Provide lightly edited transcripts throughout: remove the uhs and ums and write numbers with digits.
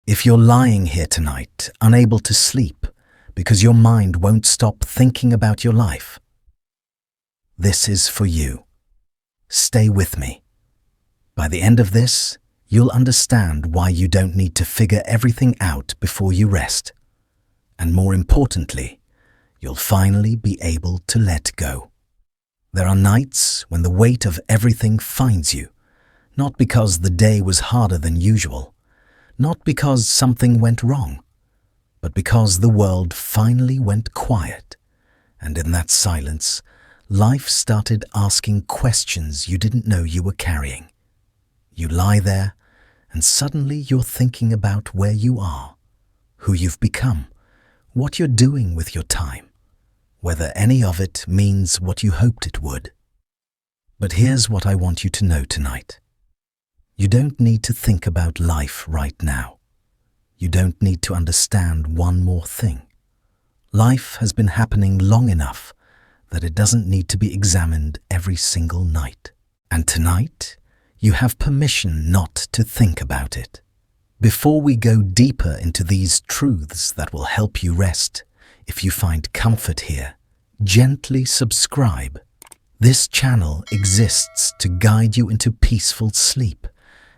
If you're lying here tonight, unable to sleep, because your mind won't stop thinking about your life, this is for you. Stay with me. By the end of this, you'll understand why you don't need to figure everything out before you rest. And more importantly, you'll finally be able to let go. There are nights when the weight of everything finds you, not because the day was harder than usual, not because something went wrong, but because the world finally went quiet, and in that silence, life started asking questions you didn't know you were carrying. You lie there, and suddenly you're thinking about where you are, who you've become, what you're doing with your time, whether any of it means what you hoped it would. But here's what I want you to know tonight. You don't need to think about life right now. You don't need to understand one more thing. Life has been happening long enough that it doesn't need to be examined every single night. And tonight, you have permission not to think about it. Before we go deeper into these truths that will help you rest, if you find comfort here, gently subscribe. This channel exists to guide you into peaceful sleep,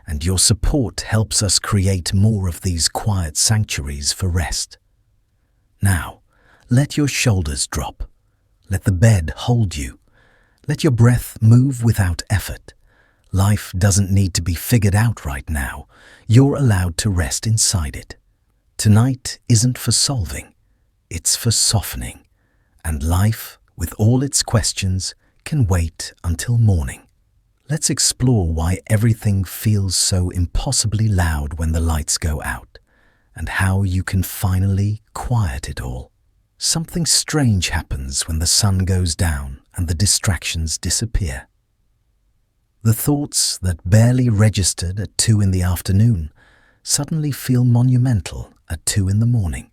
and your support helps us create more of these quiet sanctuaries for rest. Now, let your shoulders drop. Let the bed hold you. Let your breath move without effort. Life doesn't need to be figured out right now. You're allowed to rest inside it. Tonight isn't for solving. It's for softening. And life, with all its questions, can wait until morning. Let's explore why everything feels so impossibly loud when the lights go out, and how you can finally quiet it all. Something strange happens when the sun goes down and the distractions disappear. The thoughts that barely registered at 2 in the afternoon suddenly feel monumental at 2 in the morning.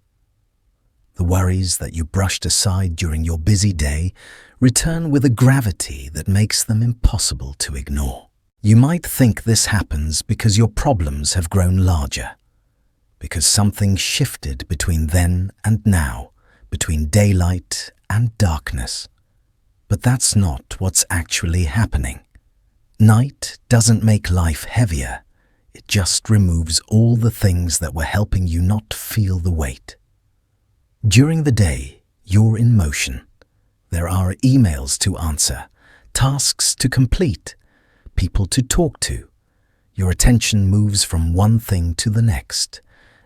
The worries that you brushed aside during your busy day return with a gravity that makes them impossible to ignore. You might think this happens because your problems have grown larger, because something shifted between then and now, between daylight and darkness. But that's not what's actually happening. Night doesn't make life heavier. It just removes all the things that were helping you not feel the weight. During the day, you're in motion. There are emails to answer, tasks to complete, people to talk to. Your attention moves from one thing to the next,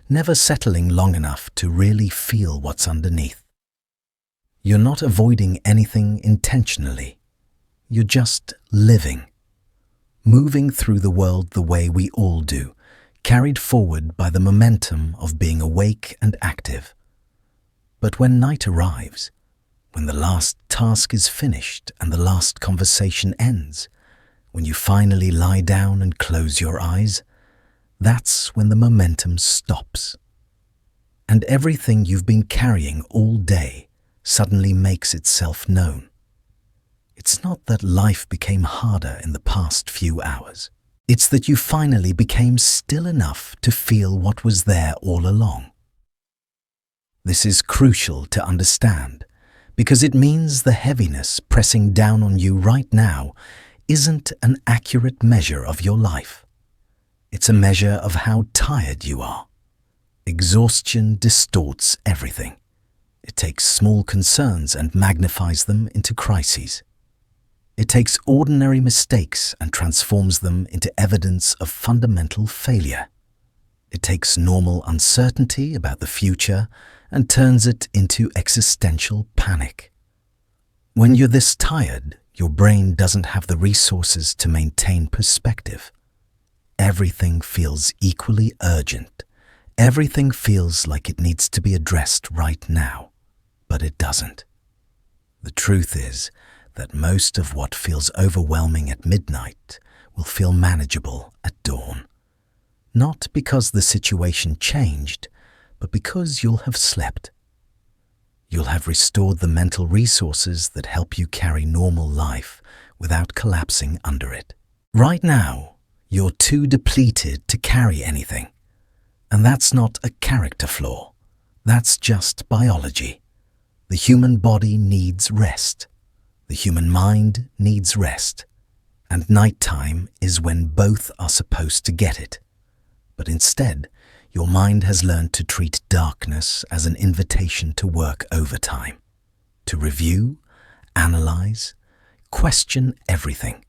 never settling long enough to really feel what's underneath. You're not avoiding anything intentionally. You're just living, moving through the world the way we all do, carried forward by the momentum of being awake and active. But when night arrives, when the last task is finished and the last conversation ends, when you finally lie down and close your eyes, that's when the momentum stops. And everything you've been carrying all day suddenly makes itself known. It's not that life became harder in the past few hours. It's that you finally became still enough to feel what was there all along. This is crucial to understand, because it means the heaviness pressing down on you right now isn't an accurate measure of your life. It's a measure of how tired you are. Exhaustion distorts everything. It takes small concerns and magnifies them into crises. It takes ordinary mistakes and transforms them into evidence of fundamental failure. It takes normal uncertainty about the future and turns it into existential panic. When you're this tired, your brain doesn't have the resources to maintain perspective. Everything feels equally urgent. Everything feels like it needs to be addressed right now, but it doesn't. The truth is that most of what feels overwhelming at midnight will feel manageable at dawn. Not because the situation changed, but because you'll have slept. You'll have restored the mental resources that help you carry normal life without collapsing under it. Right now, you're too depleted to carry anything. And that's not a character flaw. That's just biology. The human body needs rest. The human mind needs rest. And nighttime is when both are supposed to get it. But instead, your mind has learned to treat darkness as an invitation to work overtime, to review, analyze, question everything,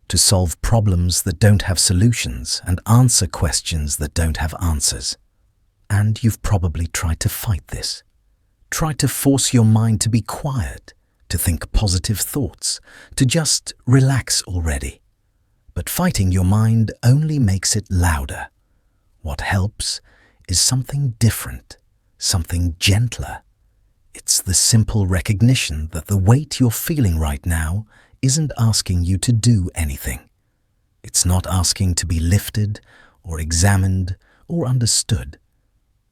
to solve problems that don't have solutions and answer questions that don't have answers. And you've probably tried to fight this. Tried to force your mind to be quiet, to think positive thoughts, to just relax already. But fighting your mind only makes it louder. What helps is something different, something gentler. It's the simple recognition that the weight you're feeling right now isn't asking you to do anything. It's not asking to be lifted or examined or understood.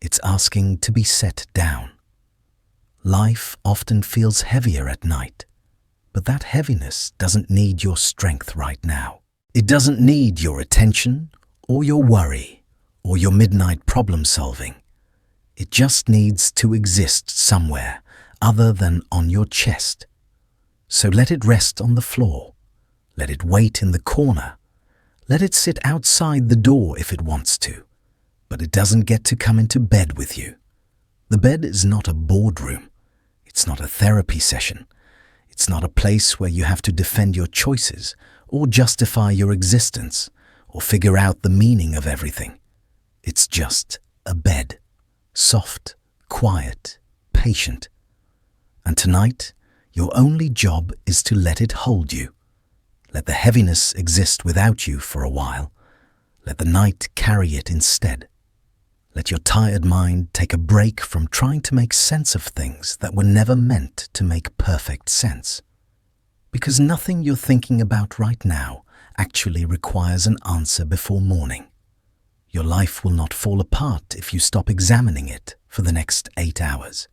It's asking to be set down. Life often feels heavier at night, but that heaviness doesn't need your strength right now. It doesn't need your attention or your worry or your midnight problem solving. It just needs to exist somewhere other than on your chest. So let it rest on the floor. Let it wait in the corner. Let it sit outside the door if it wants to. But it doesn't get to come into bed with you. The bed is not a boardroom. It's not a therapy session. It's not a place where you have to defend your choices or justify your existence or figure out the meaning of everything. It's just a bed. Soft, quiet, patient. And tonight, your only job is to let it hold you. Let the heaviness exist without you for a while. Let the night carry it instead. Let your tired mind take a break from trying to make sense of things that were never meant to make perfect sense. Because nothing you're thinking about right now actually requires an answer before morning. Your life will not fall apart if you stop examining it for the next 8 hours.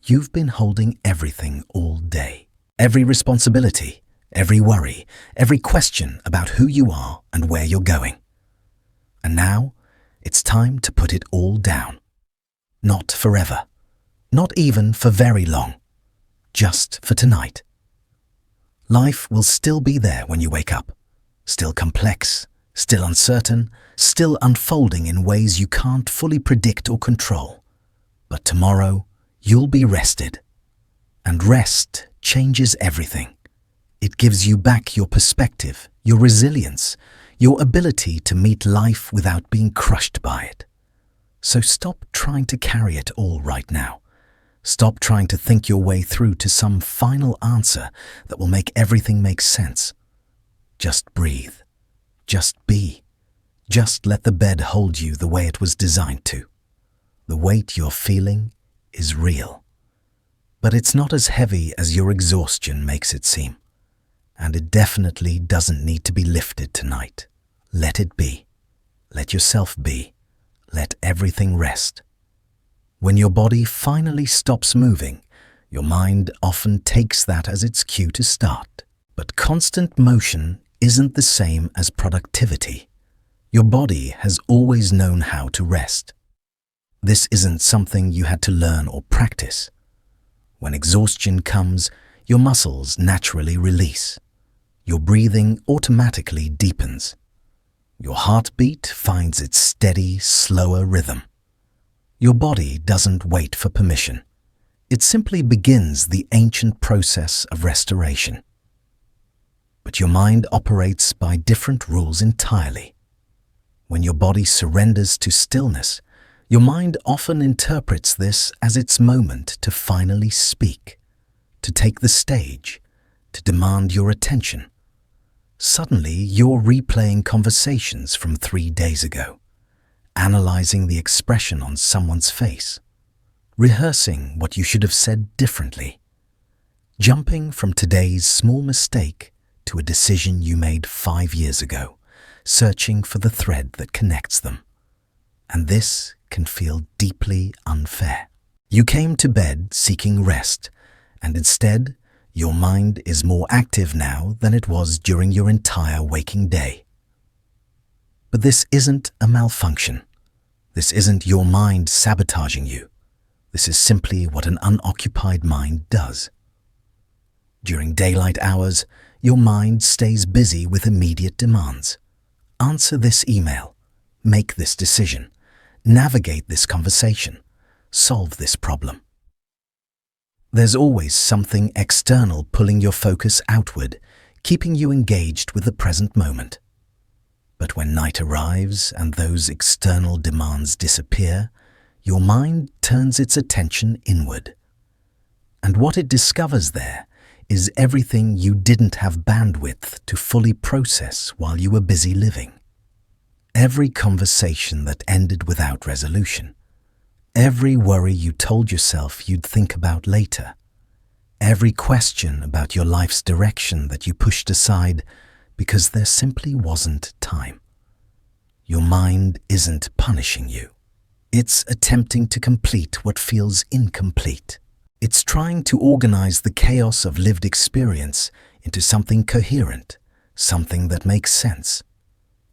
You've been holding everything all day. Every responsibility, every worry, every question about who you are and where you're going. And now, it's time to put it all down. Not forever. Not even for very long. Just for tonight. Life will still be there when you wake up. Still complex, still uncertain, still unfolding in ways you can't fully predict or control. But tomorrow, you'll be rested. And rest changes everything. It gives you back your perspective, your resilience, your ability to meet life without being crushed by it. So stop trying to carry it all right now. Stop trying to think your way through to some final answer that will make everything make sense. Just breathe. Just be. Just let the bed hold you the way it was designed to. The weight you're feeling is real. But it's not as heavy as your exhaustion makes it seem. And it definitely doesn't need to be lifted tonight. Let it be. Let yourself be. Let everything rest. When your body finally stops moving, your mind often takes that as its cue to start. But constant motion isn't the same as productivity. Your body has always known how to rest. This isn't something you had to learn or practice. When exhaustion comes, your muscles naturally release. Your breathing automatically deepens. Your heartbeat finds its steady, slower rhythm. Your body doesn't wait for permission. It simply begins the ancient process of restoration. But your mind operates by different rules entirely. When your body surrenders to stillness, your mind often interprets this as its moment to finally speak, to take the stage, to demand your attention. Suddenly, you're replaying conversations from 3 days ago, analyzing the expression on someone's face, rehearsing what you should have said differently, jumping from today's small mistake to a decision you made 5 years ago, searching for the thread that connects them. And this can feel deeply unfair. You came to bed seeking rest, and instead, your mind is more active now than it was during your entire waking day. But this isn't a malfunction. This isn't your mind sabotaging you. This is simply what an unoccupied mind does. During daylight hours, your mind stays busy with immediate demands. Answer this email. Make this decision. Navigate this conversation. Solve this problem. There's always something external pulling your focus outward, keeping you engaged with the present moment. But when night arrives and those external demands disappear, your mind turns its attention inward. And what it discovers there is everything you didn't have bandwidth to fully process while you were busy living. Every conversation that ended without resolution. Every worry you told yourself you'd think about later. Every question about your life's direction that you pushed aside because there simply wasn't time. Your mind isn't punishing you. It's attempting to complete what feels incomplete. It's trying to organize the chaos of lived experience into something coherent, something that makes sense.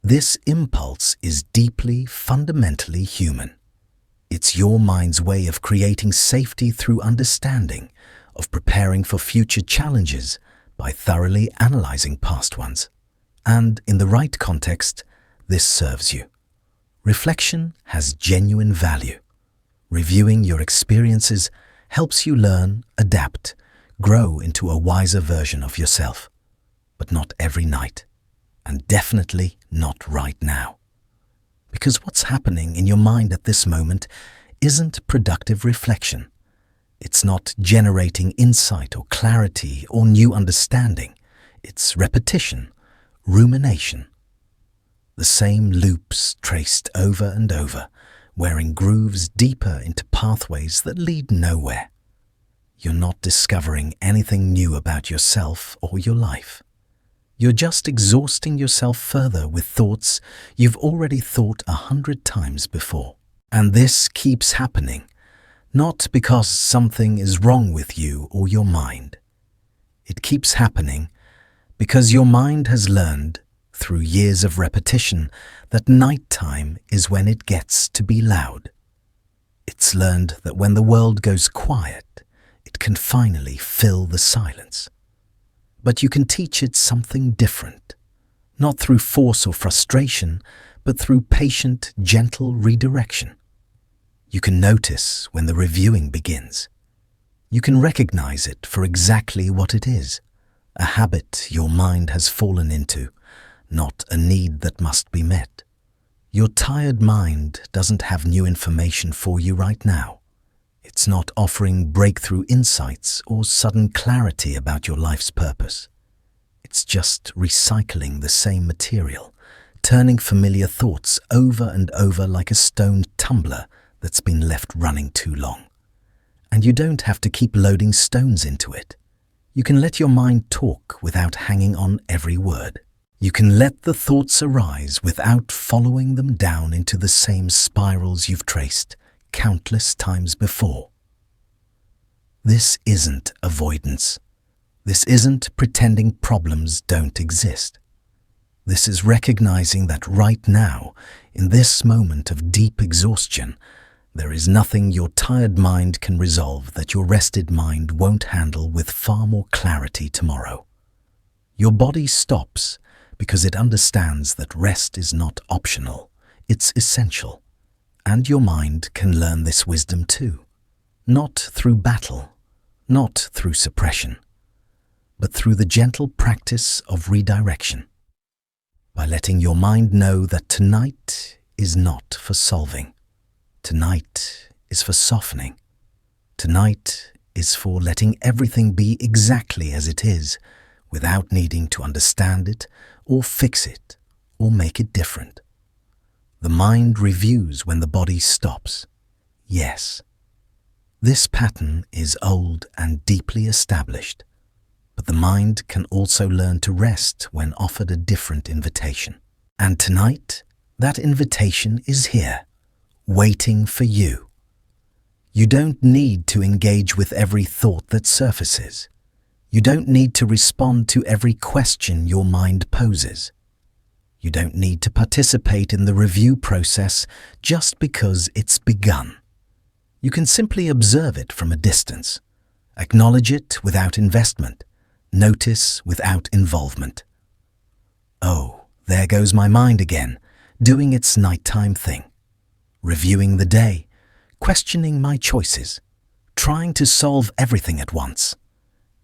This impulse is deeply, fundamentally human. It's your mind's way of creating safety through understanding, of preparing for future challenges by thoroughly analyzing past ones. And in the right context, this serves you. Reflection has genuine value. Reviewing your experiences helps you learn, adapt, grow into a wiser version of yourself. But not every night, and definitely not right now. Because what's happening in your mind at this moment isn't productive reflection. It's not generating insight or clarity or new understanding. It's repetition, rumination. The same loops traced over and over, wearing grooves deeper into pathways that lead nowhere. You're not discovering anything new about yourself or your life. You're just exhausting yourself further with thoughts you've already thought 100 times before. And this keeps happening, not because something is wrong with you or your mind. It keeps happening because your mind has learned, through years of repetition, that nighttime is when it gets to be loud. It's learned that when the world goes quiet, it can finally fill the silence. But you can teach it something different, not through force or frustration, but through patient, gentle redirection. You can notice when the reviewing begins. You can recognize it for exactly what it is, a habit your mind has fallen into, not a need that must be met. Your tired mind doesn't have new information for you right now. It's not offering breakthrough insights or sudden clarity about your life's purpose. It's just recycling the same material, turning familiar thoughts over and over like a stone tumbler that's been left running too long. And you don't have to keep loading stones into it. You can let your mind talk without hanging on every word. You can let the thoughts arise without following them down into the same spirals you've traced countless times before. This isn't avoidance. This isn't pretending problems don't exist. This is recognizing that right now, in this moment of deep exhaustion, there is nothing your tired mind can resolve that your rested mind won't handle with far more clarity tomorrow. Your body stops because it understands that rest is not optional, it's essential. And your mind can learn this wisdom too, not through battle, not through suppression, but through the gentle practice of redirection. By letting your mind know that tonight is not for solving. Tonight is for softening. Tonight is for letting everything be exactly as it is, without needing to understand it or fix it or make it different. The mind reviews when the body stops. Yes, this pattern is old and deeply established, but the mind can also learn to rest when offered a different invitation. And tonight, that invitation is here, waiting for you. You don't need to engage with every thought that surfaces. You don't need to respond to every question your mind poses. You don't need to participate in the review process just because it's begun. You can simply observe it from a distance, acknowledge it without investment, notice without involvement. Oh, there goes my mind again, doing its nighttime thing, reviewing the day, questioning my choices, trying to solve everything at once.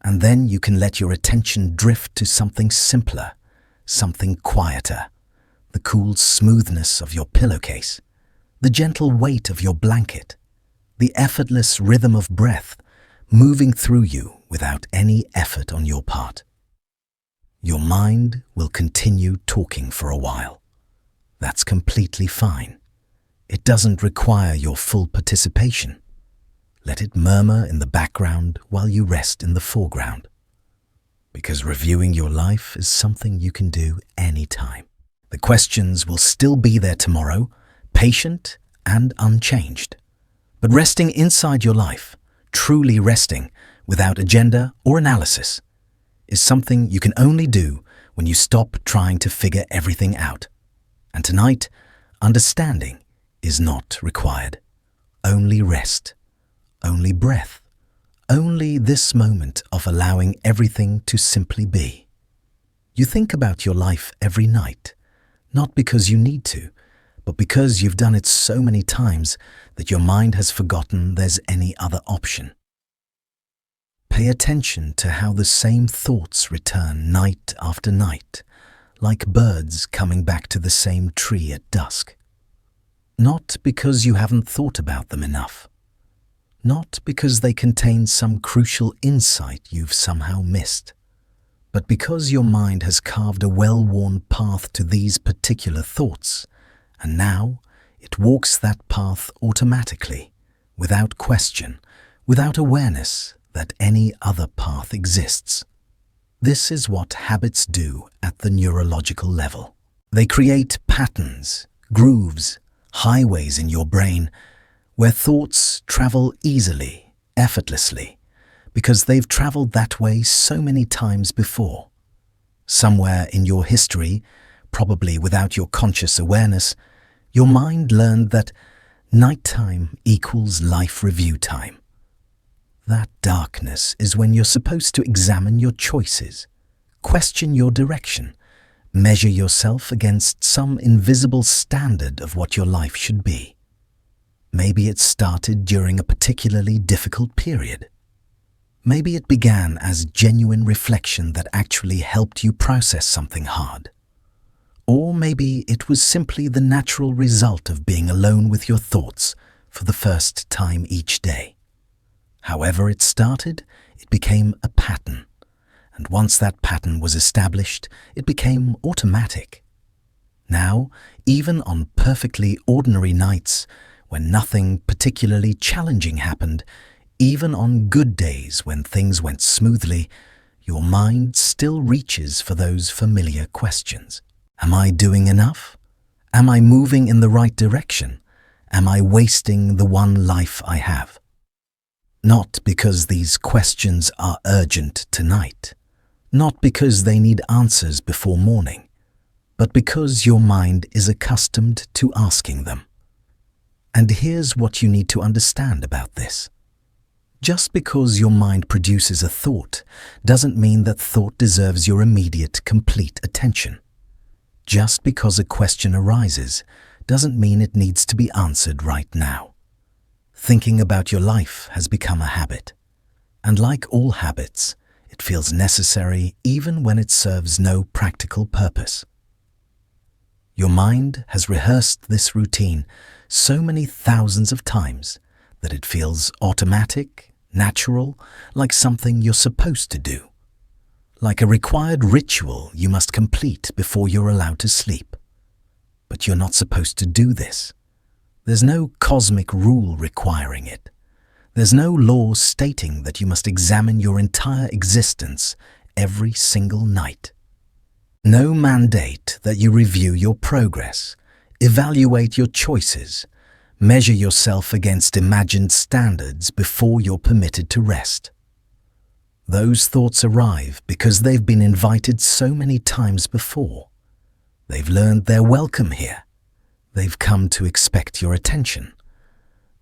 And then you can let your attention drift to something simpler, something quieter, the cool smoothness of your pillowcase, the gentle weight of your blanket, the effortless rhythm of breath moving through you without any effort on your part. Your mind will continue talking for a while. That's completely fine. It doesn't require your full participation. Let it murmur in the background while you rest in the foreground. Because reviewing your life is something you can do anytime. The questions will still be there tomorrow, patient and unchanged. But resting inside your life, truly resting without agenda or analysis, is something you can only do when you stop trying to figure everything out. And tonight, understanding is not required. Only rest, only breath, only this moment of allowing everything to simply be. You think about your life every night, not because you need to, but because you've done it so many times that your mind has forgotten there's any other option. Pay attention to how the same thoughts return night after night, like birds coming back to the same tree at dusk. Not because you haven't thought about them enough. Not because they contain some crucial insight you've somehow missed, but because your mind has carved a well-worn path to these particular thoughts, and now it walks that path automatically, without question, without awareness that any other path exists. This is what habits do at the neurological level. They create patterns, grooves, highways in your brain where thoughts travel easily, effortlessly, because they've traveled that way so many times before. Somewhere in your history, probably without your conscious awareness, your mind learned that nighttime equals life review time. That darkness is when you're supposed to examine your choices, question your direction, measure yourself against some invisible standard of what your life should be. Maybe it started during a particularly difficult period. Maybe it began as genuine reflection that actually helped you process something hard. Or maybe it was simply the natural result of being alone with your thoughts for the first time each day. However it started, it became a pattern. And once that pattern was established, it became automatic. Now, even on perfectly ordinary nights, when nothing particularly challenging happened, even on good days when things went smoothly, your mind still reaches for those familiar questions. Am I doing enough? Am I moving in the right direction? Am I wasting the one life I have? Not because these questions are urgent tonight, not because they need answers before morning, but because your mind is accustomed to asking them. And here's what you need to understand about this. Just because your mind produces a thought doesn't mean that thought deserves your immediate, complete attention. Just because a question arises doesn't mean it needs to be answered right now. Thinking about your life has become a habit. And like all habits, it feels necessary even when it serves no practical purpose. Your mind has rehearsed this routine so many thousands of times that it feels automatic, natural, like something you're supposed to do. Like a required ritual you must complete before you're allowed to sleep. But you're not supposed to do this. There's no cosmic rule requiring it. There's no law stating that you must examine your entire existence every single night. No mandate that you review your progress, evaluate your choices, Measure yourself against imagined standards before you're permitted to rest. Those thoughts arrive because they've been invited so many times before. They've learned they're welcome here. They've come to expect your attention.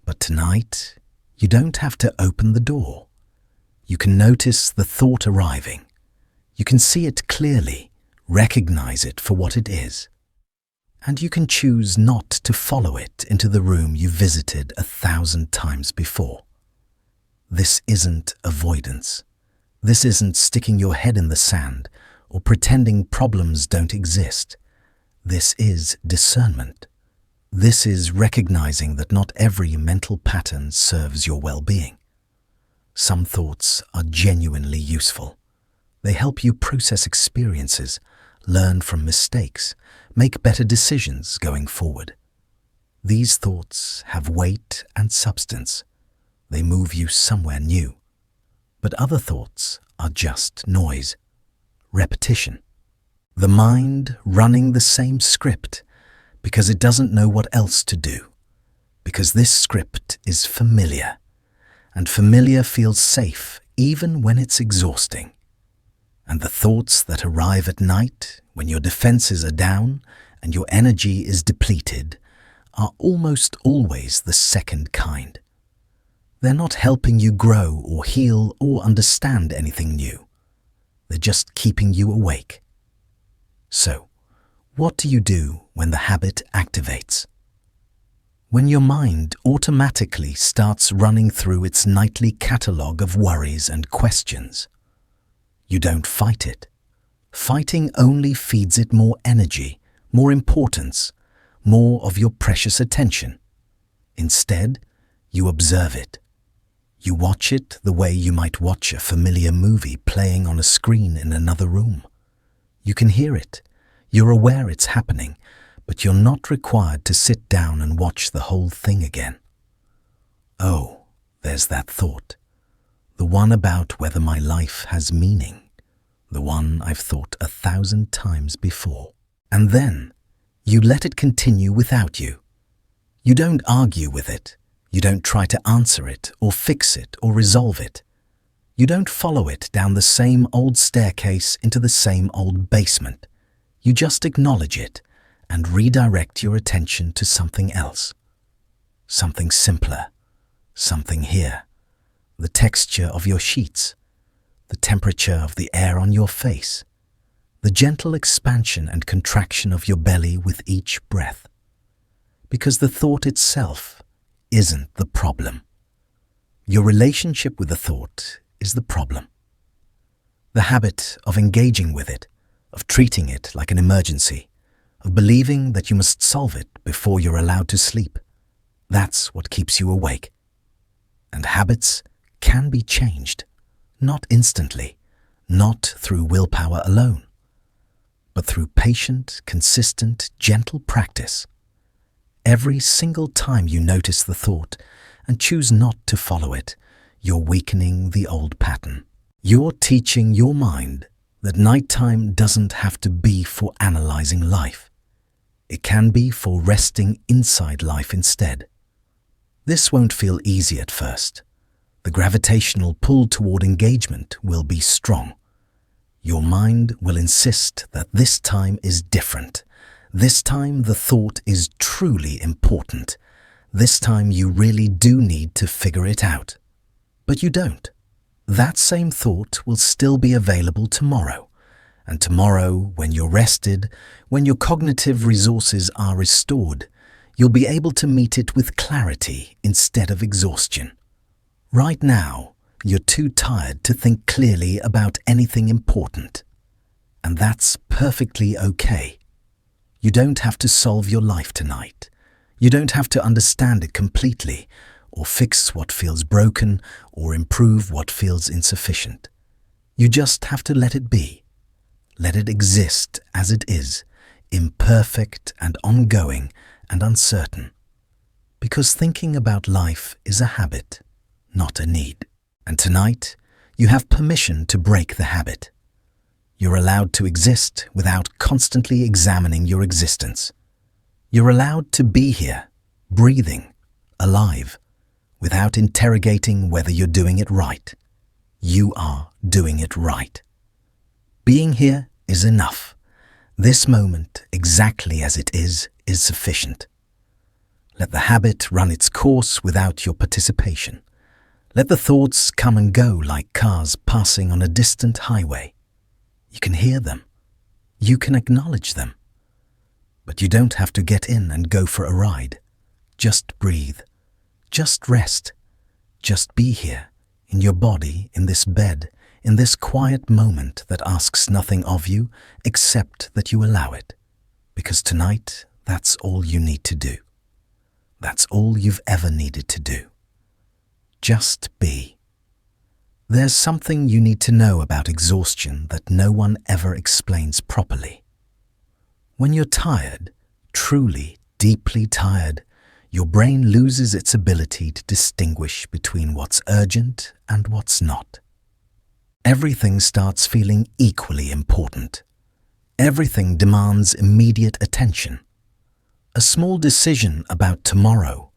But tonight, you don't have to open the door. You can notice the thought arriving. You can see it clearly, recognize it for what it is. And you can choose not to follow it into the room you visited 1,000 times before. This isn't avoidance. This isn't sticking your head in the sand or pretending problems don't exist. This is discernment. This is recognizing that not every mental pattern serves your well-being. Some thoughts are genuinely useful. They help you process experiences, learn from mistakes, make better decisions going forward. These thoughts have weight and substance. They move you somewhere new. But other thoughts are just noise, repetition. The mind running the same script because it doesn't know what else to do, because this script is familiar, and familiar feels safe even when it's exhausting. And the thoughts that arrive at night when your defenses are down and your energy is depleted are almost always the second kind. They're not helping you grow or heal or understand anything new. They're just keeping you awake. So, what do you do when the habit activates? When your mind automatically starts running through its nightly catalogue of worries and questions, you don't fight it. Fighting only feeds it more energy, more importance, more of your precious attention. Instead, you observe it. You watch it the way you might watch a familiar movie playing on a screen in another room. You can hear it. You're aware it's happening, but you're not required to sit down and watch the whole thing again. Oh, there's that thought. The one about whether my life has meaning. The one I've thought 1,000 times before. And then, you let it continue without you. You don't argue with it. You don't try to answer it or fix it or resolve it. You don't follow it down the same old staircase into the same old basement. You just acknowledge it and redirect your attention to something else. Something simpler. Something here. The texture of your sheets. The temperature of the air on your face. The gentle expansion and contraction of your belly with each breath. Because the thought itself isn't the problem. Your relationship with the thought is the problem. The habit of engaging with it, of treating it like an emergency, of believing that you must solve it before you're allowed to sleep, that's what keeps you awake. And habits can be changed, not instantly, not through willpower alone, but through patient, consistent, gentle practice. Every single time you notice the thought and choose not to follow it, you're weakening the old pattern. You're teaching your mind that nighttime doesn't have to be for analyzing life. It can be for resting inside life instead. This won't feel easy at first. The gravitational pull toward engagement will be strong. Your mind will insist that this time is different. This time the thought is truly important. This time you really do need to figure it out. But you don't. That same thought will still be available tomorrow. And tomorrow, when you're rested, when your cognitive resources are restored, you'll be able to meet it with clarity instead of exhaustion. Right now, you're too tired to think clearly about anything important. And that's perfectly okay. You don't have to solve your life tonight. You don't have to understand it completely, or fix what feels broken, or improve what feels insufficient. You just have to let it be. Let it exist as it is, imperfect and ongoing and uncertain. Because thinking about life is a habit, not a need. And tonight, you have permission to break the habit. You're allowed to exist without constantly examining your existence. You're allowed to be here, breathing, alive, without interrogating whether you're doing it right. You are doing it right. Being here is enough. This moment, exactly as it is sufficient. Let the habit run its course without your participation. Let the thoughts come and go like cars passing on a distant highway. You can hear them. You can acknowledge them. But you don't have to get in and go for a ride. Just breathe. Just rest. Just be here, in your body, in this bed, in this quiet moment that asks nothing of you except that you allow it. Because tonight, that's all you need to do. That's all you've ever needed to do. Just be. There's something you need to know about exhaustion that no one ever explains properly. When you're tired, truly, deeply tired, your brain loses its ability to distinguish between what's urgent and what's not. Everything starts feeling equally important. Everything demands immediate attention. A small decision about tomorrow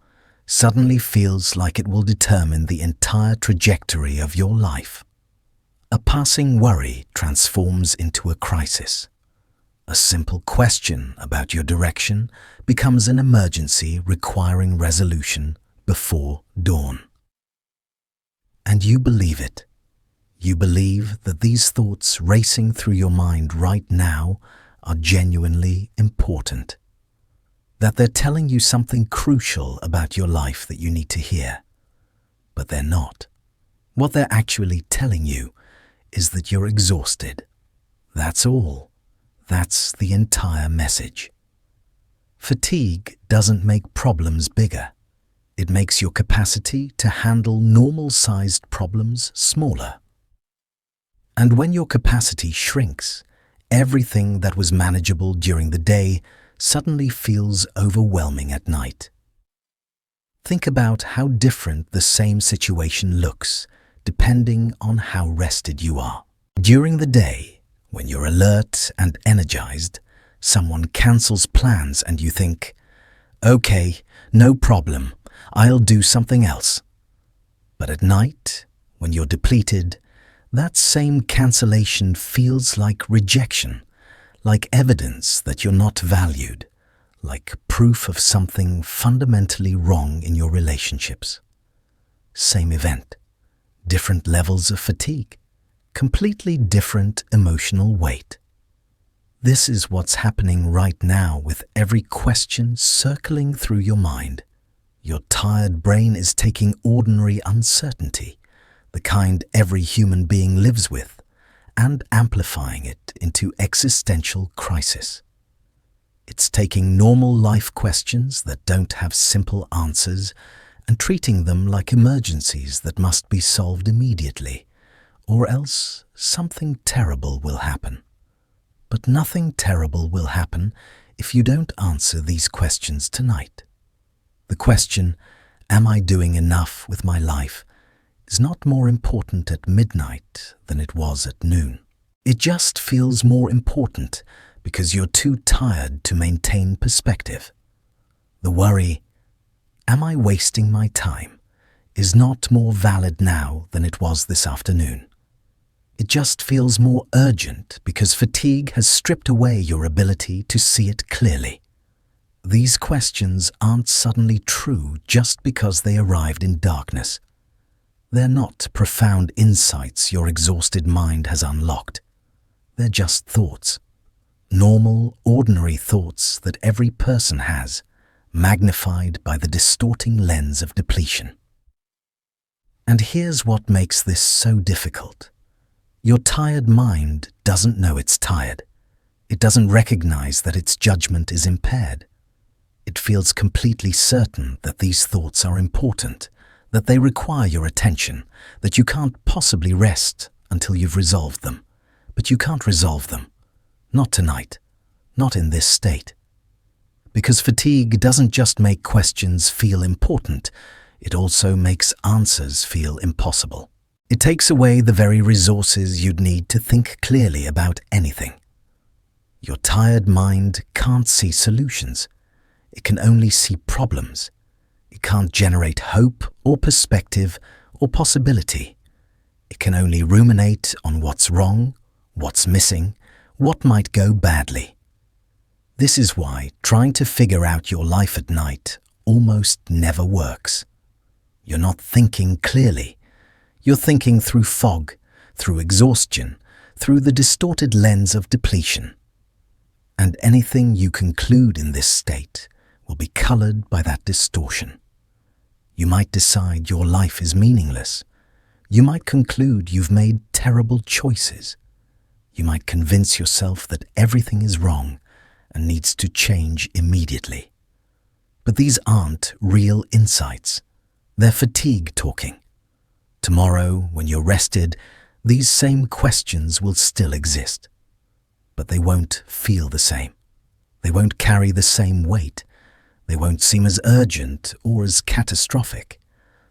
suddenly feels like it will determine the entire trajectory of your life. A passing worry transforms into a crisis. A simple question about your direction becomes an emergency requiring resolution before dawn. And you believe it. You believe that these thoughts racing through your mind right now are genuinely important. That they're telling you something crucial about your life that you need to hear. But they're not. What they're actually telling you is that you're exhausted. That's all. That's the entire message. Fatigue doesn't make problems bigger. It makes your capacity to handle normal-sized problems smaller. And when your capacity shrinks, everything that was manageable during the day suddenly feels overwhelming at night. Think about how different the same situation looks depending on how rested you are. During the day, when you're alert and energized, someone cancels plans and you think, "Okay, no problem, I'll do something else." But at night, when you're depleted, that same cancellation feels like rejection, like evidence that you're not valued, like proof of something fundamentally wrong in your relationships. Same event, different levels of fatigue, completely different emotional weight. This is what's happening right now with every question circling through your mind. Your tired brain is taking ordinary uncertainty, the kind every human being lives with, and amplifying it into existential crisis. It's taking normal life questions that don't have simple answers and treating them like emergencies that must be solved immediately, or else something terrible will happen. But nothing terrible will happen if you don't answer these questions tonight. The question, "Am I doing enough with my life?" is not more important at midnight than it was at noon. It just feels more important because you're too tired to maintain perspective. The worry, "Am I wasting my time?" is not more valid now than it was this afternoon. It just feels more urgent because fatigue has stripped away your ability to see it clearly. These questions aren't suddenly true just because they arrived in darkness. They're not profound insights your exhausted mind has unlocked. They're just thoughts. Normal, ordinary thoughts that every person has, magnified by the distorting lens of depletion. And here's what makes this so difficult. Your tired mind doesn't know it's tired. It doesn't recognize that its judgment is impaired. It feels completely certain that these thoughts are important, that they require your attention, that you can't possibly rest until you've resolved them. But you can't resolve them. Not tonight. Not in this state. Because fatigue doesn't just make questions feel important, it also makes answers feel impossible. It takes away the very resources you'd need to think clearly about anything. Your tired mind can't see solutions. It can only see problems. It It can't generate hope or perspective or possibility. It can only ruminate on what's wrong, what's missing, what might go badly. This is why trying to figure out your life at night almost never works. You're not thinking clearly. You're thinking through fog, through exhaustion, through the distorted lens of depletion. And anything you conclude in this state will be colored by that distortion. You might decide your life is meaningless. You might conclude you've made terrible choices. You might convince yourself that everything is wrong and needs to change immediately. But these aren't real insights. They're fatigue talking. Tomorrow, when you're rested, these same questions will still exist. But they won't feel the same. They won't carry the same weight. They won't seem as urgent or as catastrophic.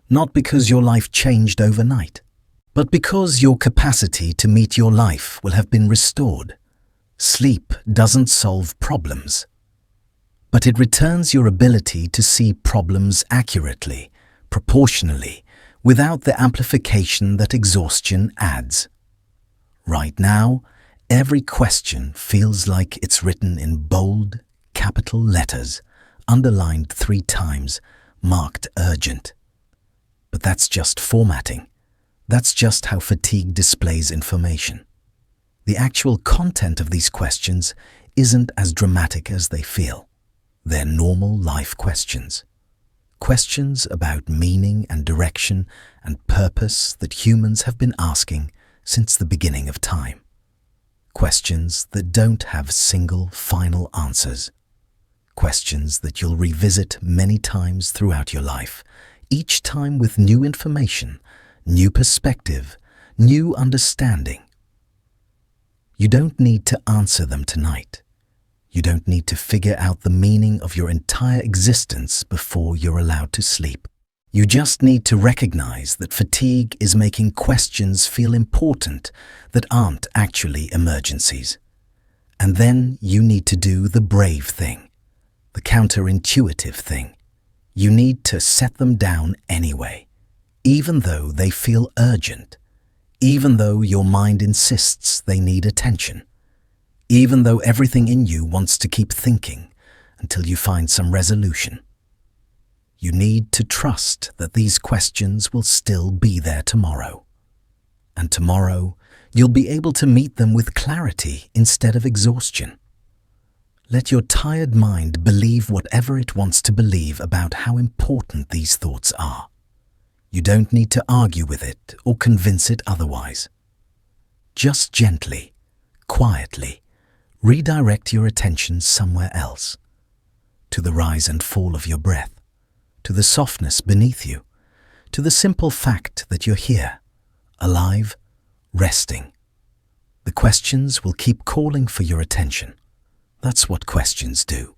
Not because your life changed overnight, but because your capacity to meet your life will have been restored. Sleep doesn't solve problems, but it returns your ability to see problems accurately, proportionally, without the amplification that exhaustion adds. Right now, every question feels like it's written in bold, capital letters, underlined 3 times, marked urgent. But that's just formatting. That's just how fatigue displays information. The actual content of these questions isn't as dramatic as they feel. They're normal life questions. Questions about meaning and direction and purpose that humans have been asking since the beginning of time. Questions that don't have single final answers. Questions that you'll revisit many times throughout your life, each time with new information, new perspective, new understanding. You don't need to answer them tonight. You don't need to figure out the meaning of your entire existence before you're allowed to sleep. You just need to recognize that fatigue is making questions feel important that aren't actually emergencies. And then you need to do the brave thing, the counterintuitive thing. You need to set them down anyway, even though they feel urgent, even though your mind insists they need attention, even though everything in you wants to keep thinking until you find some resolution. You need to trust that these questions will still be there tomorrow. And tomorrow, you'll be able to meet them with clarity instead of exhaustion. Let your tired mind believe whatever it wants to believe about how important these thoughts are. You don't need to argue with it or convince it otherwise. Just gently, quietly, redirect your attention somewhere else. To the rise and fall of your breath, to the softness beneath you, to the simple fact that you're here, alive, resting. The questions will keep calling for your attention. That's what questions do.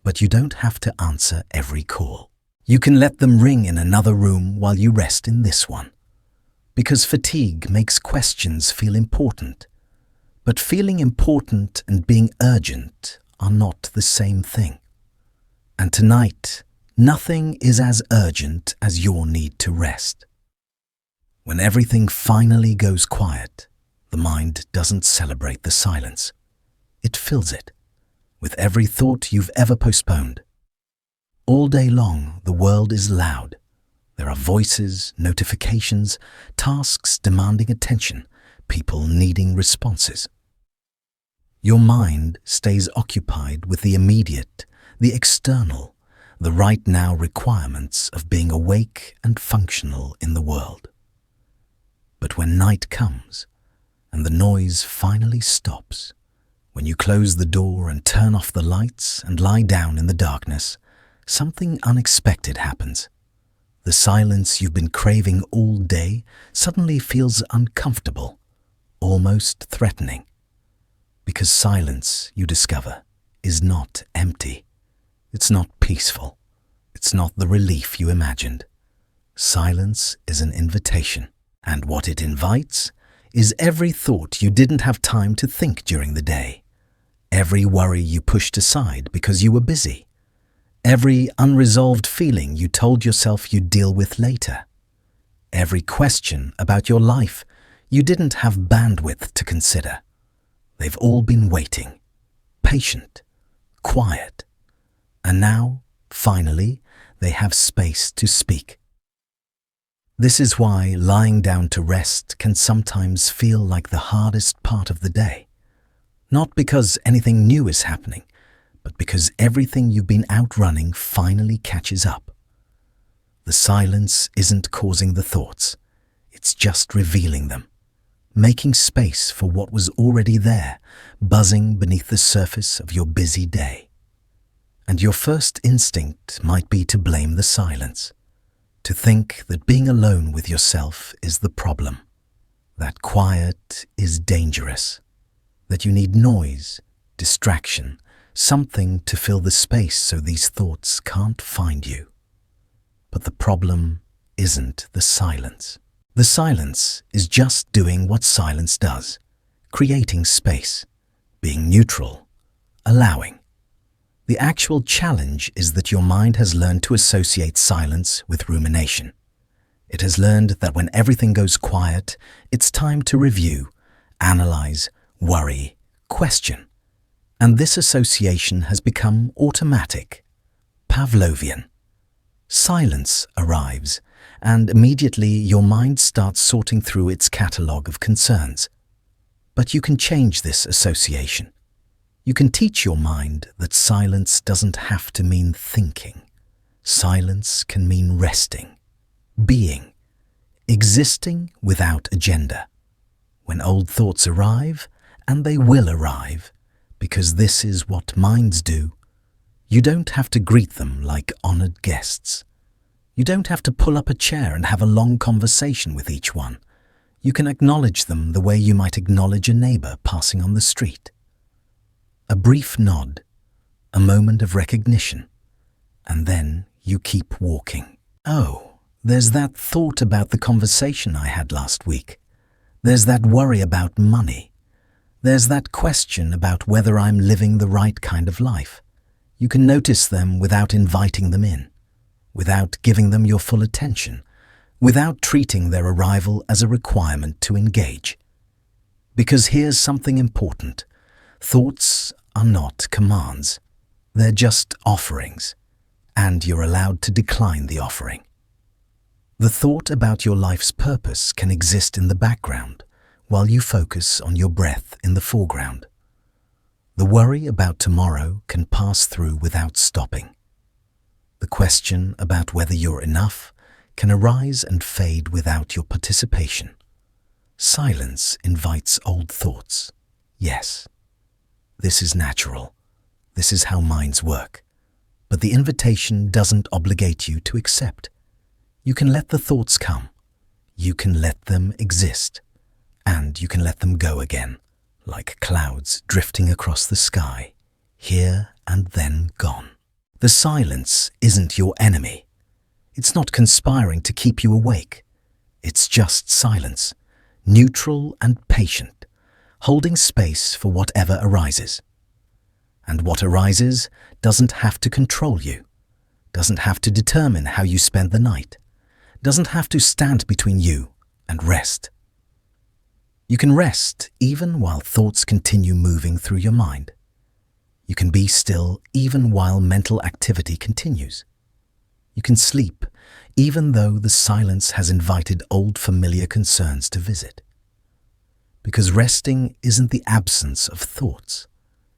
But you don't have to answer every call. You can let them ring in another room while you rest in this one. Because fatigue makes questions feel important. But feeling important and being urgent are not the same thing. And tonight, nothing is as urgent as your need to rest. When everything finally goes quiet, the mind doesn't celebrate the silence. It fills it with every thought you've ever postponed. All day long, the world is loud. There are voices, notifications, tasks demanding attention, people needing responses. Your mind stays occupied with the immediate, the external, the right now requirements of being awake and functional in the world. But when night comes and the noise finally stops, when you close the door and turn off the lights and lie down in the darkness, something unexpected happens. The silence you've been craving all day suddenly feels uncomfortable, almost threatening. Because silence, you discover, is not empty. It's not peaceful. It's not the relief you imagined. Silence is an invitation, and what it invites is every thought you didn't have time to think during the day, every worry you pushed aside because you were busy, Every unresolved feeling you told yourself you'd deal with later. Every question about your life you didn't have bandwidth to consider. They've all been waiting, patient, quiet. And now, finally, they have space to speak. This is why lying down to rest can sometimes feel like the hardest part of the day. Not because anything new is happening, but because everything you've been outrunning finally catches up. The silence isn't causing the thoughts, it's just revealing them, making space for what was already there, buzzing beneath the surface of your busy day. And your first instinct might be to blame the silence, to think that being alone with yourself is the problem, that quiet is dangerous, that you need noise, distraction, something to fill the space so these thoughts can't find you. But the problem isn't the silence. The silence is just doing what silence does, creating space, being neutral, allowing. The actual challenge is that your mind has learned to associate silence with rumination. It has learned that when everything goes quiet, it's time to review, analyze, worry, question. And this association has become automatic, Pavlovian. Silence arrives, and immediately your mind starts sorting through its catalogue of concerns. But you can change this association. You can teach your mind that silence doesn't have to mean thinking. Silence can mean resting, being, existing without agenda. When old thoughts arrive, and they will arrive, because this is what minds do, you don't have to greet them like honored guests. You don't have to pull up a chair and have a long conversation with each one. You can acknowledge them the way you might acknowledge a neighbor passing on the street. A brief nod, a moment of recognition, and then you keep walking. Oh, there's that thought about the conversation I had last week. There's that worry about money. There's that question about whether I'm living the right kind of life. You can notice them without inviting them in, without giving them your full attention, without treating their arrival as a requirement to engage. Because here's something important. Thoughts are not commands. They're just offerings, and you're allowed to decline the offering. The thought about your life's purpose can exist in the background, while you focus on your breath in the foreground. The worry about tomorrow can pass through without stopping. The question about whether you're enough can arise and fade without your participation. Silence invites old thoughts. Yes, this is natural. This is how minds work. But the invitation doesn't obligate you to accept. You can let the thoughts come. You can let them exist. And you can let them go again, like clouds drifting across the sky, here and then gone. The silence isn't your enemy. It's not conspiring to keep you awake. It's just silence, neutral and patient, holding space for whatever arises. And what arises doesn't have to control you, doesn't have to determine how you spend the night, doesn't have to stand between you and rest. You can rest even while thoughts continue moving through your mind. You can be still even while mental activity continues. You can sleep even though the silence has invited old familiar concerns to visit. Because resting isn't the absence of thoughts,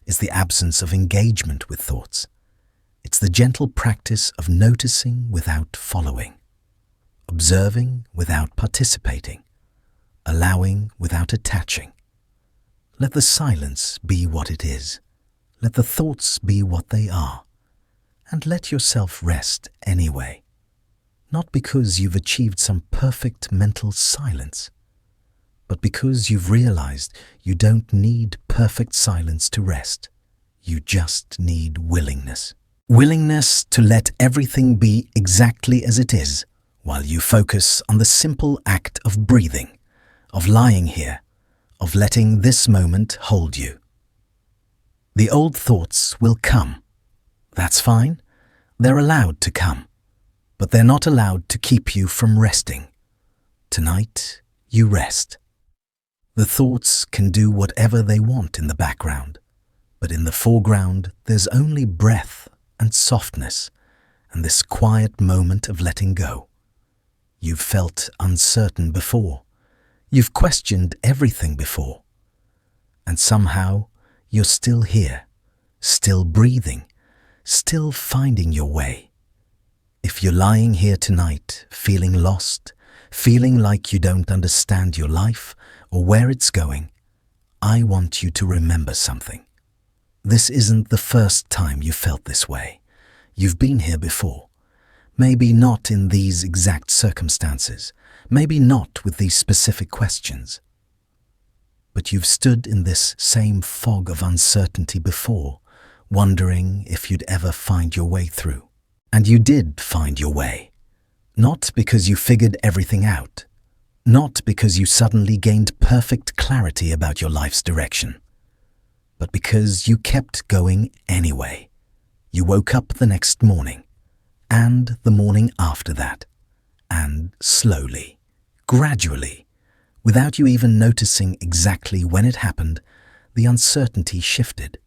it's the absence of engagement with thoughts. It's the gentle practice of noticing without following, observing without participating, allowing without attaching. Let the silence be what it is. Let the thoughts be what they are. And let yourself rest anyway. Not because you've achieved some perfect mental silence, but because you've realized you don't need perfect silence to rest. You just need willingness. Willingness to let everything be exactly as it is, while you focus on the simple act of breathing, of lying here, of letting this moment hold you. The old thoughts will come. That's fine. They're allowed to come, but they're not allowed to keep you from resting. Tonight, you rest. The thoughts can do whatever they want in the background, but in the foreground there's only breath and softness and this quiet moment of letting go. You've felt uncertain before. You've questioned everything before. And somehow you're still here, still breathing, still finding your way. If you're lying here tonight feeling lost, feeling like you don't understand your life or where it's going, I want you to remember something. This isn't the first time you felt this way. You've been here before. Maybe not in these exact circumstances, maybe not with these specific questions. But you've stood in this same fog of uncertainty before, wondering if you'd ever find your way through. And you did find your way. Not because you figured everything out. Not because you suddenly gained perfect clarity about your life's direction. But because you kept going anyway. You woke up the next morning, and the morning after that, and slowly, gradually, without you even noticing exactly when it happened, the uncertainty shifted.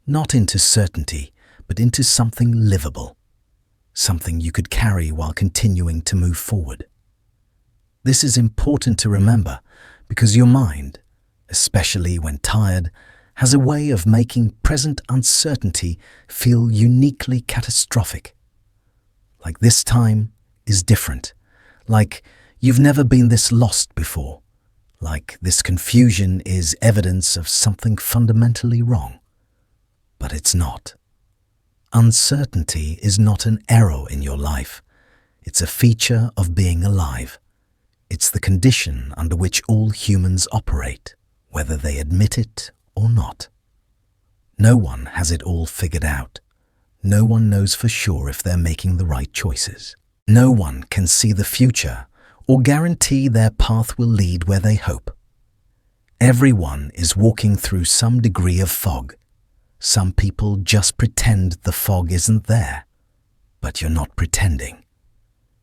Not into certainty, but into something livable. Something you could carry while continuing to move forward. This is important to remember because your mind, especially when tired, has a way of making present uncertainty feel uniquely catastrophic. Like this time is different. Like you've never been this lost before. Like this confusion is evidence of something fundamentally wrong. But it's not. Uncertainty is not an error in your life. It's a feature of being alive. It's the condition under which all humans operate, whether they admit it or not. No one has it all figured out. No one knows for sure if they're making the right choices. No one can see the future or guarantee their path will lead where they hope. Everyone is walking through some degree of fog. Some people just pretend the fog isn't there, but you're not pretending.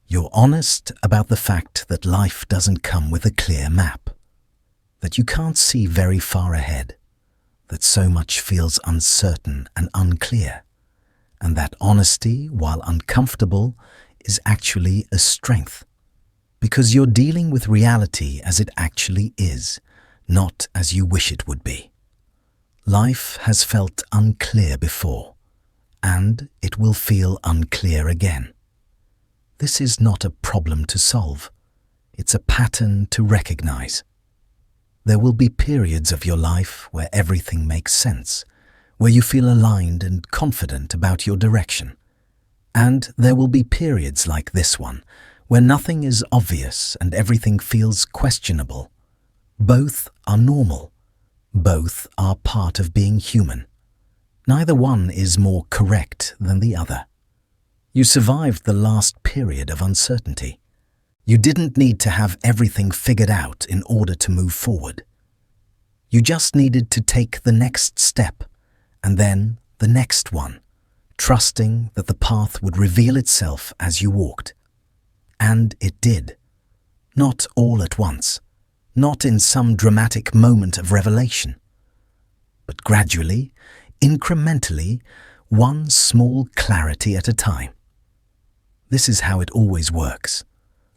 You're honest about the fact that life doesn't come with a clear map, that you can't see very far ahead, that so much feels uncertain and unclear, and that honesty, while uncomfortable, is actually a strength, because you're dealing with reality as it actually is, not as you wish it would be. Life has felt unclear before, and it will feel unclear again. This is not a problem to solve. It's a pattern to recognize. There will be periods of your life where everything makes sense, where you feel aligned and confident about your direction. And there will be periods like this one, where nothing is obvious and everything feels questionable. Both are normal. Both are part of being human. Neither one is more correct than the other. You survived the last period of uncertainty. You didn't need to have everything figured out in order to move forward. You just needed to take the next step, and then the next one, trusting that the path would reveal itself as you walked. And it did. Not all at once. Not in some dramatic moment of revelation, but gradually, incrementally, one small clarity at a time. This is how it always works.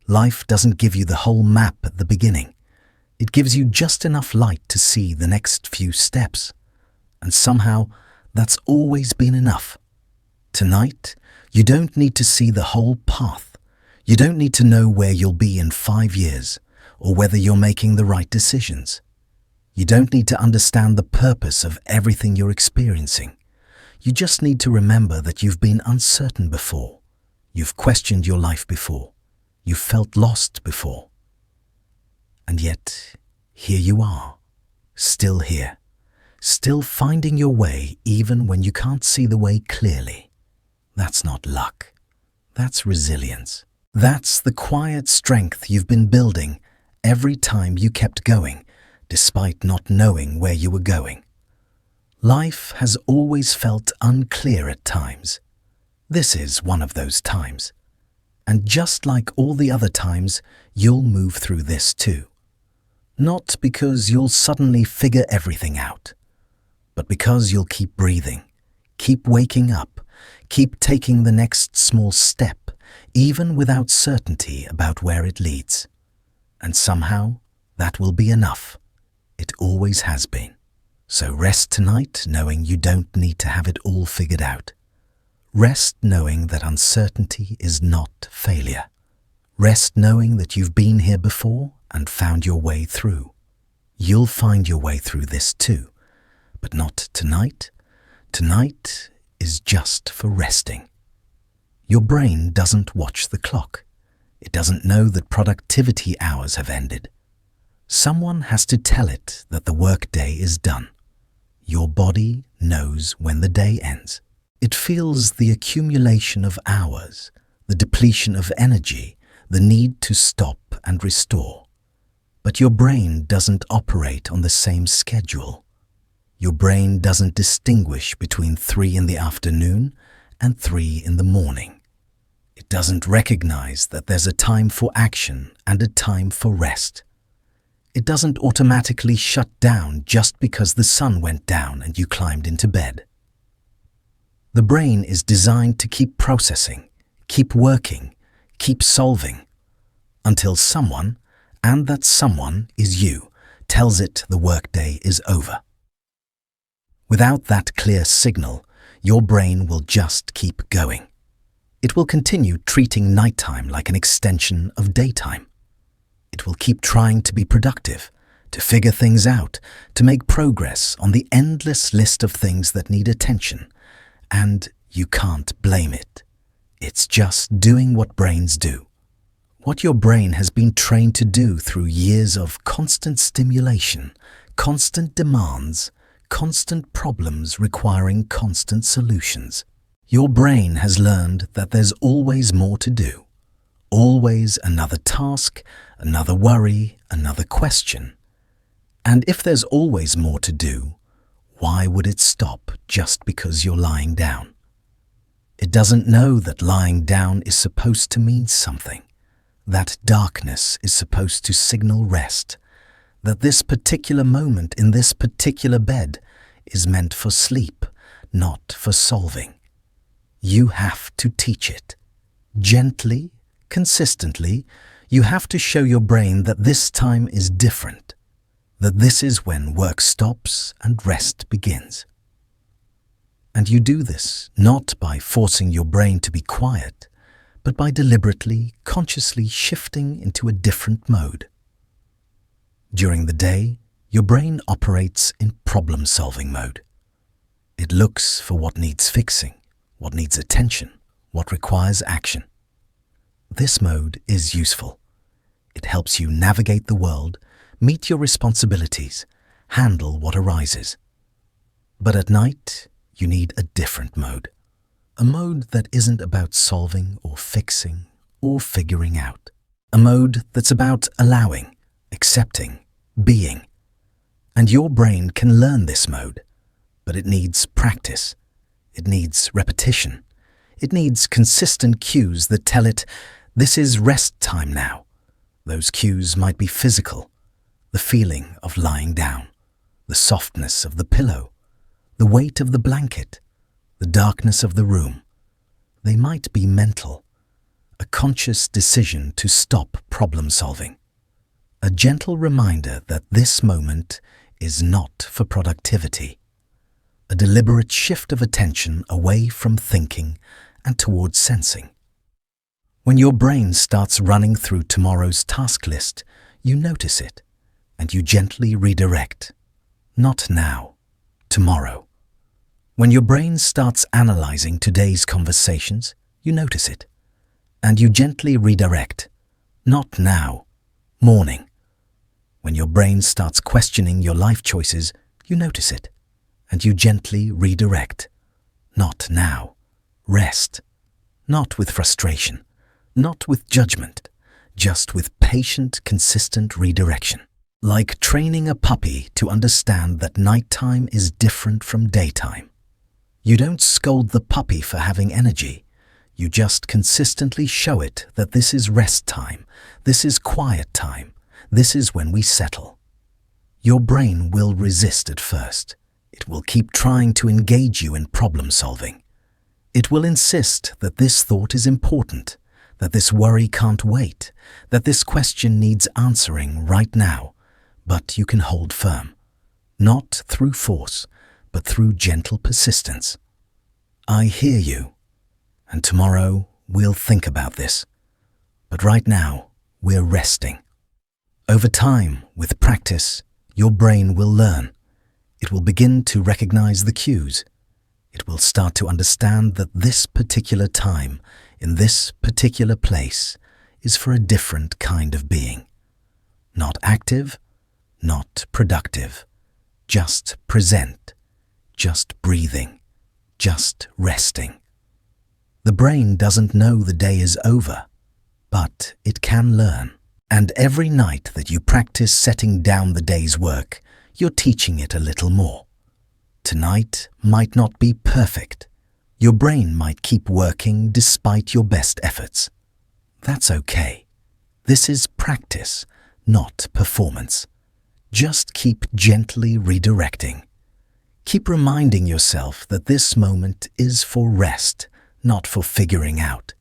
Life doesn't give you the whole map at the beginning. It gives you just enough light to see the next few steps. And somehow, that's always been enough. Tonight, you don't need to see the whole path. You don't need to know where you'll be in 5 years. Or whether you're making the right decisions. You don't need to understand the purpose of everything you're experiencing. You just need to remember that you've been uncertain before. You've questioned your life before. You've felt lost before. And yet, here you are, still here, still finding your way even when you can't see the way clearly. That's not luck. That's resilience. That's the quiet strength you've been building every time you kept going, despite not knowing where you were going. Life has always felt unclear at times. This is one of those times. And just like all the other times, you'll move through this too. Not because you'll suddenly figure everything out, but because you'll keep breathing, keep waking up, keep taking the next small step, even without certainty about where it leads. And somehow, that will be enough. It always has been. So rest tonight knowing you don't need to have it all figured out. Rest knowing that uncertainty is not failure. Rest knowing that you've been here before and found your way through. You'll find your way through this too, but not tonight. Tonight is just for resting. Your brain doesn't watch the clock. It doesn't know that productivity hours have ended. Someone has to tell it that the workday is done. Your body knows when the day ends. It feels the accumulation of hours, the depletion of energy, the need to stop and restore. But your brain doesn't operate on the same schedule. Your brain doesn't distinguish between 3 in the afternoon and 3 in the morning. It doesn't recognize that there's a time for action and a time for rest. It doesn't automatically shut down just because the sun went down and you climbed into bed. The brain is designed to keep processing, keep working, keep solving, until someone, and that someone is you, tells it the workday is over. Without that clear signal, your brain will just keep going. It will continue treating nighttime like an extension of daytime. It will keep trying to be productive, to figure things out, to make progress on the endless list of things that need attention. And you can't blame it. It's just doing what brains do. What your brain has been trained to do through years of constant stimulation, constant demands, constant problems requiring constant solutions. Your brain has learned that there's always more to do. Always another task, another worry, another question. And if there's always more to do, why would it stop just because you're lying down? It doesn't know that lying down is supposed to mean something, that darkness is supposed to signal rest, that this particular moment in this particular bed is meant for sleep, not for solving. You have to teach it. Gently, consistently, you have to show your brain that this time is different, that this is when work stops and rest begins. And you do this not by forcing your brain to be quiet, but by deliberately, consciously shifting into a different mode. During the day, your brain operates in problem-solving mode. It looks for what needs fixing, what needs attention, what requires action. This mode is useful. It helps you navigate the world, meet your responsibilities, handle what arises. But at night, you need a different mode. A mode that isn't about solving or fixing or figuring out. A mode that's about allowing, accepting, being. And your brain can learn this mode, but it needs practice. It needs repetition. It needs consistent cues that tell it, this is rest time now. Those cues might be physical, the feeling of lying down, the softness of the pillow, the weight of the blanket, the darkness of the room. They might be mental, a conscious decision to stop problem solving, a gentle reminder that this moment is not for productivity, a deliberate shift of attention away from thinking and towards sensing. When your brain starts running through tomorrow's task list, you notice it, and you gently redirect. Not now, tomorrow. When your brain starts analyzing today's conversations, you notice it, and you gently redirect. Not now, morning. When your brain starts questioning your life choices, you notice it, and you gently redirect. Not now, rest. Not with frustration, not with judgment, just with patient, consistent redirection. Like training a puppy to understand that nighttime is different from daytime. You don't scold the puppy for having energy. You just consistently show it that this is rest time, this is quiet time, this is when we settle. Your brain will resist at first. It will keep trying to engage you in problem solving. It will insist that this thought is important, that this worry can't wait, that this question needs answering right now, but you can hold firm. Not through force, but through gentle persistence. I hear you, and tomorrow we'll think about this. But right now, we're resting. Over time, with practice, your brain will learn. It will begin to recognize the cues. It will start to understand that this particular time, in this particular place, is for a different kind of being. Not active, not productive, just present, just breathing, just resting. The brain doesn't know the day is over, but it can learn. And every night that you practice setting down the day's work, you're teaching it a little more. Tonight might not be perfect. Your brain might keep working despite your best efforts. That's okay. This is practice, not performance. Just keep gently redirecting. Keep reminding yourself that this moment is for rest, not for figuring out.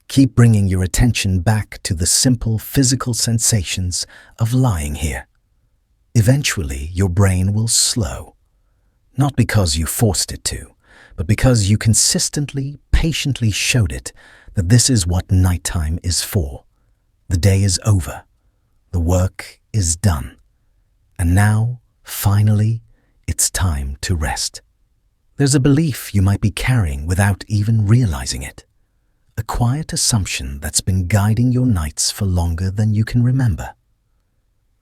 Keep bringing your attention back to the simple physical sensations of lying here. Eventually, your brain will slow. Not because you forced it to, but because you consistently, patiently showed it that this is what nighttime is for. The day is over. The work is done. And now, finally, it's time to rest. There's a belief you might be carrying without even realizing it. A quiet assumption that's been guiding your nights for longer than you can remember.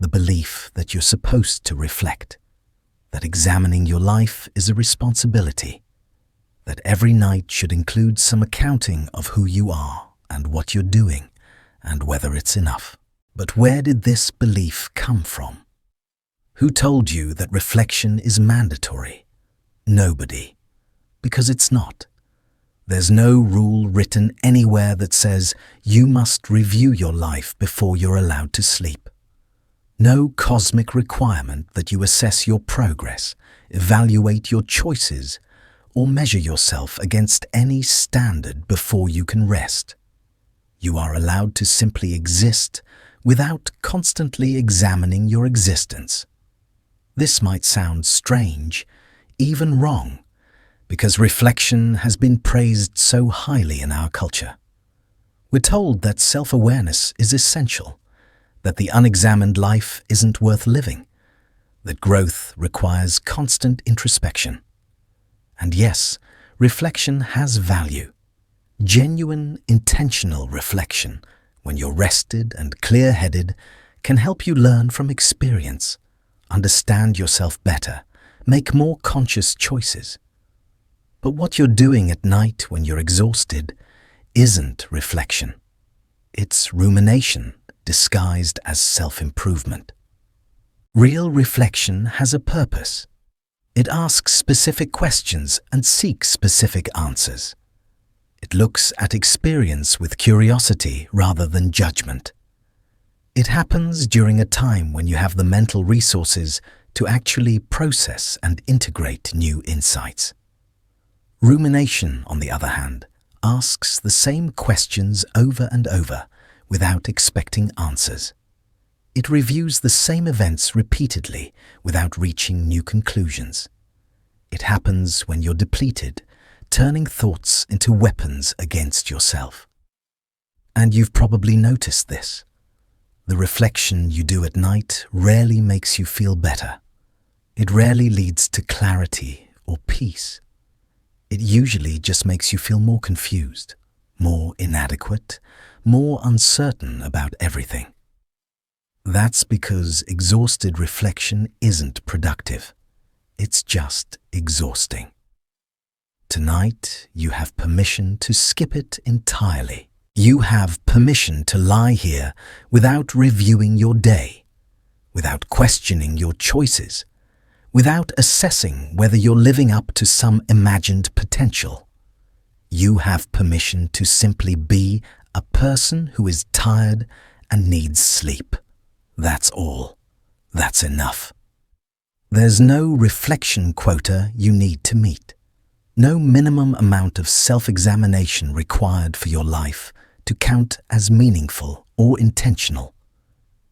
The belief that you're supposed to reflect, that examining your life is a responsibility, that every night should include some accounting of who you are and what you're doing and whether it's enough. But where did this belief come from? Who told you that reflection is mandatory? Nobody. Because it's not. There's no rule written anywhere that says you must review your life before you're allowed to sleep. No cosmic requirement that you assess your progress, evaluate your choices, or measure yourself against any standard before you can rest. You are allowed to simply exist without constantly examining your existence. This might sound strange, even wrong, because reflection has been praised so highly in our culture. We're told that self-awareness is essential, that the unexamined life isn't worth living, that growth requires constant introspection. And yes, reflection has value. Genuine, intentional reflection, when you're rested and clear-headed, can help you learn from experience, understand yourself better, make more conscious choices. But what you're doing at night when you're exhausted isn't reflection. It's rumination disguised as self-improvement. Real reflection has a purpose. It asks specific questions and seeks specific answers. It looks at experience with curiosity rather than judgment. It happens during a time when you have the mental resources to actually process and integrate new insights. Rumination, on the other hand, asks the same questions over and over without expecting answers. It reviews the same events repeatedly without reaching new conclusions. It happens when you're depleted, turning thoughts into weapons against yourself. And you've probably noticed this. The reflection you do at night rarely makes you feel better. It rarely leads to clarity or peace. It usually just makes you feel more confused, more inadequate, more uncertain about everything. That's because exhausted reflection isn't productive. It's just exhausting. Tonight, you have permission to skip it entirely. You have permission to lie here without reviewing your day, without questioning your choices, without assessing whether you're living up to some imagined potential. You have permission to simply be a person who is tired and needs sleep. That's all. That's enough. There's no reflection quota you need to meet. No minimum amount of self-examination required for your life to count as meaningful or intentional.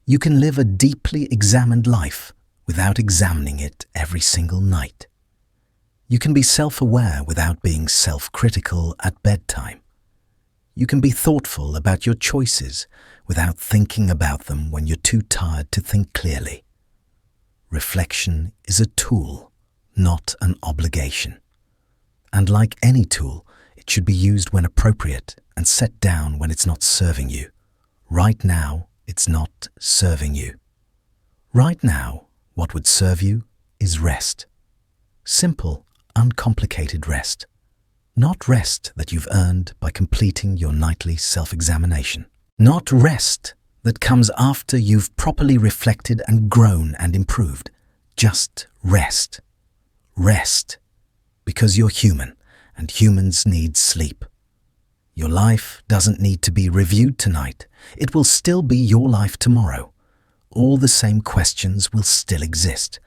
You can live a deeply examined life without examining it every single night. You can be self-aware without being self-critical at bedtime. You can be thoughtful about your choices without thinking about them when you're too tired to think clearly. Reflection is a tool, not an obligation. And like any tool, it should be used when appropriate and set down when it's not serving you. Right now, it's not serving you. Right now, what would serve you is rest. Simple, uncomplicated rest. Not rest that you've earned by completing your nightly self-examination. Not rest that comes after you've properly reflected and grown and improved. Just rest. Rest. Because you're human, and humans need sleep. Your life doesn't need to be reviewed tonight. It will still be your life tomorrow. All the same questions will still exist.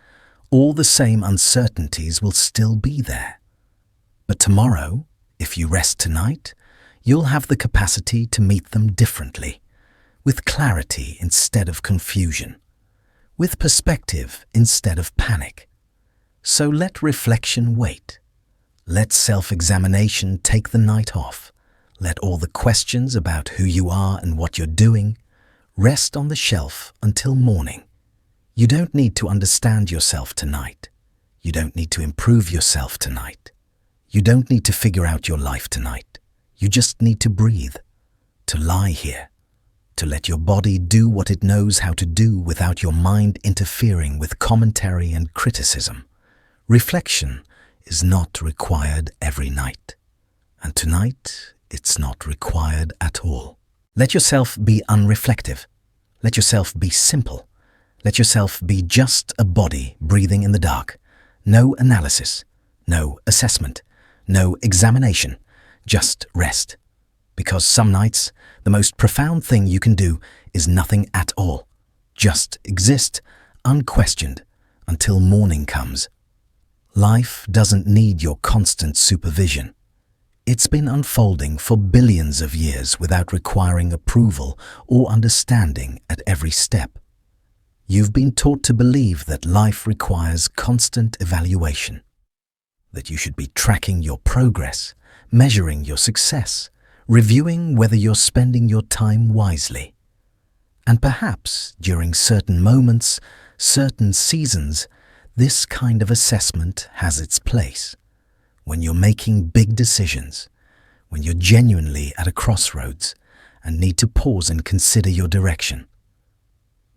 All the same uncertainties will still be there. But tomorrow, if you rest tonight, you'll have the capacity to meet them differently, with clarity instead of confusion, with perspective instead of panic. So let reflection wait. Let self-examination take the night off. Let all the questions about who you are and what you're doing rest on the shelf until morning. You don't need to understand yourself tonight. You don't need to improve yourself tonight. You don't need to figure out your life tonight. You just need to breathe, to lie here, to let your body do what it knows how to do without your mind interfering with commentary and criticism. Reflection is not required every night, and tonight it's not required at all. Let yourself be unreflective. Let yourself be simple. Let yourself be just a body breathing in the dark. No analysis, no assessment, no examination, just rest. Because some nights, the most profound thing you can do is nothing at all. Just exist, unquestioned, until morning comes. Life doesn't need your constant supervision. It's been unfolding for billions of years without requiring approval or understanding at every step. You've been taught to believe that life requires constant evaluation, that you should be tracking your progress, measuring your success, reviewing whether you're spending your time wisely. And perhaps during certain moments, certain seasons, this kind of assessment has its place. When you're making big decisions, when you're genuinely at a crossroads and need to pause and consider your direction.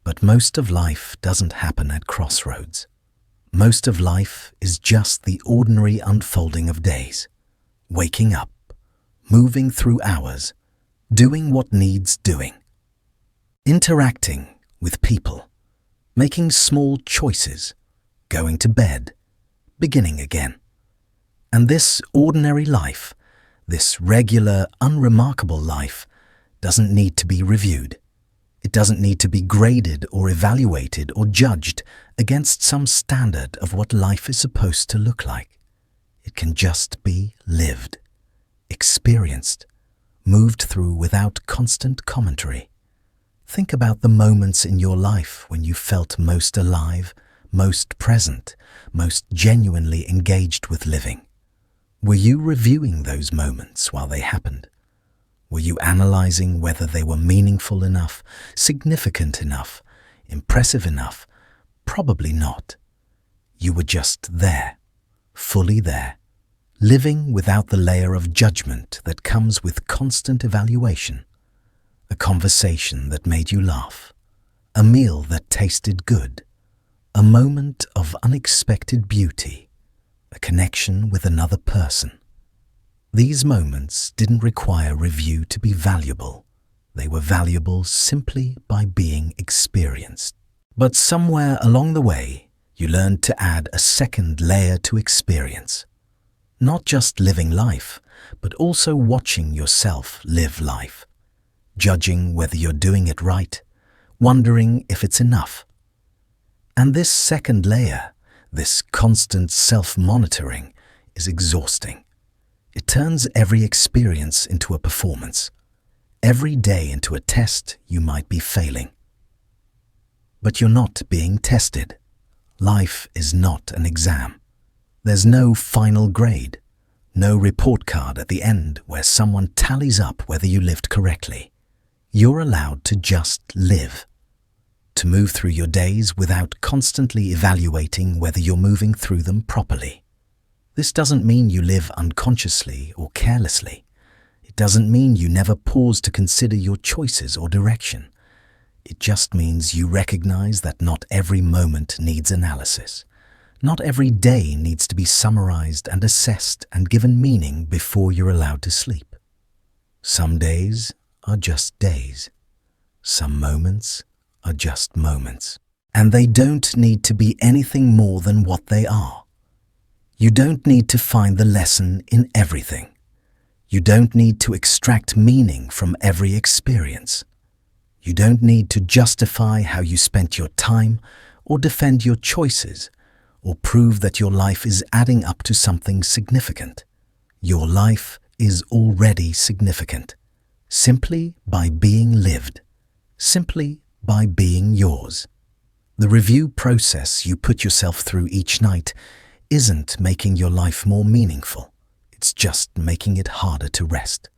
But most of life doesn't happen at crossroads. Most of life is just the ordinary unfolding of days. Waking up, moving through hours, doing what needs doing. Interacting with people, making small choices, going to bed, beginning again. And this ordinary life, this regular, unremarkable life, doesn't need to be reviewed. It doesn't need to be graded or evaluated or judged against some standard of what life is supposed to look like. It can just be lived, experienced, moved through without constant commentary. Think about the moments in your life when you felt most alive, most present, most genuinely engaged with living. Were you reviewing those moments while they happened? Were you analyzing whether they were meaningful enough, significant enough, impressive enough? Probably not. You were just there, fully there, living without the layer of judgment that comes with constant evaluation. A conversation that made you laugh, a meal that tasted good, a moment of unexpected beauty, a connection with another person. These moments didn't require review to be valuable. They were valuable simply by being experienced. But somewhere along the way, you learned to add a second layer to experience. Not just living life, but also watching yourself live life, judging whether you're doing it right, wondering if it's enough. And this second layer, this constant self-monitoring, is exhausting. It turns every experience into a performance, every day into a test you might be failing. But you're not being tested. Life is not an exam. There's no final grade, no report card at the end where someone tallies up whether you lived correctly. You're allowed to just live, to move through your days without constantly evaluating whether you're moving through them properly. This doesn't mean you live unconsciously or carelessly. It doesn't mean you never pause to consider your choices or direction. It just means you recognize that not every moment needs analysis. Not every day needs to be summarized and assessed and given meaning before you're allowed to sleep. Some days are just days. Some moments are just moments. And they don't need to be anything more than what they are. You don't need to find the lesson in everything. You don't need to extract meaning from every experience. You don't need to justify how you spent your time or defend your choices or prove that your life is adding up to something significant. Your life is already significant, simply by being lived, simply by being yours. The review process you put yourself through each night isn't making your life more meaningful. It's just making it harder to rest.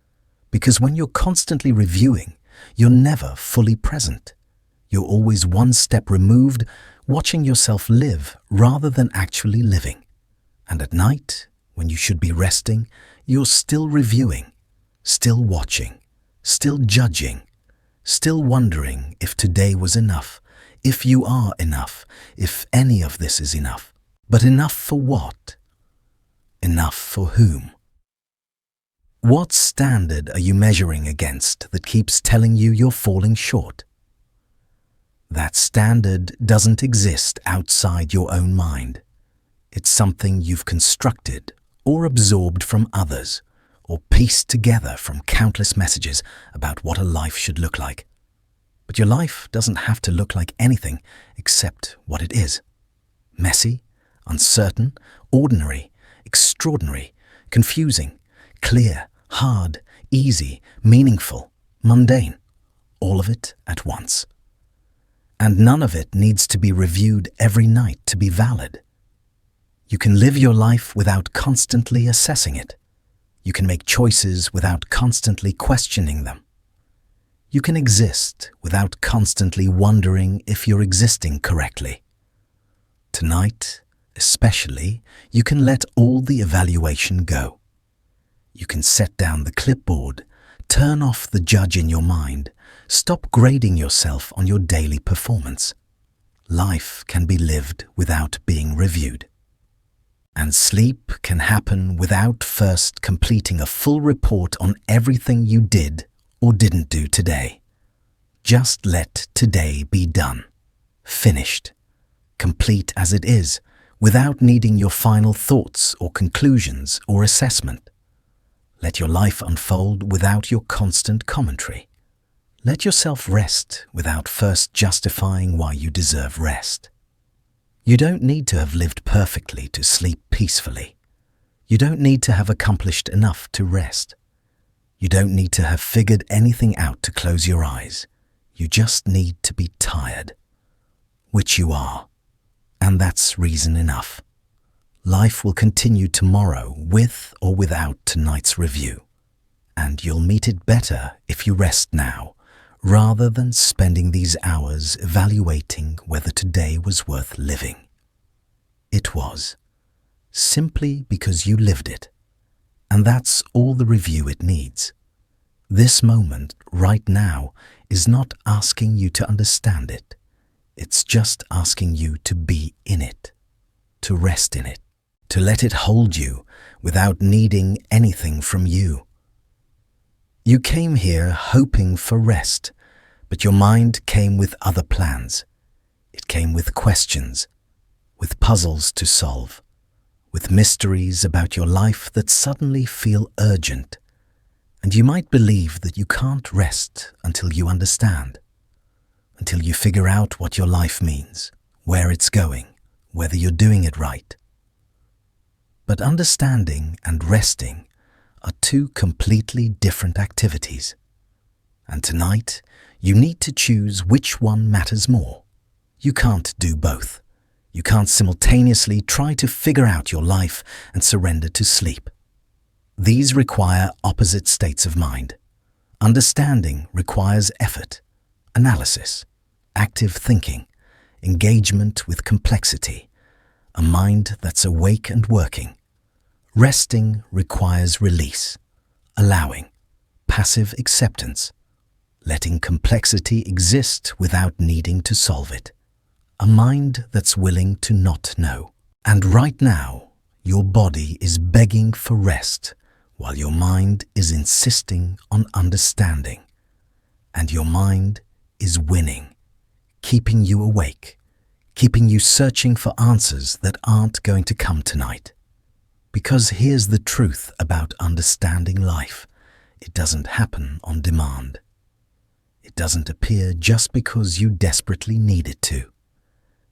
Because when you're constantly reviewing, you're never fully present. You're always one step removed, watching yourself live rather than actually living. And at night, when you should be resting, you're still reviewing, still watching, still judging, still wondering if today was enough, if you are enough, if any of this is enough. But enough for what? Enough for whom? What standard are you measuring against that keeps telling you you're falling short? That standard doesn't exist outside your own mind. It's something you've constructed or absorbed from others or pieced together from countless messages about what a life should look like. But your life doesn't have to look like anything except what it is. Messy, uncertain, ordinary, extraordinary, confusing, clear, hard, easy, meaningful, mundane. All of it at once. And none of it needs to be reviewed every night to be valid. You can live your life without constantly assessing it. You can make choices without constantly questioning them. You can exist without constantly wondering if you're existing correctly. Tonight, especially, you can let all the evaluation go. You can set down the clipboard, turn off the judge in your mind, stop grading yourself on your daily performance. Life can be lived without being reviewed. And sleep can happen without first completing a full report on everything you did or didn't do today. Just let today be done, finished, complete as it is, without needing your final thoughts or conclusions or assessment. Let your life unfold without your constant commentary. Let yourself rest without first justifying why you deserve rest. You don't need to have lived perfectly to sleep peacefully. You don't need to have accomplished enough to rest. You don't need to have figured anything out to close your eyes. You just need to be tired, which you are, and that's reason enough. Life will continue tomorrow with or without tonight's review, and you'll meet it better if you rest now, rather than spending these hours evaluating whether today was worth living. It was, simply because you lived it, and that's all the review it needs. This moment, right now, is not asking you to understand it. It's just asking you to be in it, to rest in it, to let it hold you without needing anything from you. You came here hoping for rest, but your mind came with other plans. It came with questions, with puzzles to solve, with mysteries about your life that suddenly feel urgent, and you might believe that you can't rest until you understand, until you figure out what your life means, where it's going, whether you're doing it right. But understanding and resting are two completely different activities. And tonight, you need to choose which one matters more. You can't do both. You can't simultaneously try to figure out your life and surrender to sleep. These require opposite states of mind. Understanding requires effort, analysis, active thinking, engagement with complexity, a mind that's awake and working. Resting requires release, allowing, passive acceptance, letting complexity exist without needing to solve it. A mind that's willing to not know. And right now, your body is begging for rest, while your mind is insisting on understanding. And your mind is winning, keeping you awake, keeping you searching for answers that aren't going to come tonight. Because here's the truth about understanding life. It doesn't happen on demand. It doesn't appear just because you desperately need it to.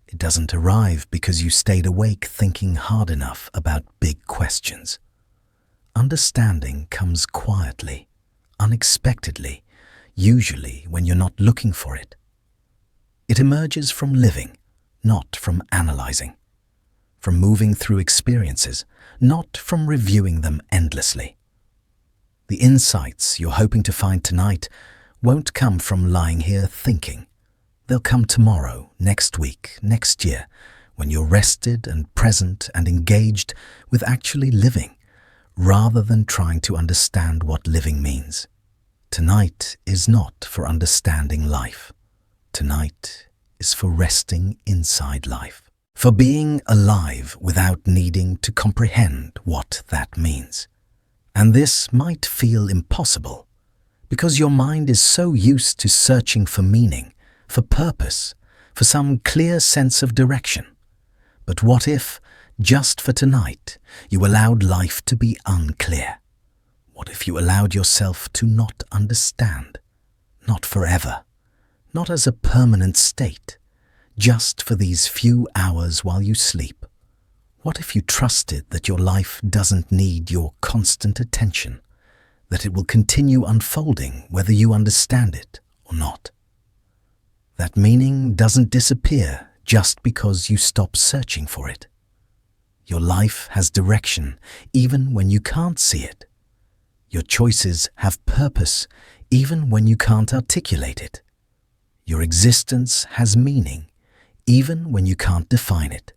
It doesn't arrive because you stayed awake thinking hard enough about big questions. Understanding comes quietly, unexpectedly, usually when you're not looking for it. It emerges from living, not from analyzing, from moving through experiences, not from reviewing them endlessly. The insights you're hoping to find tonight won't come from lying here thinking. They'll come tomorrow, next week, next year, when you're rested and present and engaged with actually living, rather than trying to understand what living means. Tonight is not for understanding life. Tonight is for resting inside life, for being alive without needing to comprehend what that means. And this might feel impossible, because your mind is so used to searching for meaning, for purpose, for some clear sense of direction. But what if, just for tonight, you allowed life to be unclear? What if you allowed yourself to not understand? Not forever, not as a permanent state, just for these few hours while you sleep. What if you trusted that your life doesn't need your constant attention, that it will continue unfolding whether you understand it or not? That meaning doesn't disappear just because you stop searching for it. Your life has direction even when you can't see it. Your choices have purpose even when you can't articulate it. Your existence has meaning even when you can't define it.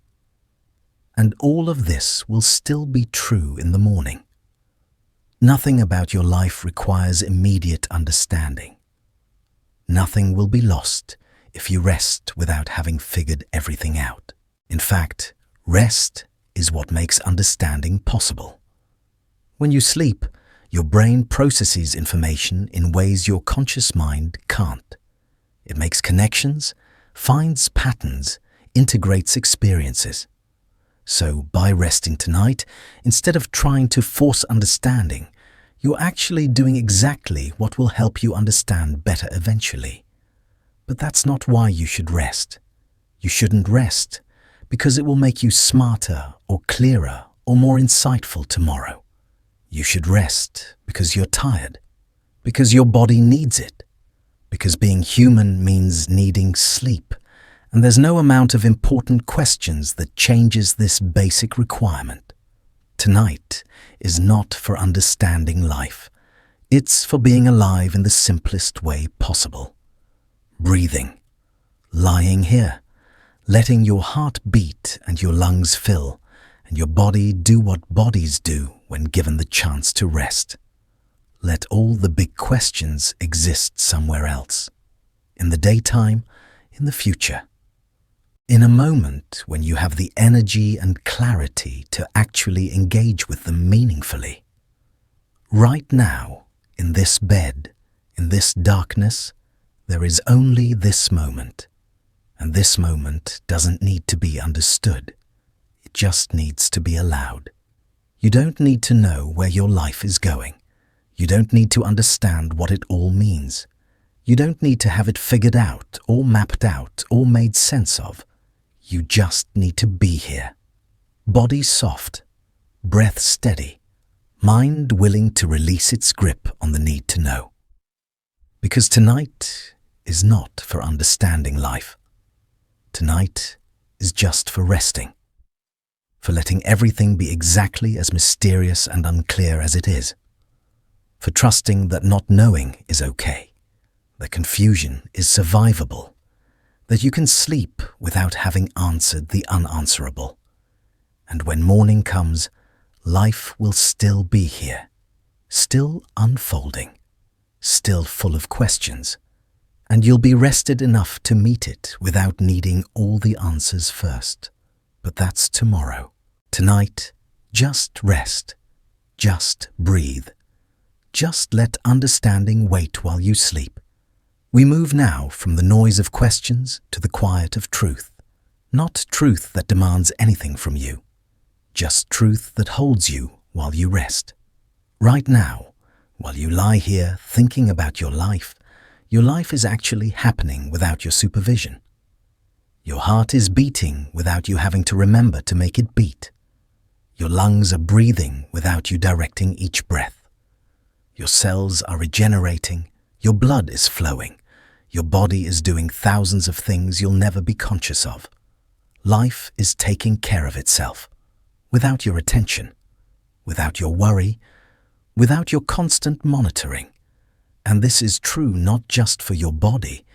And all of this will still be true in the morning. Nothing about your life requires immediate understanding. Nothing will be lost if you rest without having figured everything out. In fact, rest is what makes understanding possible. When you sleep, your brain processes information in ways your conscious mind can't. It makes connections, finds patterns, integrates experiences. So by resting tonight, instead of trying to force understanding, you're actually doing exactly what will help you understand better eventually. But that's not why you should rest. You shouldn't rest because it will make you smarter or clearer or more insightful tomorrow. You should rest because you're tired, because your body needs it, because being human means needing sleep, and there's no amount of important questions that changes this basic requirement. Tonight is not for understanding life. It's for being alive in the simplest way possible. Breathing, lying here, letting your heart beat and your lungs fill, and your body do what bodies do when given the chance to rest. Let all the big questions exist somewhere else, in the daytime, in the future. In a moment when you have the energy and clarity to actually engage with them meaningfully. Right now, in this bed, in this darkness, there is only this moment, and this moment doesn't need to be understood. It just needs to be allowed. You don't need to know where your life is going. You don't need to understand what it all means. You don't need to have it figured out or mapped out or made sense of. You just need to be here. Body soft, breath steady, mind willing to release its grip on the need to know. Because tonight is not for understanding life. Tonight is just for resting, for letting everything be exactly as mysterious and unclear as it is, for trusting that not knowing is okay, that confusion is survivable, that you can sleep without having answered the unanswerable. And when morning comes, life will still be here, still unfolding, still full of questions, and you'll be rested enough to meet it without needing all the answers first. But that's tomorrow. Tonight, just rest, just breathe, just let understanding wait while you sleep. We move now from the noise of questions to the quiet of truth. Not truth that demands anything from you, just truth that holds you while you rest. Right now, while you lie here thinking about your life is actually happening without your supervision. Your heart is beating without you having to remember to make it beat. Your lungs are breathing without you directing each breath. Your cells are regenerating, your blood is flowing. Your body is doing thousands of things you'll never be conscious of. Life is taking care of itself, without your attention, without your worry, without your constant monitoring. And this is true not just for your body,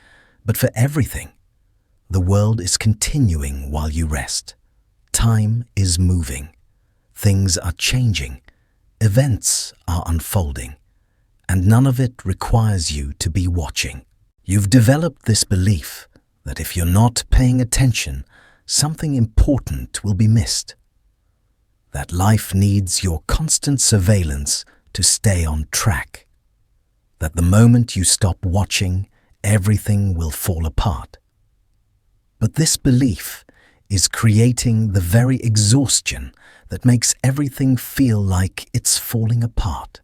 but for everything. The world is continuing while you rest. Time is moving. Things are changing. Events are unfolding. And none of it requires you to be watching. You've developed this belief that if you're not paying attention, something important will be missed. That life needs your constant surveillance to stay on track. That the moment you stop watching, everything will fall apart. But this belief is creating the very exhaustion that makes everything feel like it's falling apart.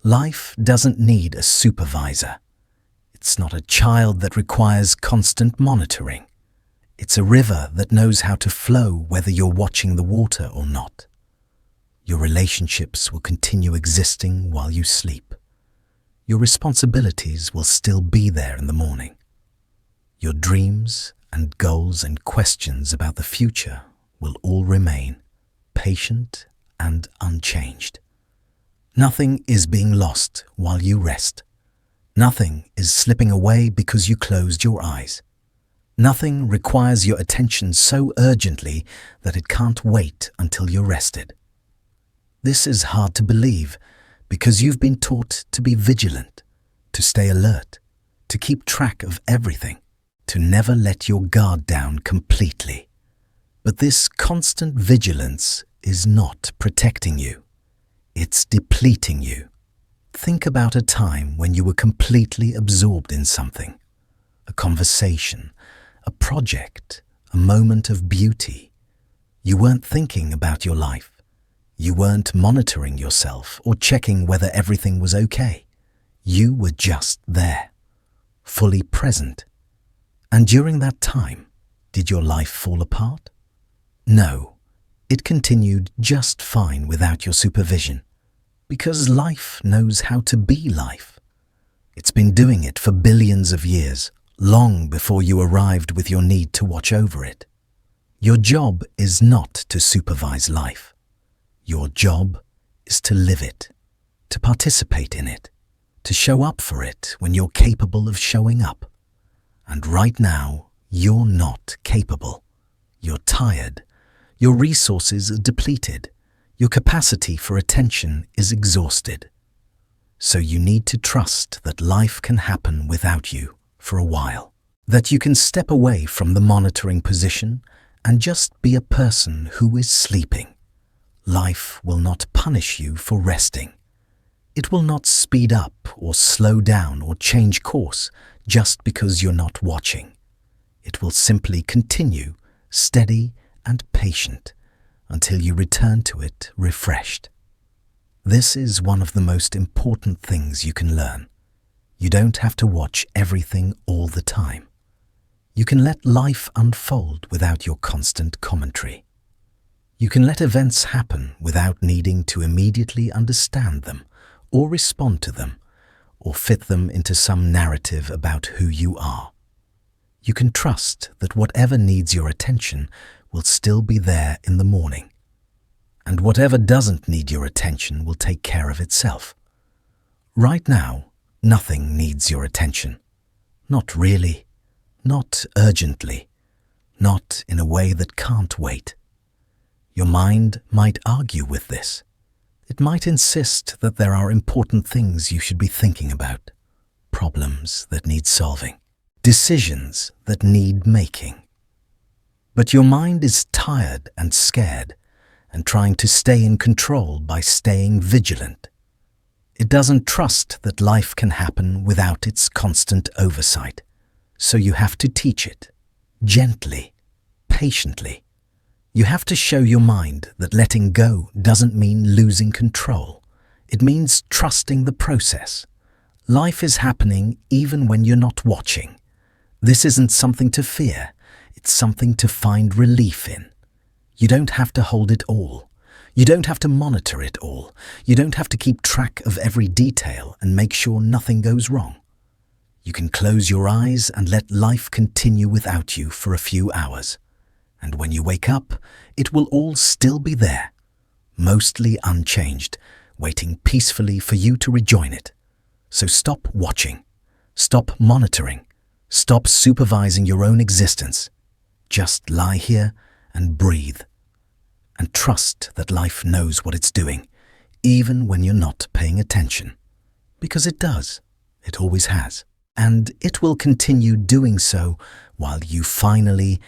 Life doesn't need a supervisor. It's not a child that requires constant monitoring. It's a river that knows how to flow whether you're watching the water or not. Your relationships will continue existing while you sleep. Your responsibilities will still be there in the morning. Your dreams and goals and questions about the future will all remain patient and unchanged. Nothing is being lost while you rest. Nothing is slipping away because you closed your eyes. Nothing requires your attention so urgently that it can't wait until you're rested. This is hard to believe because you've been taught to be vigilant, to stay alert, to keep track of everything, to never let your guard down completely. But this constant vigilance is not protecting you. It's depleting you. Think about a time when you were completely absorbed in something. A conversation, a project, a moment of beauty. You weren't thinking about your life. You weren't monitoring yourself or checking whether everything was okay. You were just there, fully present. And during that time, did your life fall apart? No, it continued just fine without your supervision. Because life knows how to be life. It's been doing it for billions of years, long before you arrived with your need to watch over it. Your job is not to supervise life. Your job is to live it, to participate in it, to show up for it when you're capable of showing up. And right now, you're not capable. You're tired. Your resources are depleted. Your capacity for attention is exhausted. So you need to trust that life can happen without you for a while. That you can step away from the monitoring position and just be a person who is sleeping. Life will not punish you for resting. It will not speed up or slow down or change course just because you're not watching. It will simply continue, steady and patient, until you return to it refreshed. This is one of the most important things you can learn. You don't have to watch everything all the time. You can let life unfold without your constant commentary. You can let events happen without needing to immediately understand them or respond to them or fit them into some narrative about who you are. You can trust that whatever needs your attention will still be there in the morning, and whatever doesn't need your attention will take care of itself. Right now, nothing needs your attention. Not really, not urgently, not in a way that can't wait. Your mind might argue with this. It might insist that there are important things you should be thinking about, problems that need solving, decisions that need making. But your mind is tired and scared and trying to stay in control by staying vigilant. It doesn't trust that life can happen without its constant oversight, so you have to teach it, gently, patiently. You have to show your mind that letting go doesn't mean losing control. It means trusting the process. Life is happening even when you're not watching. This isn't something to fear. It's something to find relief in. You don't have to hold it all. You don't have to monitor it all. You don't have to keep track of every detail and make sure nothing goes wrong. You can close your eyes and let life continue without you for a few hours. And when you wake up, it will all still be there, mostly unchanged, waiting peacefully for you to rejoin it. So stop watching, stop monitoring, stop supervising your own existence. Just lie here and breathe. And trust that life knows what it's doing, even when you're not paying attention. Because it does. It always has. And it will continue doing so while you finally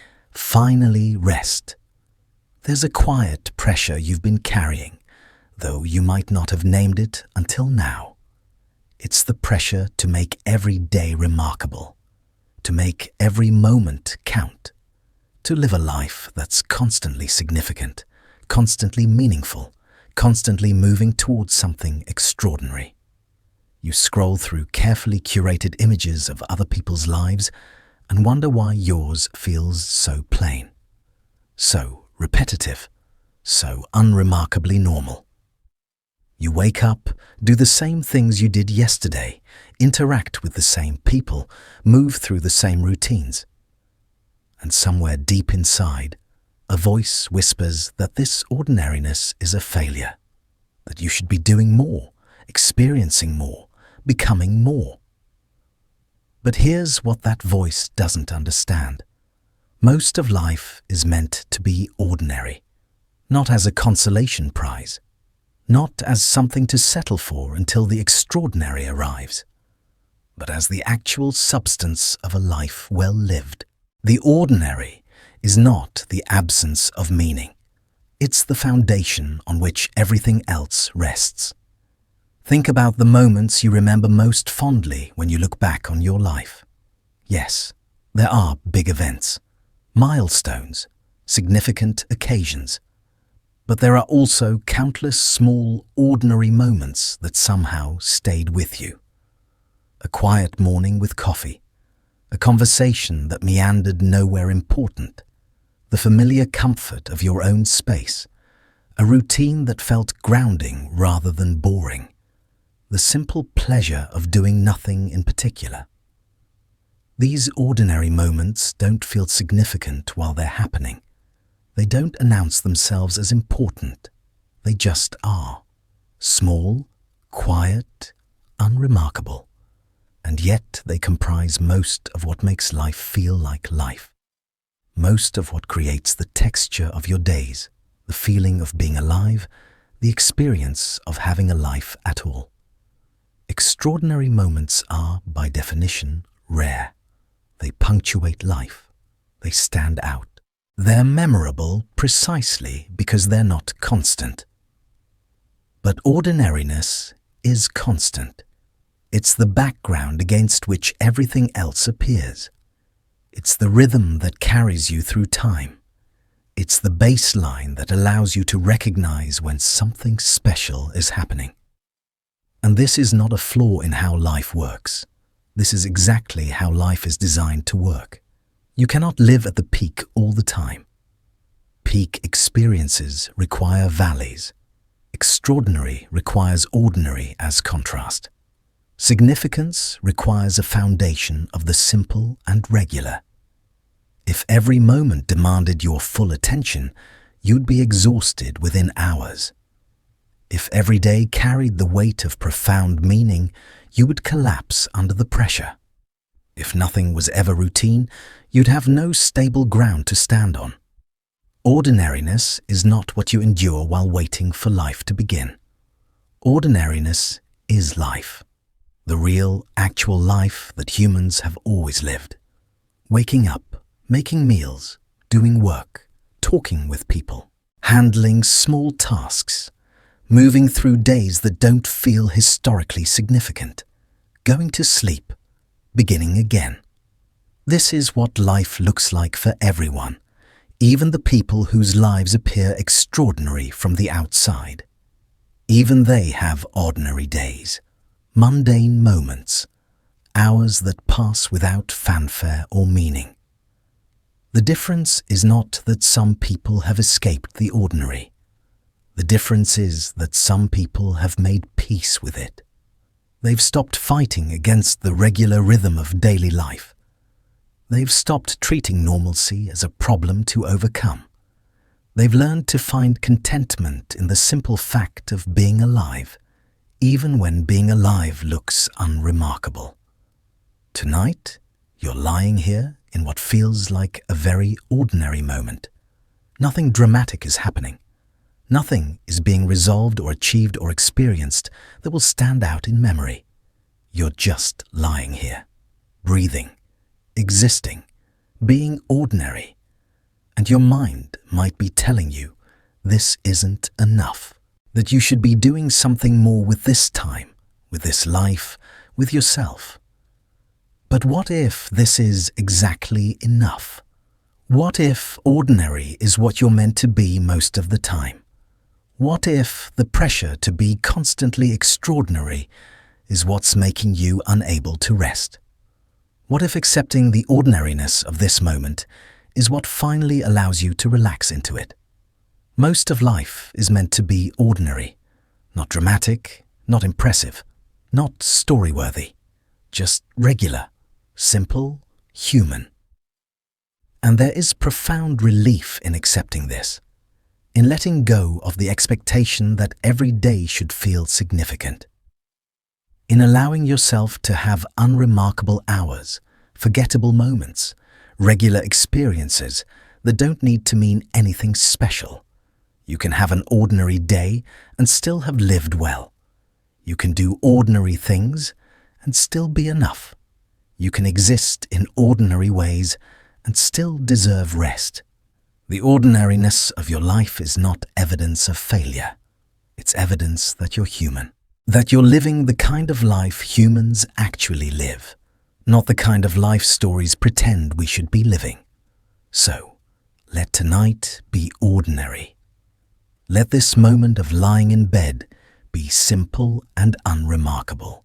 rest. There's a quiet pressure you've been carrying, though you might not have named it until now. It's the pressure to make every day remarkable, to make every moment count, to live a life that's constantly significant, constantly meaningful, constantly moving towards something extraordinary. You scroll through carefully curated images of other people's lives and wonder why yours feels so plain, so repetitive, so unremarkably normal. You wake up, do the same things you did yesterday, interact with the same people, move through the same routines. And somewhere deep inside, a voice whispers that this ordinariness is a failure, that you should be doing more, experiencing more, becoming more. But here's what that voice doesn't understand. Most of life is meant to be ordinary, not as a consolation prize, not as something to settle for until the extraordinary arrives, but as the actual substance of a life well lived. The ordinary is not the absence of meaning. It's the foundation on which everything else rests. Think about the moments you remember most fondly when you look back on your life. Yes, there are big events, milestones, significant occasions, but there are also countless small, ordinary moments that somehow stayed with you. A quiet morning with coffee, a conversation that meandered nowhere important, the familiar comfort of your own space, a routine that felt grounding rather than boring, the simple pleasure of doing nothing in particular. These ordinary moments don't feel significant while they're happening. They don't announce themselves as important. They just are. Small, quiet, unremarkable. And yet they comprise most of what makes life feel like life. Most of what creates the texture of your days, the feeling of being alive, the experience of having a life at all. Extraordinary moments are, by definition, rare. They punctuate life. They stand out. They're memorable precisely because they're not constant. But ordinariness is constant. It's the background against which everything else appears. It's the rhythm that carries you through time. It's the baseline that allows you to recognize when something special is happening. And this is not a flaw in how life works. This is exactly how life is designed to work. You cannot live at the peak all the time. Peak experiences require valleys. Extraordinary requires ordinary as contrast. Significance requires a foundation of the simple and regular. If every moment demanded your full attention, you'd be exhausted within hours. If every day carried the weight of profound meaning, you would collapse under the pressure. If nothing was ever routine, you'd have no stable ground to stand on. Ordinariness is not what you endure while waiting for life to begin. Ordinariness is life. The real, actual life that humans have always lived. Waking up, making meals, doing work, talking with people, handling small tasks, moving through days that don't feel historically significant, going to sleep, beginning again. This is what life looks like for everyone, even the people whose lives appear extraordinary from the outside. Even they have ordinary days, mundane moments, hours that pass without fanfare or meaning. The difference is not that some people have escaped the ordinary. The difference is that some people have made peace with it. They've stopped fighting against the regular rhythm of daily life. They've stopped treating normalcy as a problem to overcome. They've learned to find contentment in the simple fact of being alive, even when being alive looks unremarkable. Tonight, you're lying here in what feels like a very ordinary moment. Nothing dramatic is happening. Nothing is being resolved or achieved or experienced that will stand out in memory. You're just lying here, breathing, existing, being ordinary. And your mind might be telling you this isn't enough, that you should be doing something more with this time, with this life, with yourself. But what if this is exactly enough? What if ordinary is what you're meant to be most of the time? What if the pressure to be constantly extraordinary is what's making you unable to rest? What if accepting the ordinariness of this moment is what finally allows you to relax into it? Most of life is meant to be ordinary, not dramatic, not impressive, not story-worthy, just regular, simple, human. And there is profound relief in accepting this, in letting go of the expectation that every day should feel significant, in allowing yourself to have unremarkable hours, forgettable moments, regular experiences that don't need to mean anything special. You can have an ordinary day and still have lived well. You can do ordinary things and still be enough. You can exist in ordinary ways and still deserve rest. The ordinariness of your life is not evidence of failure. It's evidence that you're human, that you're living the kind of life humans actually live, not the kind of life stories pretend we should be living. So, let tonight be ordinary. Let this moment of lying in bed be simple and unremarkable.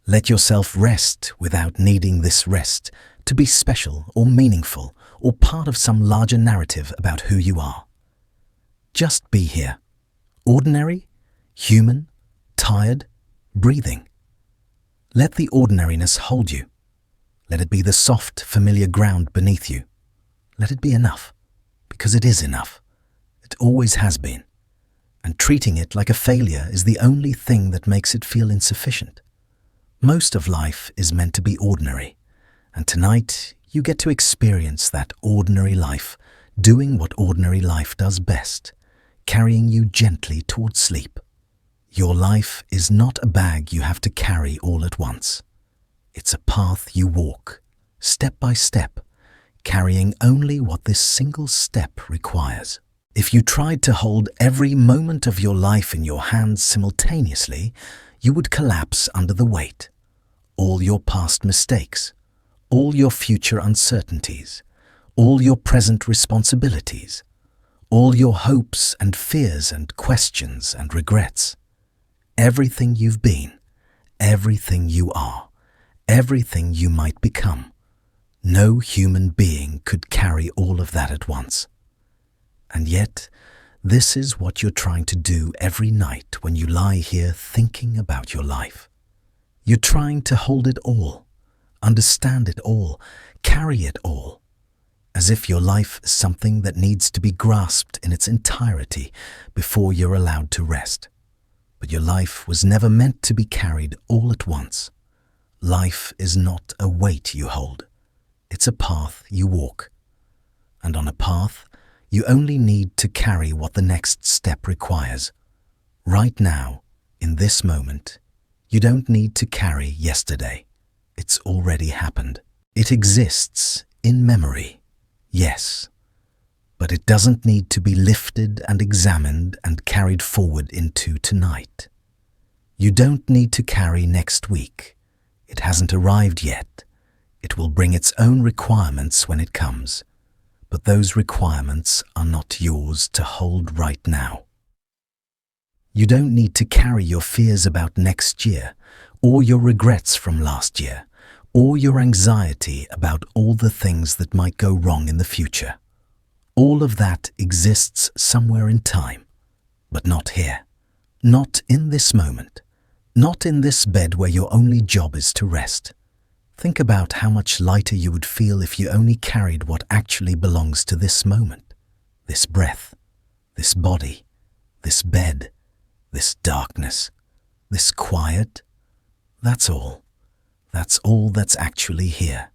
Let yourself rest without needing this rest to be special or meaningful or part of some larger narrative about who you are. Just be here, ordinary, human, tired, breathing. Let the ordinariness hold you. Let it be the soft, familiar ground beneath you. Let it be enough, because it is enough. It always has been. And treating it like a failure is the only thing that makes it feel insufficient. Most of life is meant to be ordinary, and tonight you get to experience that ordinary life, doing what ordinary life does best, carrying you gently towards sleep. Your life is not a bag you have to carry all at once. It's a path you walk, step by step, carrying only what this single step requires. If you tried to hold every moment of your life in your hands simultaneously, you would collapse under the weight. All your past mistakes, all your future uncertainties, all your present responsibilities, all your hopes and fears and questions and regrets, everything you've been, everything you are, everything you might become. No human being could carry all of that at once. And yet, this is what you're trying to do every night when you lie here thinking about your life. You're trying to hold it all, understand it all, carry it all, as if your life is something that needs to be grasped in its entirety before you're allowed to rest. But your life was never meant to be carried all at once. Life is not a weight you hold. It's a path you walk. And on a path, you only need to carry what the next step requires. Right now, in this moment, you don't need to carry yesterday. It's already happened. It exists in memory, yes, but it doesn't need to be lifted and examined and carried forward into tonight. You don't need to carry next week. It hasn't arrived yet. It will bring its own requirements when it comes, but those requirements are not yours to hold right now. You don't need to carry your fears about next year, or your regrets from last year, or your anxiety about all the things that might go wrong in the future. All of that exists somewhere in time, but not here. Not in this moment. Not in this bed where your only job is to rest. Think about how much lighter you would feel if you only carried what actually belongs to this moment. This breath, this body, this bed, this darkness, this quiet. That's all. That's all that's actually here.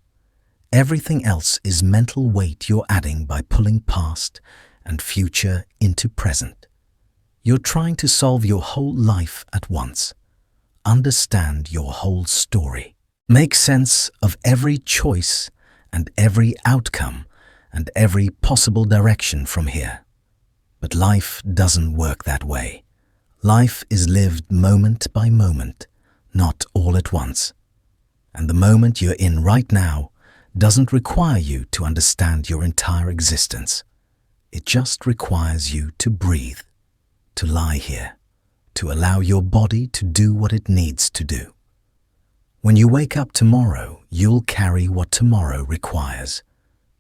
Everything else is mental weight you're adding by pulling past and future into present. You're trying to solve your whole life at once. Understand your whole story. Make sense of every choice and every outcome and every possible direction from here. But life doesn't work that way. Life is lived moment by moment, not all at once. And the moment you're in right now doesn't require you to understand your entire existence. It just requires you to breathe, to lie here, to allow your body to do what it needs to do. When you wake up tomorrow, you'll carry what tomorrow requires.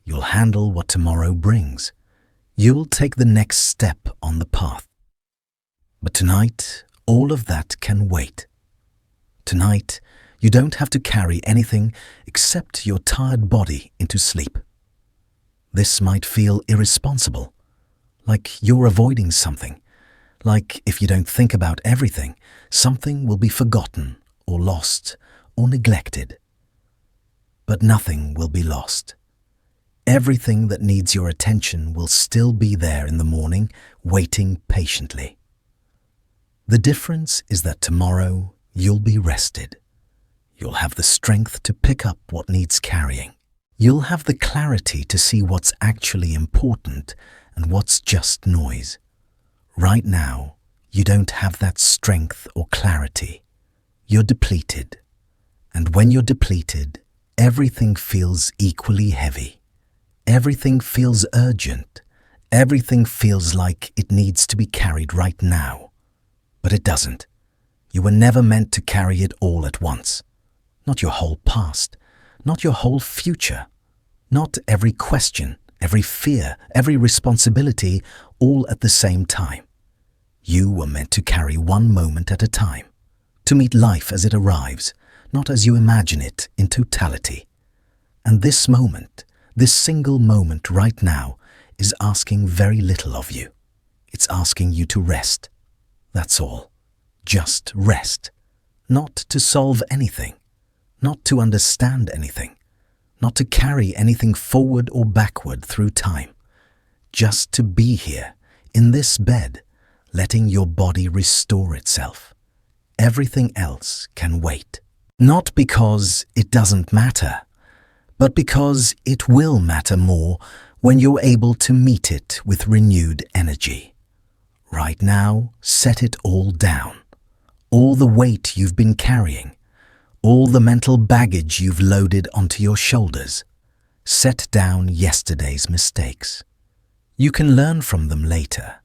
You'll handle what tomorrow brings. You'll take the next step on the path. But tonight, all of that can wait. Tonight, you don't have to carry anything except your tired body into sleep. This might feel irresponsible, like you're avoiding something, like if you don't think about everything, something will be forgotten or lost or neglected. But nothing will be lost. Everything that needs your attention will still be there in the morning, waiting patiently. The difference is that tomorrow you'll be rested. You'll have the strength to pick up what needs carrying. You'll have the clarity to see what's actually important and what's just noise. Right now, you don't have that strength or clarity. You're depleted. And when you're depleted, everything feels equally heavy. Everything feels urgent. Everything feels like it needs to be carried right now. But it doesn't. You were never meant to carry it all at once. Not your whole past. Not your whole future. Not every question, every fear, every responsibility, all at the same time. You were meant to carry one moment at a time. To meet life as it arrives, not as you imagine it in totality. And this moment, this single moment right now, is asking very little of you. It's asking you to rest. That's all. Just rest. Not to solve anything. Not to understand anything. Not to carry anything forward or backward through time. Just to be here, in this bed, letting your body restore itself. Everything else can wait. Not because it doesn't matter, but because it will matter more when you're able to meet it with renewed energy. Right now, set it all down. All the weight you've been carrying, all the mental baggage you've loaded onto your shoulders. Set down yesterday's mistakes. You can learn from them later,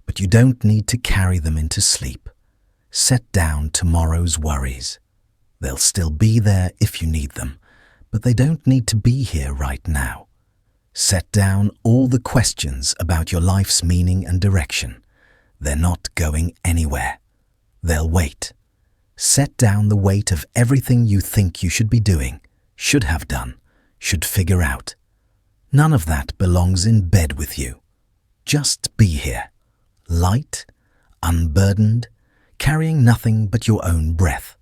but you don't need to carry them into sleep. Set down tomorrow's worries. They'll still be there if you need them, but they don't need to be here right now. Set down all the questions about your life's meaning and direction. They're not going anywhere. They'll wait. Set down the weight of everything you think you should be doing, should have done, should figure out. None of that belongs in bed with you. Just be here, light, unburdened, carrying nothing but your own breath.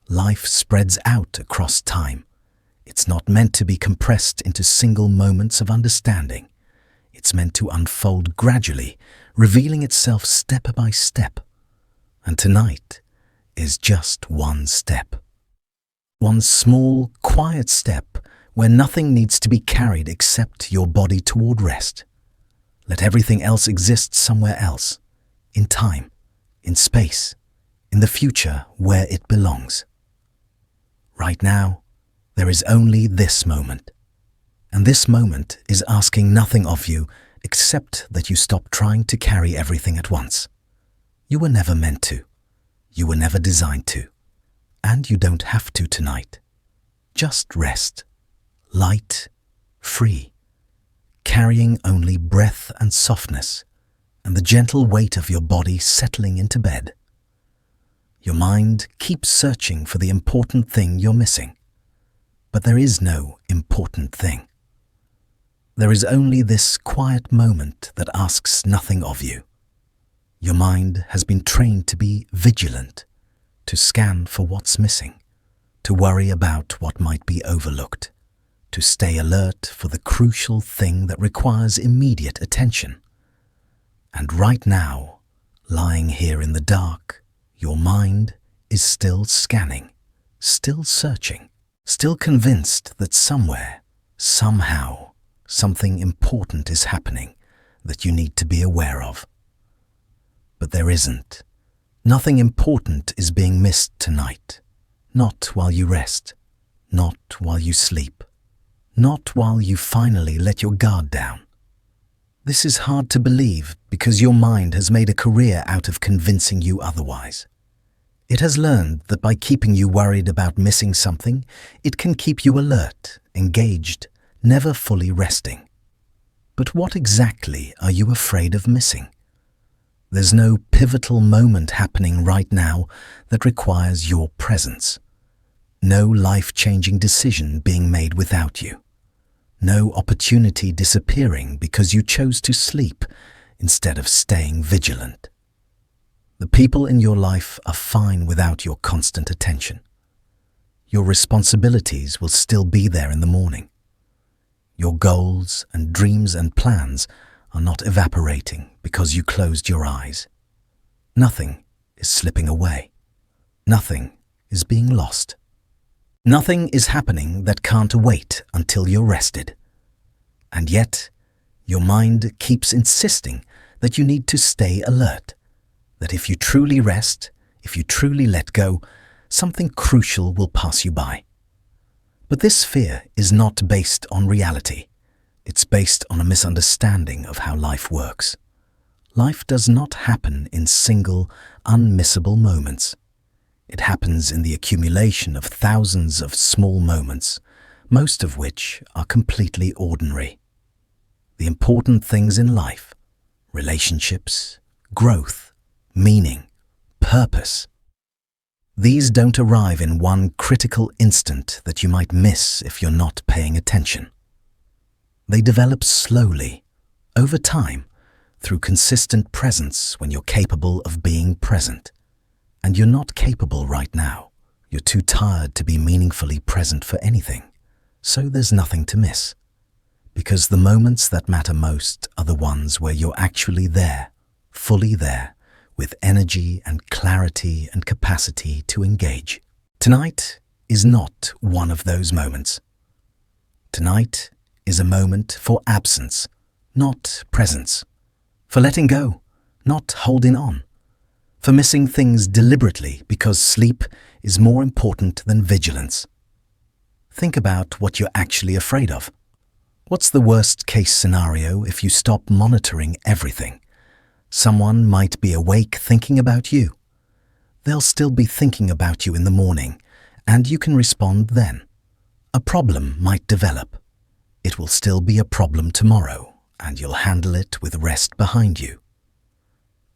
Life spreads out across time. It's not meant to be compressed into single moments of understanding. It's meant to unfold gradually, revealing itself step by step. And tonight is just one step. One small, quiet step where nothing needs to be carried except your body toward rest. Let everything else exist somewhere else, in time, in space, in the future where it belongs. Right now, there is only this moment. And this moment is asking nothing of you except that you stop trying to carry everything at once. You were never meant to. You were never designed to. And you don't have to tonight. Just rest, light, free, carrying only breath and softness, and the gentle weight of your body settling into bed. Your mind keeps searching for the important thing you're missing. But there is no important thing. There is only this quiet moment that asks nothing of you. Your mind has been trained to be vigilant, to scan for what's missing, to worry about what might be overlooked, to stay alert for the crucial thing that requires immediate attention. And right now, lying here in the dark, your mind is still scanning, still searching, still convinced that somewhere, somehow, something important is happening that you need to be aware of. But there isn't. Nothing important is being missed tonight. Not while you rest. Not while you sleep. Not while you finally let your guard down. This is hard to believe because your mind has made a career out of convincing you otherwise. It has learned that by keeping you worried about missing something, it can keep you alert, engaged, never fully resting. But what exactly are you afraid of missing? There's no pivotal moment happening right now that requires your presence. No life-changing decision being made without you. No opportunity disappearing because you chose to sleep instead of staying vigilant. The people in your life are fine without your constant attention. Your responsibilities will still be there in the morning. Your goals and dreams and plans are not evaporating because you closed your eyes. Nothing is slipping away. Nothing is being lost. Nothing is happening that can't wait until you're rested. And yet, your mind keeps insisting that you need to stay alert, that if you truly rest, if you truly let go, something crucial will pass you by. But this fear is not based on reality. It's based on a misunderstanding of how life works. Life does not happen in single, unmissable moments. It happens in the accumulation of thousands of small moments, most of which are completely ordinary. The important things in life, relationships, growth, meaning, purpose, these don't arrive in one critical instant that you might miss if you're not paying attention. They develop slowly, over time, through consistent presence when you're capable of being present. And you're not capable right now. You're too tired to be meaningfully present for anything. So there's nothing to miss. Because the moments that matter most are the ones where you're actually there, fully there, with energy and clarity and capacity to engage. Tonight is not one of those moments. Tonight is a moment for absence, not presence. For letting go, not holding on. For missing things deliberately because sleep is more important than vigilance. Think about what you're actually afraid of. What's the worst-case scenario if you stop monitoring everything? Someone might be awake thinking about you. They'll still be thinking about you in the morning, and you can respond then. A problem might develop. It will still be a problem tomorrow, and you'll handle it with rest behind you.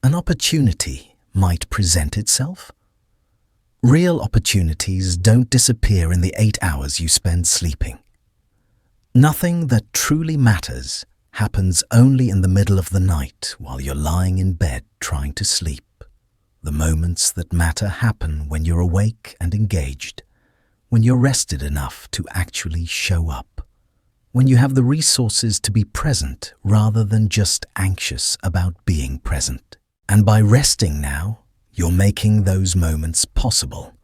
An opportunity might present itself. Real opportunities don't disappear in the 8 hours you spend sleeping. Nothing that truly matters happens only in the middle of the night while you're lying in bed trying to sleep. The moments that matter happen when you're awake and engaged, when you're rested enough to actually show up, when you have the resources to be present rather than just anxious about being present. And by resting now, you're making those moments possible.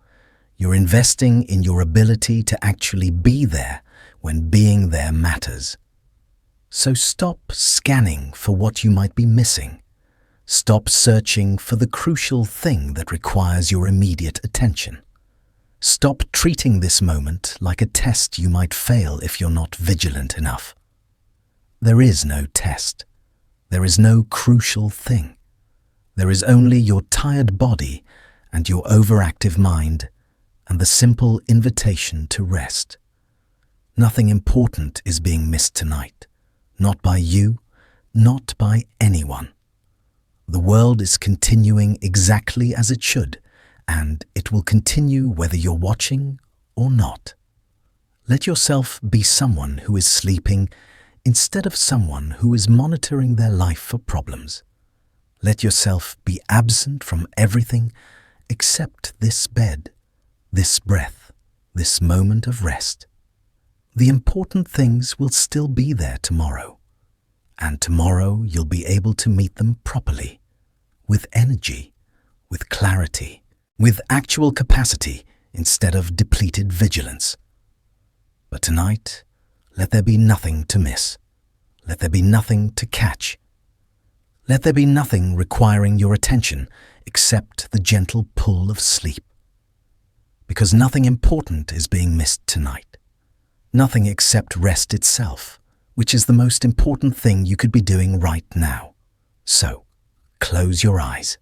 You're investing in your ability to actually be there when being there matters. So stop scanning for what you might be missing. Stop searching for the crucial thing that requires your immediate attention. Stop treating this moment like a test you might fail if you're not vigilant enough. There is no test. There is no crucial thing. There is only your tired body and your overactive mind and the simple invitation to rest. Nothing important is being missed tonight. Not by you, not by anyone. The world is continuing exactly as it should, and it will continue whether you're watching or not. Let yourself be someone who is sleeping instead of someone who is monitoring their life for problems. Let yourself be absent from everything except this bed, this breath, this moment of rest. The important things will still be there tomorrow, and tomorrow you'll be able to meet them properly, with energy, with clarity, with actual capacity instead of depleted vigilance. But tonight, let there be nothing to miss. Let there be nothing to catch. Let there be nothing requiring your attention except the gentle pull of sleep. Because nothing important is being missed tonight. Nothing except rest itself, which is the most important thing you could be doing right now. So, close your eyes.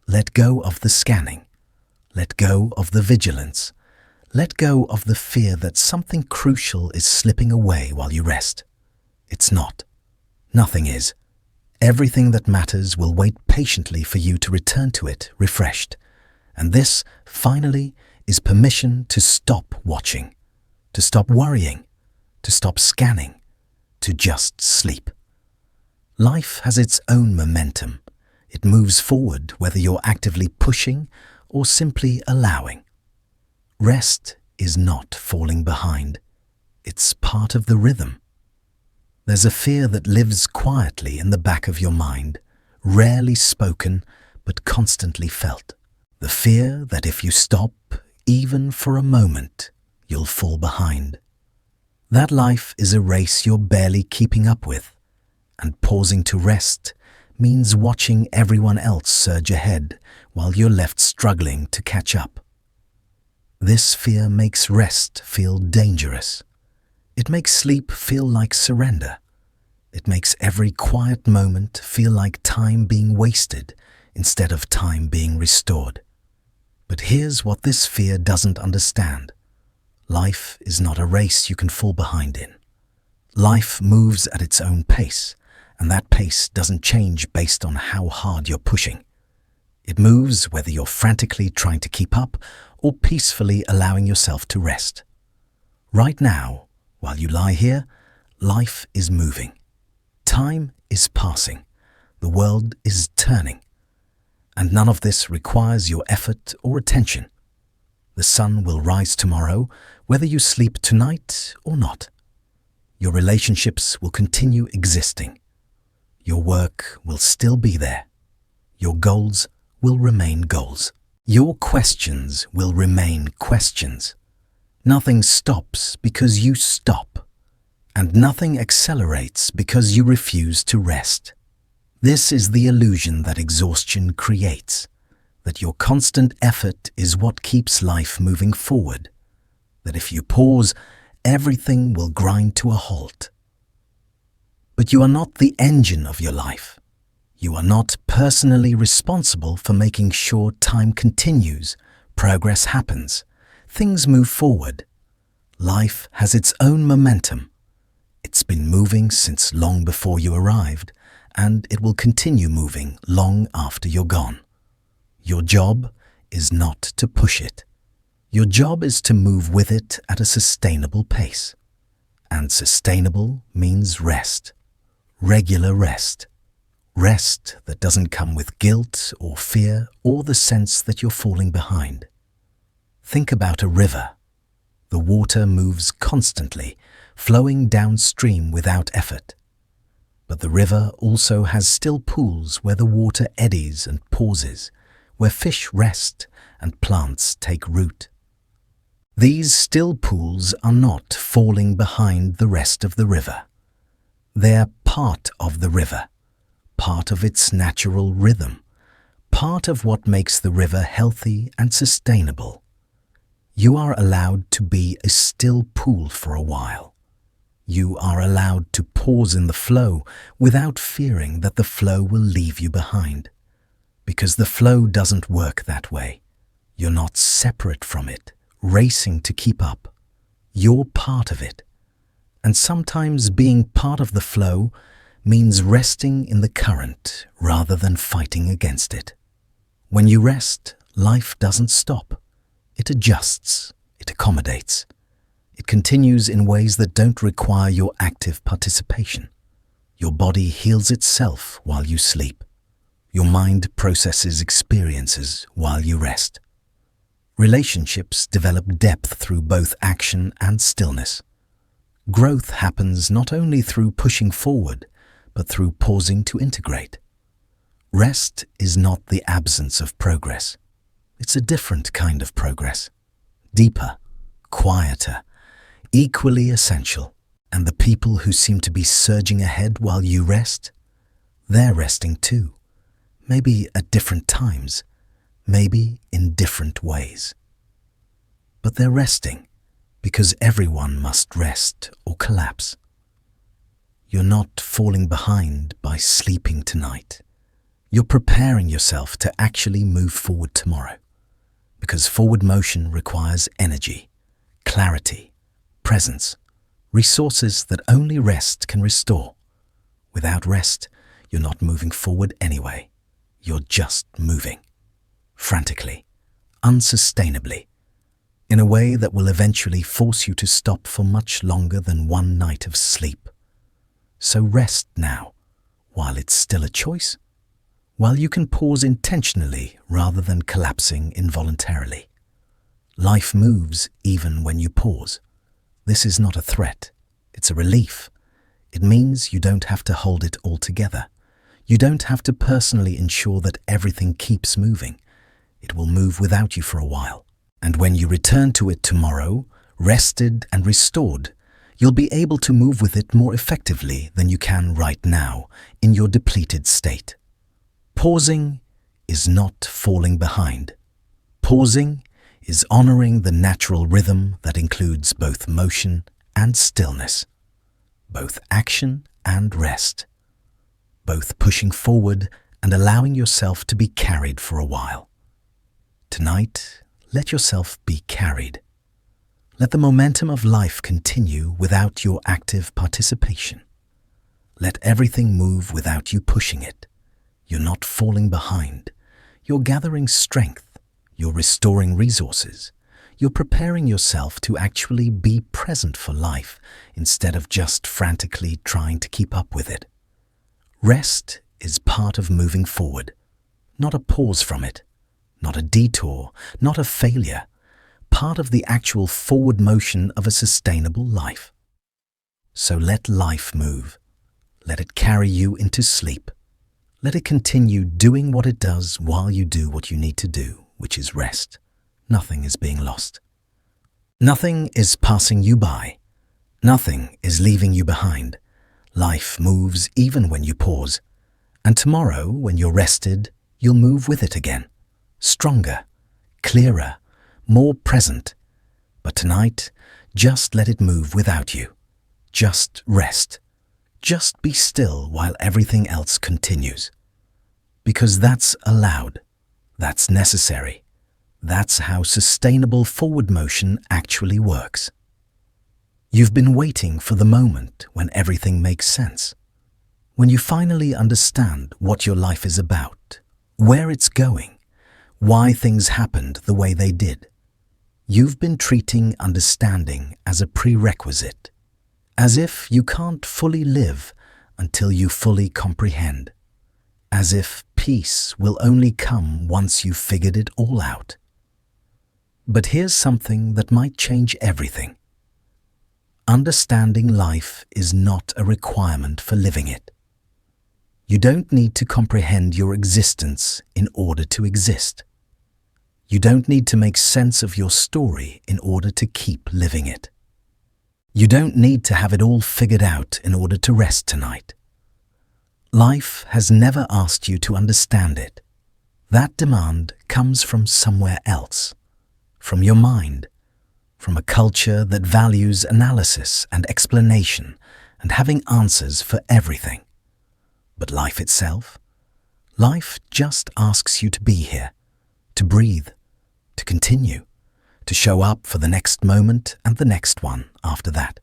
Let go of the scanning. Let go of the vigilance. Let go of the fear that something crucial is slipping away while you rest. It's not. Nothing is. Everything that matters will wait patiently for you to return to it refreshed. And this, finally, is permission to stop watching, to stop worrying, to stop scanning, to just sleep. Life has its own momentum. It moves forward whether you're actively pushing or simply allowing. Rest is not falling behind. It's part of the rhythm. There's a fear that lives quietly in the back of your mind, rarely spoken but constantly felt. The fear that if you stop, even for a moment, you'll fall behind. That life is a race you're barely keeping up with, and pausing to rest means watching everyone else surge ahead while you're left struggling to catch up. This fear makes rest feel dangerous. It makes sleep feel like surrender. It makes every quiet moment feel like time being wasted instead of time being restored. But here's what this fear doesn't understand. Life is not a race you can fall behind in. Life moves at its own pace, and that pace doesn't change based on how hard you're pushing. It moves whether you're frantically trying to keep up or peacefully allowing yourself to rest. Right now, while you lie here, life is moving. Time is passing. The world is turning. And none of this requires your effort or attention. The sun will rise tomorrow, whether you sleep tonight or not. Your relationships will continue existing. Your work will still be there. Your goals will remain goals. Your questions will remain questions. Nothing stops because you stop, and nothing accelerates because you refuse to rest. This is the illusion that exhaustion creates, that your constant effort is what keeps life moving forward, that if you pause, everything will grind to a halt. But you are not the engine of your life. You are not personally responsible for making sure time continues, progress happens, things move forward. Life has its own momentum. It's been moving since long before you arrived, and it will continue moving long after you're gone. Your job is not to push it. Your job is to move with it at a sustainable pace. And sustainable means rest. Regular rest. Rest that doesn't come with guilt or fear or the sense that you're falling behind. Think about a river. The water moves constantly, flowing downstream without effort. But the river also has still pools where the water eddies and pauses, where fish rest and plants take root. These still pools are not falling behind the rest of the river. They're part of the river, part of its natural rhythm, part of what makes the river healthy and sustainable. You are allowed to be a still pool for a while. You are allowed to pause in the flow without fearing that the flow will leave you behind. Because the flow doesn't work that way. You're not separate from it, racing to keep up. You're part of it. And sometimes being part of the flow means resting in the current rather than fighting against it. When you rest, life doesn't stop. It adjusts, it accommodates. It continues in ways that don't require your active participation. Your body heals itself while you sleep. Your mind processes experiences while you rest. Relationships develop depth through both action and stillness. Growth happens not only through pushing forward, but through pausing to integrate. Rest is not the absence of progress. It's a different kind of progress. Deeper, quieter, equally essential. And the people who seem to be surging ahead while you rest, they're resting too. Maybe at different times, maybe in different ways. But they're resting because everyone must rest or collapse. You're not falling behind by sleeping tonight. You're preparing yourself to actually move forward tomorrow. Because forward motion requires energy, clarity, presence, resources that only rest can restore. Without rest, you're not moving forward anyway. You're just moving. Frantically, unsustainably, in a way that will eventually force you to stop for much longer than one night of sleep. So rest now, while it's still a choice, while you can pause intentionally rather than collapsing involuntarily. Life moves even when you pause. This is not a threat, it's a relief. It means you don't have to hold it all together. You don't have to personally ensure that everything keeps moving. It will move without you for a while. And when you return to it tomorrow, rested and restored, you'll be able to move with it more effectively than you can right now in your depleted state. Pausing is not falling behind. Pausing is honoring the natural rhythm that includes both motion and stillness, both action and rest, both pushing forward and allowing yourself to be carried for a while. Tonight, let yourself be carried. Let the momentum of life continue without your active participation. Let everything move without you pushing it. You're not falling behind. You're gathering strength. You're restoring resources. You're preparing yourself to actually be present for life instead of just frantically trying to keep up with it. Rest is part of moving forward, not a pause from it, not a detour, not a failure, part of the actual forward motion of a sustainable life. So let life move. Let it carry you into sleep. Let it continue doing what it does while you do what you need to do, which is rest. Nothing is being lost. Nothing is passing you by. Nothing is leaving you behind. Life moves even when you pause. And tomorrow, when you're rested, you'll move with it again. Stronger, clearer, more present. But tonight, Just let it move without you. Just rest. Just be still while everything else continues. Because that's allowed. That's necessary. That's how sustainable forward motion actually works. You've been waiting for the moment when everything makes sense. When you finally understand what your life is about, where it's going, why things happened the way they did. You've been treating understanding as a prerequisite, as if you can't fully live until you fully comprehend, as if peace will only come once you've figured it all out. But here's something that might change everything. Understanding life is not a requirement for living it. You don't need to comprehend your existence in order to exist. You don't need to make sense of your story in order to keep living it. You don't need to have it all figured out in order to rest tonight. Life has never asked you to understand it. That demand comes from somewhere else, from your mind, from a culture that values analysis and explanation and having answers for everything. But life itself? Life just asks you to be here, to breathe, to continue, to show up for the next moment and the next one after that.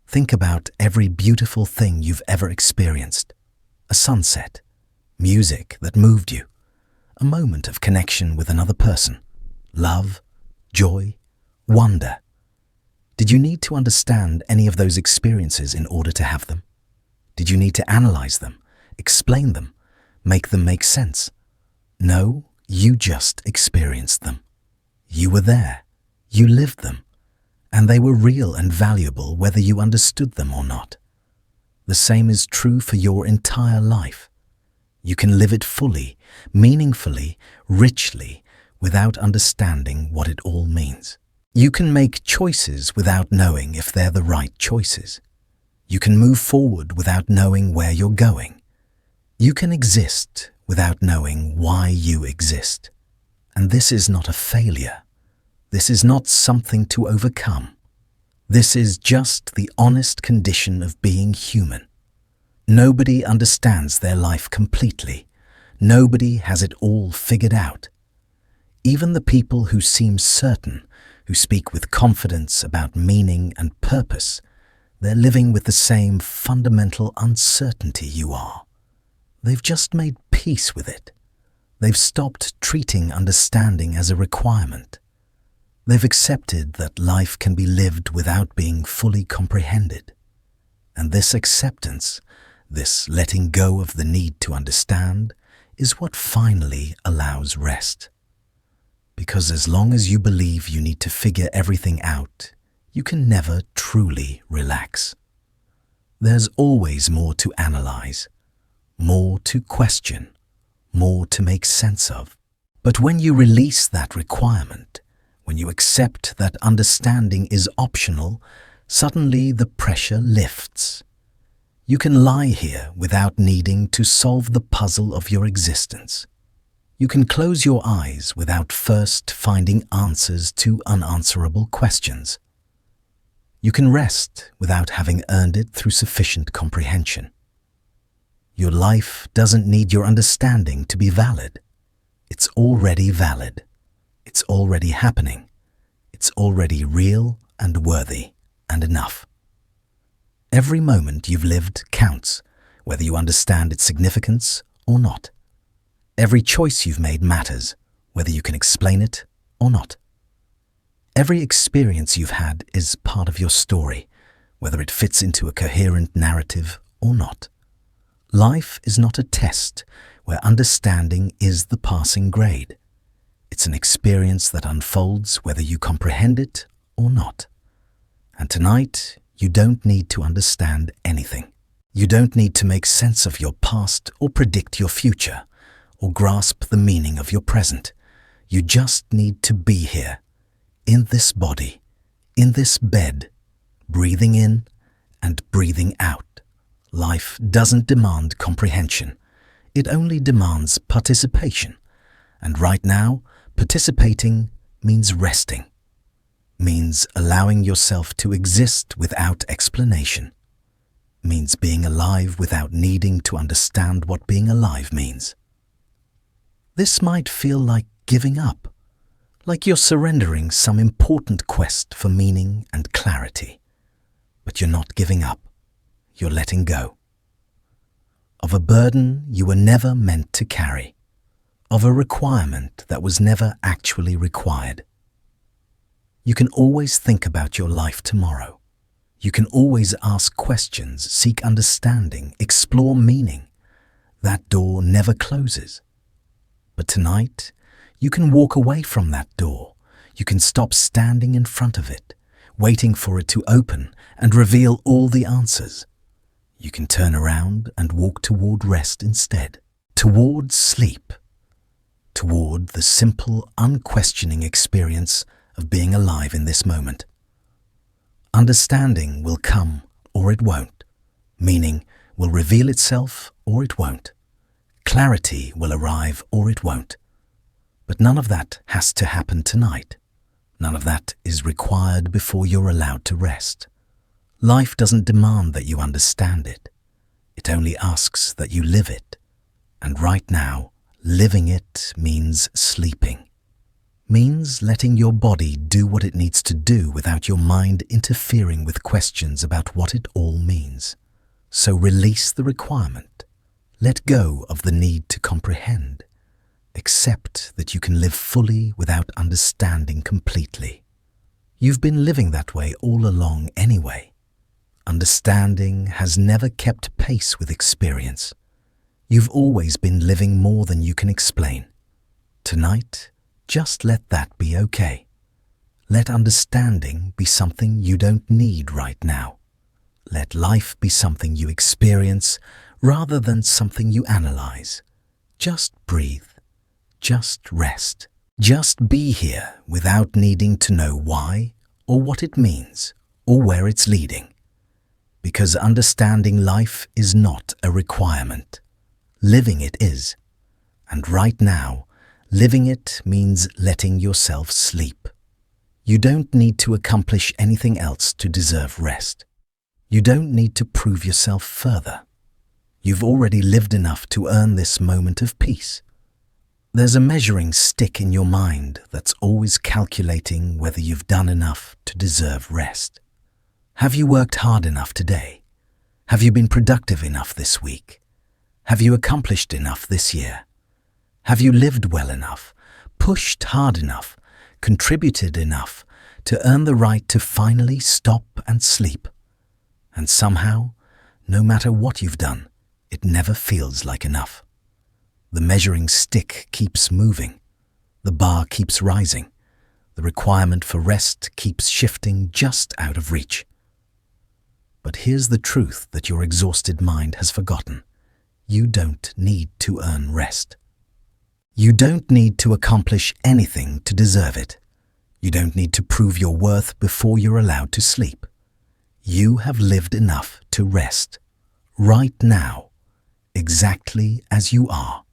Think about every beautiful thing you've ever experienced. A sunset, music that moved you, a moment of connection with another person, love, joy, wonder. Did you need to understand any of those experiences in order to have them? Did you need to analyze them, explain them, make them make sense? No, you just experienced them. You were there, you lived them, and they were real and valuable whether you understood them or not. The same is true for your entire life. You can live it fully, meaningfully, richly, without understanding what it all means. You can make choices without knowing if they're the right choices. You can move forward without knowing where you're going. You can exist without knowing why you exist. And this is not a failure. This is not something to overcome. This is just the honest condition of being human. Nobody understands their life completely. Nobody has it all figured out. Even the people who seem certain, who speak with confidence about meaning and purpose, they're living with the same fundamental uncertainty you are. They've just made peace with it. They've stopped treating understanding as a requirement. They've accepted that life can be lived without being fully comprehended. And this acceptance, this letting go of the need to understand, is what finally allows rest. Because as long as you believe you need to figure everything out, you can never truly relax. There's always more to analyze, more to question, more to make sense of. But when you release that requirement, when you accept that understanding is optional, suddenly the pressure lifts. You can lie here without needing to solve the puzzle of your existence. You can close your eyes without first finding answers to unanswerable questions. You can rest without having earned it through sufficient comprehension. Your life doesn't need your understanding to be valid. It's already valid. It's already happening. It's already real and worthy and enough. Every moment you've lived counts, whether you understand its significance or not. Every choice you've made matters, whether you can explain it or not. Every experience you've had is part of your story, whether it fits into a coherent narrative or not. Life is not a test where understanding is the passing grade. It's an experience that unfolds whether you comprehend it or not. And tonight, you don't need to understand anything. You don't need to make sense of your past or predict your future, or grasp the meaning of your present. You just need to be here, in this body, in this bed, breathing in and breathing out. Life doesn't demand comprehension. It only demands participation. And right now, participating means resting, means allowing yourself to exist without explanation, means being alive without needing to understand what being alive means. This might feel like giving up, like you're surrendering some important quest for meaning and clarity. But you're not giving up, you're letting go. Of a burden you were never meant to carry, of a requirement that was never actually required. You can always think about your life tomorrow. You can always ask questions, seek understanding, explore meaning. That door never closes. But tonight, you can walk away from that door. You can stop standing in front of it, waiting for it to open and reveal all the answers. You can turn around and walk toward rest instead, toward sleep, toward the simple, unquestioning experience of being alive in this moment. Understanding will come or it won't. Meaning will reveal itself or it won't. Clarity will arrive or it won't. But none of that has to happen tonight. None of that is required before you're allowed to rest. Life doesn't demand that you understand it. It only asks that you live it. And right now, living it means sleeping. Means letting your body do what it needs to do without your mind interfering with questions about what it all means. So release the requirement. Let go of the need to comprehend. Accept that you can live fully without understanding completely. You've been living that way all along anyway. Understanding has never kept pace with experience. You've always been living more than you can explain. Tonight, just let that be okay. Let understanding be something you don't need right now. Let life be something you experience rather than something you analyze. Just breathe. Just rest. Just be here without needing to know why or what it means or where it's leading. Because understanding life is not a requirement. Living it is. And right now, living it means letting yourself sleep. You don't need to accomplish anything else to deserve rest. You don't need to prove yourself further. You've already lived enough to earn this moment of peace. There's a measuring stick in your mind that's always calculating whether you've done enough to deserve rest. Have you worked hard enough today? Have you been productive enough this week? Have you accomplished enough this year? Have you lived well enough, pushed hard enough, contributed enough to earn the right to finally stop and sleep? And somehow, no matter what you've done, it never feels like enough. The measuring stick keeps moving. The bar keeps rising. The requirement for rest keeps shifting just out of reach. But here's the truth that your exhausted mind has forgotten. You don't need to earn rest. You don't need to accomplish anything to deserve it. You don't need to prove your worth before you're allowed to sleep. You have lived enough to rest. Right now, exactly as you are,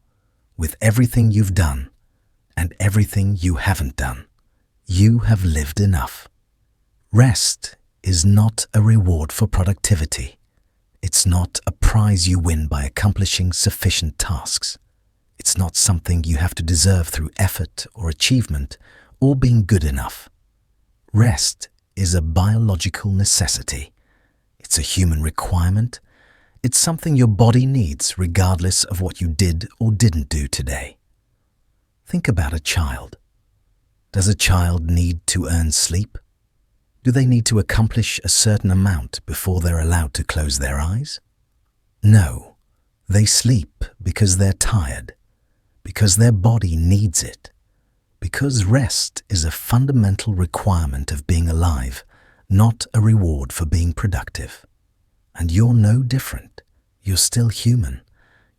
with everything you've done and everything you haven't done. You have lived enough. Rest is not a reward for productivity. It's not a prize you win by accomplishing sufficient tasks. It's not something you have to deserve through effort or achievement or being good enough. Rest is a biological necessity. It's a human requirement. It's something your body needs regardless of what you did or didn't do today. Think about a child. Does a child need to earn sleep? Do they need to accomplish a certain amount before they're allowed to close their eyes? No, they sleep because they're tired, because their body needs it, because rest is a fundamental requirement of being alive, not a reward for being productive. And you're no different. You're still human.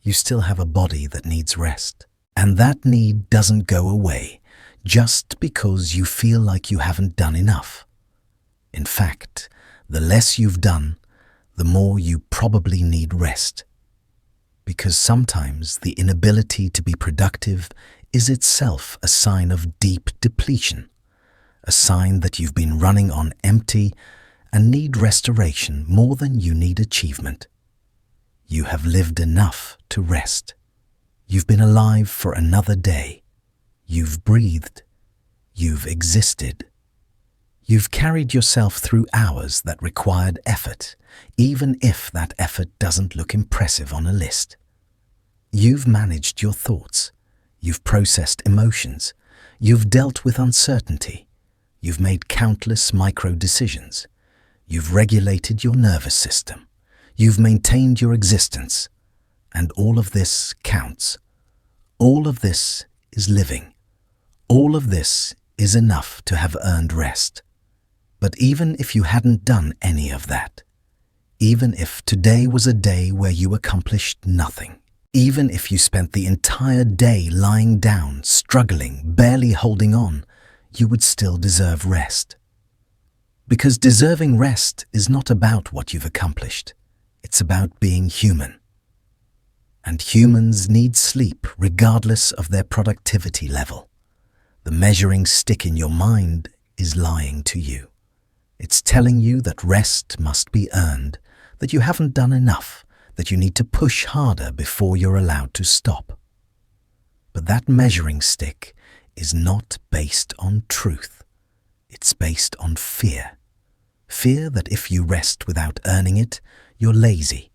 You still have a body that needs rest. And that need doesn't go away just because you feel like you haven't done enough. In fact, the less you've done, the more you probably need rest. Because sometimes the inability to be productive is itself a sign of deep depletion, a sign that you've been running on empty and need restoration more than you need achievement. You have lived enough to rest. You've been alive for another day. You've breathed. You've existed. You've carried yourself through hours that required effort, even if that effort doesn't look impressive on a list. You've managed your thoughts. You've processed emotions. You've dealt with uncertainty. You've made countless micro-decisions. You've regulated your nervous system. You've maintained your existence. And all of this counts. All of this is living. All of this is enough to have earned rest. But even if you hadn't done any of that, even if today was a day where you accomplished nothing, even if you spent the entire day lying down, struggling, barely holding on, you would still deserve rest. Because deserving rest is not about what you've accomplished. It's about being human. And humans need sleep regardless of their productivity level. The measuring stick in your mind is lying to you. It's telling you that rest must be earned, that you haven't done enough, that you need to push harder before you're allowed to stop. But that measuring stick is not based on truth. It's based on fear. Fear that if you rest without earning it, you're lazy,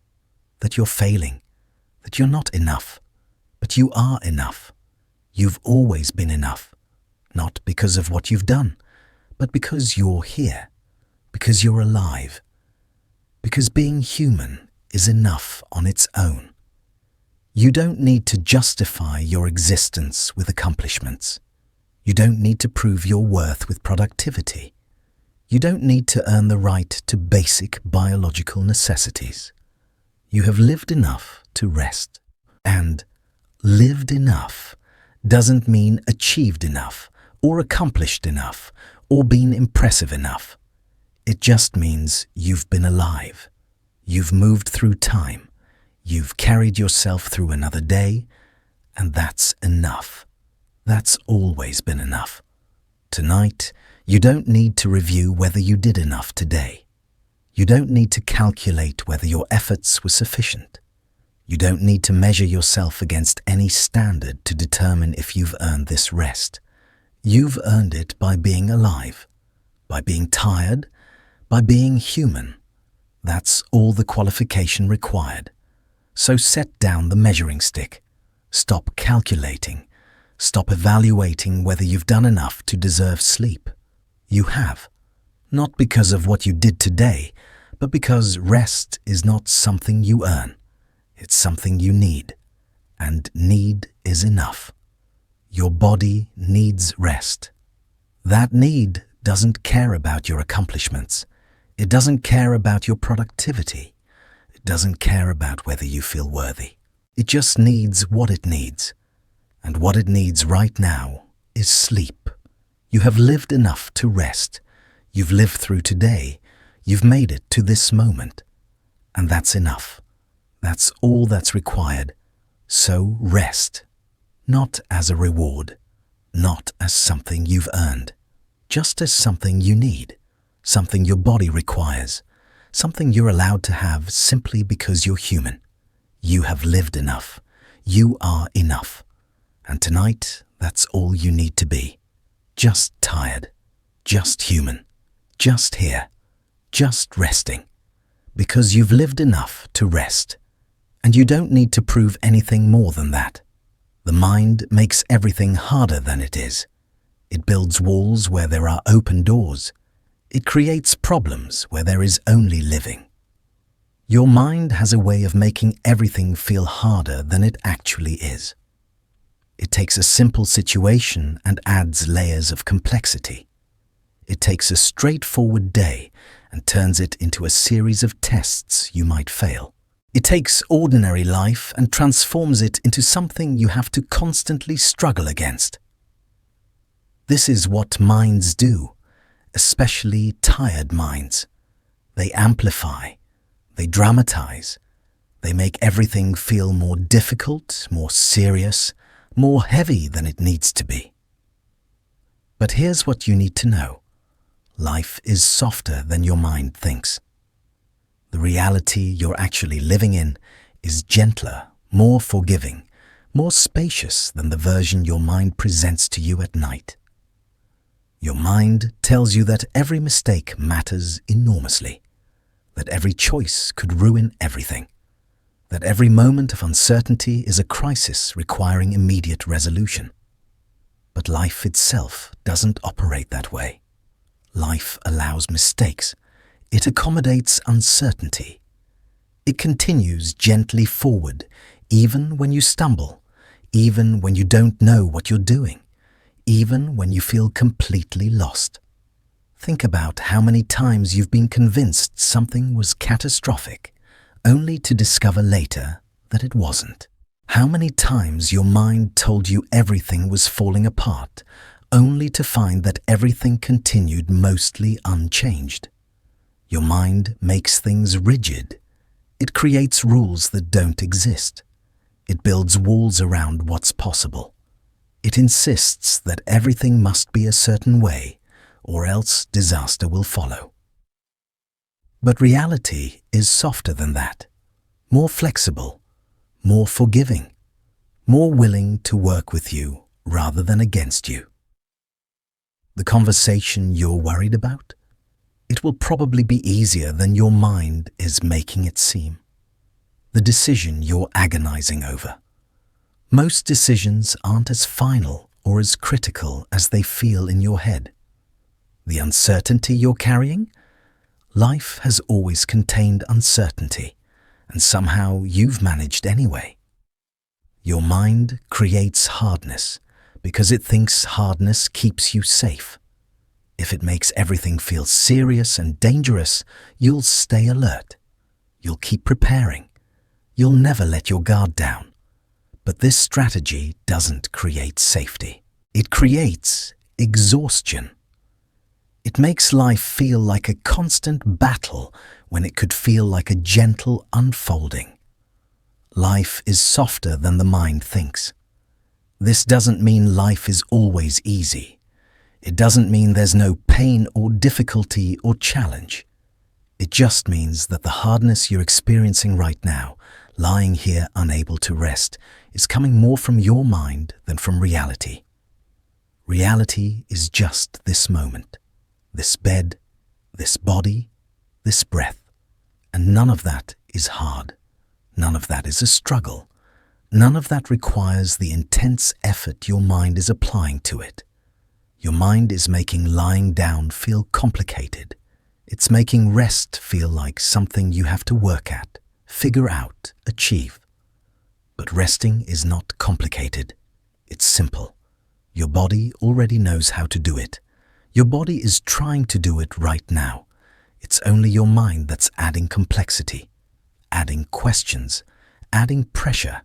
that you're failing, that you're not enough. But you are enough. You've always been enough, not because of what you've done, but because you're here, because you're alive, because being human is enough on its own. You don't need to justify your existence with accomplishments. You don't need to prove your worth with productivity. You don't need to earn the right to basic biological necessities. You have lived enough to rest. And lived enough doesn't mean achieved enough, or accomplished enough, or been impressive enough. It just means you've been alive. You've moved through time. You've carried yourself through another day, and that's enough. That's always been enough. Tonight, you don't need to review whether you did enough today. You don't need to calculate whether your efforts were sufficient. You don't need to measure yourself against any standard to determine if you've earned this rest. You've earned it by being alive, by being tired, by being human. That's all the qualification required. So set down the measuring stick. Stop calculating. Stop evaluating whether you've done enough to deserve sleep. You have. Not because of what you did today, but because rest is not something you earn. It's something you need. And need is enough. Your body needs rest. That need doesn't care about your accomplishments. It doesn't care about your productivity. It doesn't care about whether you feel worthy. It just needs what it needs. And what it needs right now is sleep. You have lived enough to rest. You've lived through today. You've made it to this moment. And that's enough. That's all that's required. So rest. Not as a reward. Not as something you've earned. Just as something you need. Something your body requires. Something you're allowed to have simply because you're human. You have lived enough. You are enough. And tonight, that's all you need to be. Just tired. Just human. Just here. Just resting. Because you've lived enough to rest. And you don't need to prove anything more than that. The mind makes everything harder than it is. It builds walls where there are open doors. It creates problems where there is only living. Your mind has a way of making everything feel harder than it actually is. It takes a simple situation and adds layers of complexity. It takes a straightforward day and turns it into a series of tests you might fail. It takes ordinary life and transforms it into something you have to constantly struggle against. This is what minds do, especially tired minds. They amplify, they dramatize, they make everything feel more difficult, more serious, more heavy than it needs to be. But here's what you need to know. Life is softer than your mind thinks. The reality you're actually living in is gentler, more forgiving, more spacious than the version your mind presents to you at night. Your mind tells you that every mistake matters enormously, that every choice could ruin everything, that every moment of uncertainty is a crisis requiring immediate resolution. But life itself doesn't operate that way. Life allows mistakes. It accommodates uncertainty. It continues gently forward, even when you stumble, even when you don't know what you're doing, even when you feel completely lost. Think about how many times you've been convinced something was catastrophic, only to discover later that it wasn't. How many times your mind told you everything was falling apart, only to find that everything continued mostly unchanged. Your mind makes things rigid. It creates rules that don't exist. It builds walls around what's possible. It insists that everything must be a certain way, or else disaster will follow. But reality is softer than that, more flexible, more forgiving, more willing to work with you rather than against you. The conversation you're worried about? It will probably be easier than your mind is making it seem. The decision you're agonizing over. Most decisions aren't as final or as critical as they feel in your head. The uncertainty you're carrying? Life has always contained uncertainty, and somehow you've managed anyway. Your mind creates hardness because it thinks hardness keeps you safe. If it makes everything feel serious and dangerous, you'll stay alert. You'll keep preparing. You'll never let your guard down. But this strategy doesn't create safety. It creates exhaustion. It makes life feel like a constant battle when it could feel like a gentle unfolding. Life is softer than the mind thinks. This doesn't mean life is always easy. It doesn't mean there's no pain or difficulty or challenge. It just means that the hardness you're experiencing right now, lying here unable to rest, is coming more from your mind than from reality. Reality is just this moment, this bed, this body, this breath, and none of that is hard. None of that is a struggle. None of that requires the intense effort your mind is applying to it. Your mind is making lying down feel complicated. It's making rest feel like something you have to work at, figure out, achieve. But resting is not complicated. It's simple. Your body already knows how to do it. Your body is trying to do it right now. It's only your mind that's adding complexity, adding questions, adding pressure,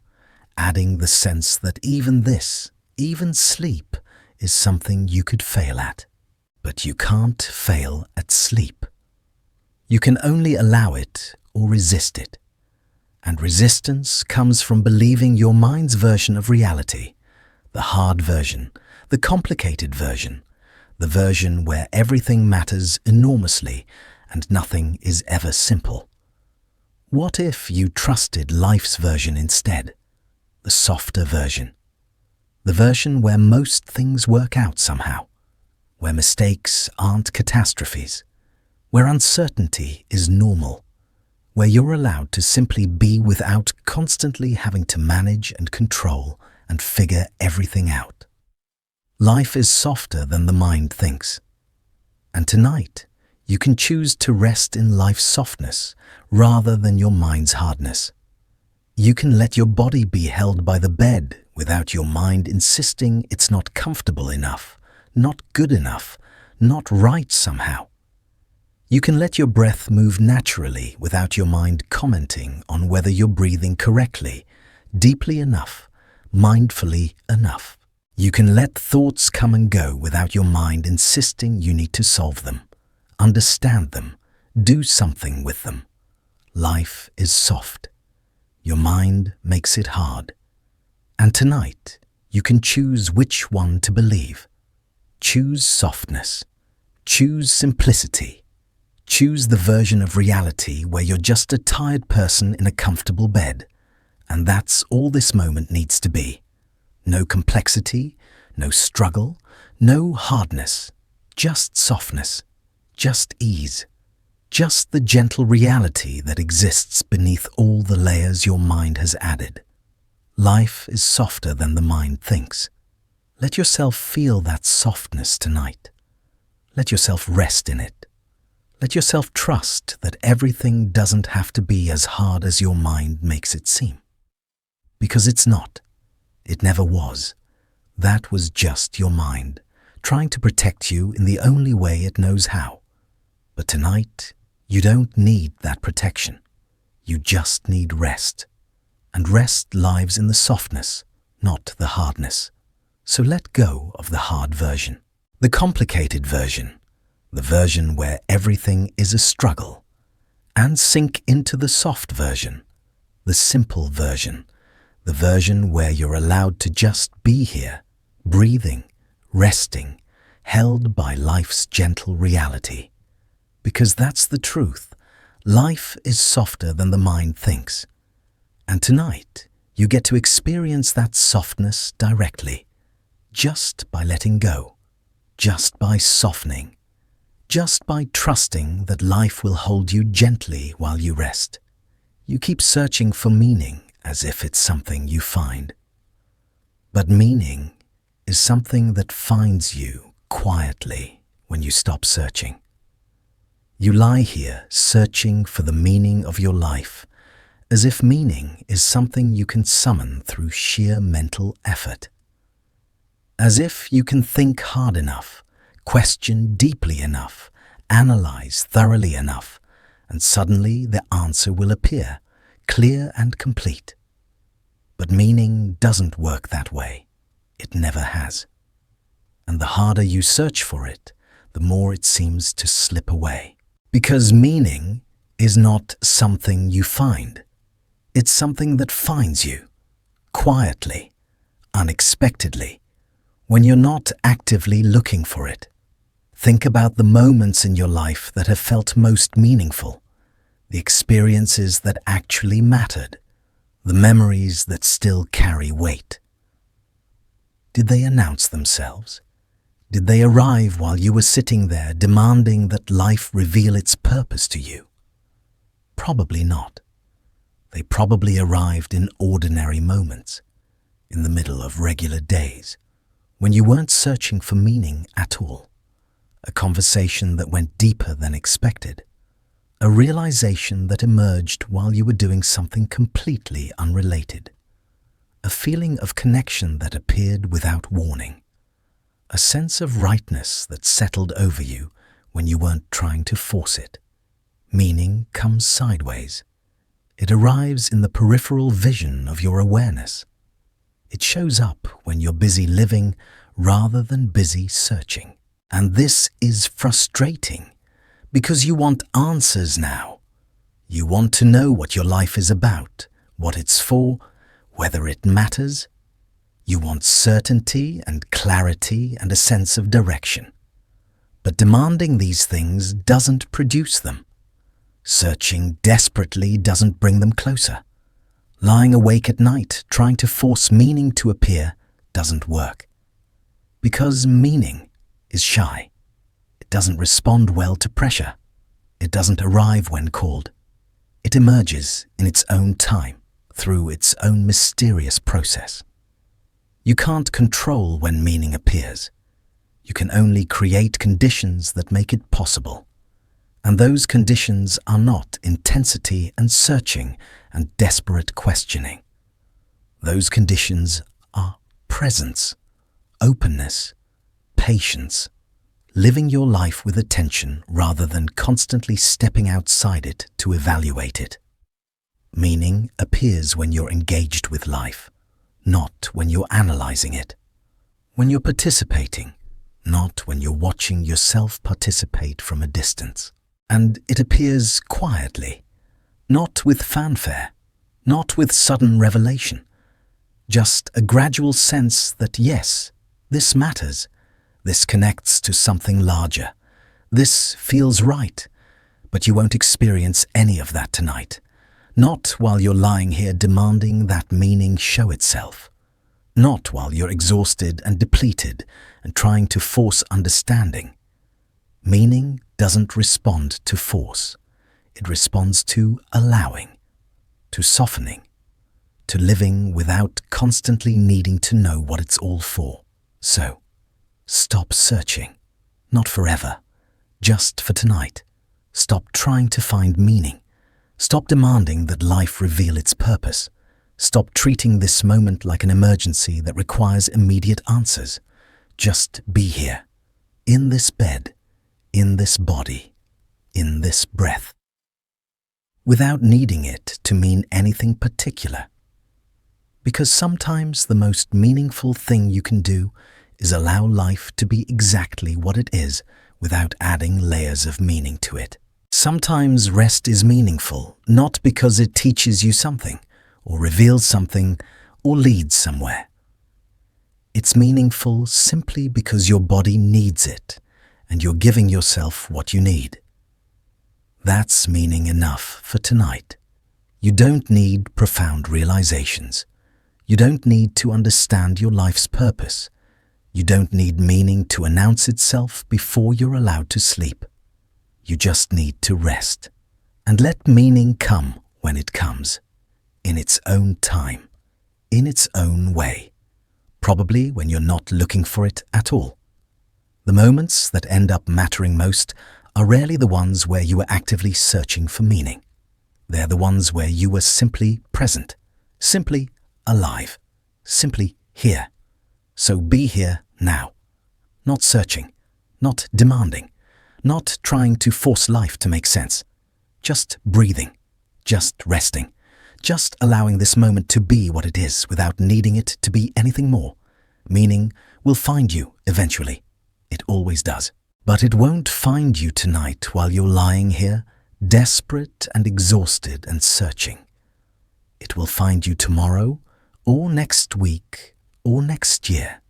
adding the sense that even this, even sleep, is something you could fail at. But you can't fail at sleep. You can only allow it or resist it. And resistance comes from believing your mind's version of reality, the hard version, the complicated version, the version where everything matters enormously and nothing is ever simple. What if you trusted life's version instead, the softer version, the version where most things work out somehow, where mistakes aren't catastrophes, where uncertainty is normal, where you're allowed to simply be without constantly having to manage and control and figure everything out. Life is softer than the mind thinks. And tonight, you can choose to rest in life's softness rather than your mind's hardness. You can let your body be held by the bed without your mind insisting it's not comfortable enough, not good enough, not right somehow. You can let your breath move naturally without your mind commenting on whether you're breathing correctly, deeply enough, mindfully enough. You can let thoughts come and go without your mind insisting you need to solve them, understand them, do something with them. Life is soft. Your mind makes it hard. And tonight, you can choose which one to believe. Choose softness. Choose simplicity. Choose the version of reality where you're just a tired person in a comfortable bed. And that's all this moment needs to be. No complexity, no struggle, no hardness. Just softness. Just ease. Just the gentle reality that exists beneath all the layers your mind has added. Life is softer than the mind thinks. Let yourself feel that softness tonight. Let yourself rest in it. Let yourself trust that everything doesn't have to be as hard as your mind makes it seem. Because it's not. It never was. That was just your mind, trying to protect you in the only way it knows how. But tonight, you don't need that protection. You just need rest. And rest lies in the softness, not the hardness. So let go of the hard version, the complicated version, the version where everything is a struggle, and sink into the soft version, the simple version, the version where you're allowed to just be here, breathing, resting, held by life's gentle reality. Because that's the truth. Life is softer than the mind thinks. And tonight, you get to experience that softness directly, just by letting go, just by softening, just by trusting that life will hold you gently while you rest. You keep searching for meaning as if it's something you find. But meaning is something that finds you quietly when you stop searching. You lie here searching for the meaning of your life, as if meaning is something you can summon through sheer mental effort. As if you can think hard enough, question deeply enough, analyze thoroughly enough, and suddenly the answer will appear, clear and complete. But meaning doesn't work that way. It never has. And the harder you search for it, the more it seems to slip away. Because meaning is not something you find. It's something that finds you, quietly, unexpectedly, when you're not actively looking for it. Think about the moments in your life that have felt most meaningful, the experiences that actually mattered, the memories that still carry weight. Did they announce themselves? Did they arrive while you were sitting there demanding that life reveal its purpose to you? Probably not. They probably arrived in ordinary moments, in the middle of regular days, when you weren't searching for meaning at all. A conversation that went deeper than expected. A realization that emerged while you were doing something completely unrelated. A feeling of connection that appeared without warning. A sense of rightness that settled over you when you weren't trying to force it. Meaning comes sideways. It arrives in the peripheral vision of your awareness. It shows up when you're busy living rather than busy searching. And this is frustrating because you want answers now. You want to know what your life is about, what it's for, whether it matters. You want certainty and clarity and a sense of direction. But demanding these things doesn't produce them. Searching desperately doesn't bring them closer. Lying awake at night trying to force meaning to appear doesn't work. Because meaning is shy. It doesn't respond well to pressure. It doesn't arrive when called. It emerges in its own time, through its own mysterious process. You can't control when meaning appears. You can only create conditions that make it possible. And those conditions are not intensity and searching and desperate questioning. Those conditions are presence, openness, patience, living your life with attention rather than constantly stepping outside it to evaluate it. Meaning appears when you're engaged with life, not when you're analyzing it. When you're participating, not when you're watching yourself participate from a distance. And it appears quietly, not with fanfare, not with sudden revelation. Just a gradual sense that yes, this matters, This connects to something larger. This feels right, but you won't experience any of that tonight. Not while you're lying here demanding that meaning show itself. Not while you're exhausted and depleted and trying to force understanding. Meaning doesn't respond to force. It responds to allowing, to softening, to living without constantly needing to know what it's all for. So, stop searching. Not forever. Just for tonight. Stop trying to find meaning. Stop demanding that life reveal its purpose. Stop treating this moment like an emergency that requires immediate answers. Just be here. In this bed. In this body. In this breath. Without needing it to mean anything particular. Because sometimes the most meaningful thing you can do is allow life to be exactly what it is without adding layers of meaning to it. Sometimes rest is meaningful, not because it teaches you something, or reveals something, or leads somewhere. It's meaningful simply because your body needs it, and you're giving yourself what you need. That's meaning enough for tonight. You don't need profound realizations. You don't need to understand your life's purpose. You don't need meaning to announce itself before you're allowed to sleep. You just need to rest. And let meaning come when it comes. In its own time. In its own way. Probably when you're not looking for it at all. The moments that end up mattering most are rarely the ones where you were actively searching for meaning. They're the ones where you were simply present, simply alive, simply here. So be here now. Not searching, not demanding, not trying to force life to make sense. Just breathing, just resting, just allowing this moment to be what it is without needing it to be anything more. Meaning will find you eventually. It always does. But it won't find you tonight while you're lying here, desperate and exhausted and searching. It will find you tomorrow, or next week, or next year,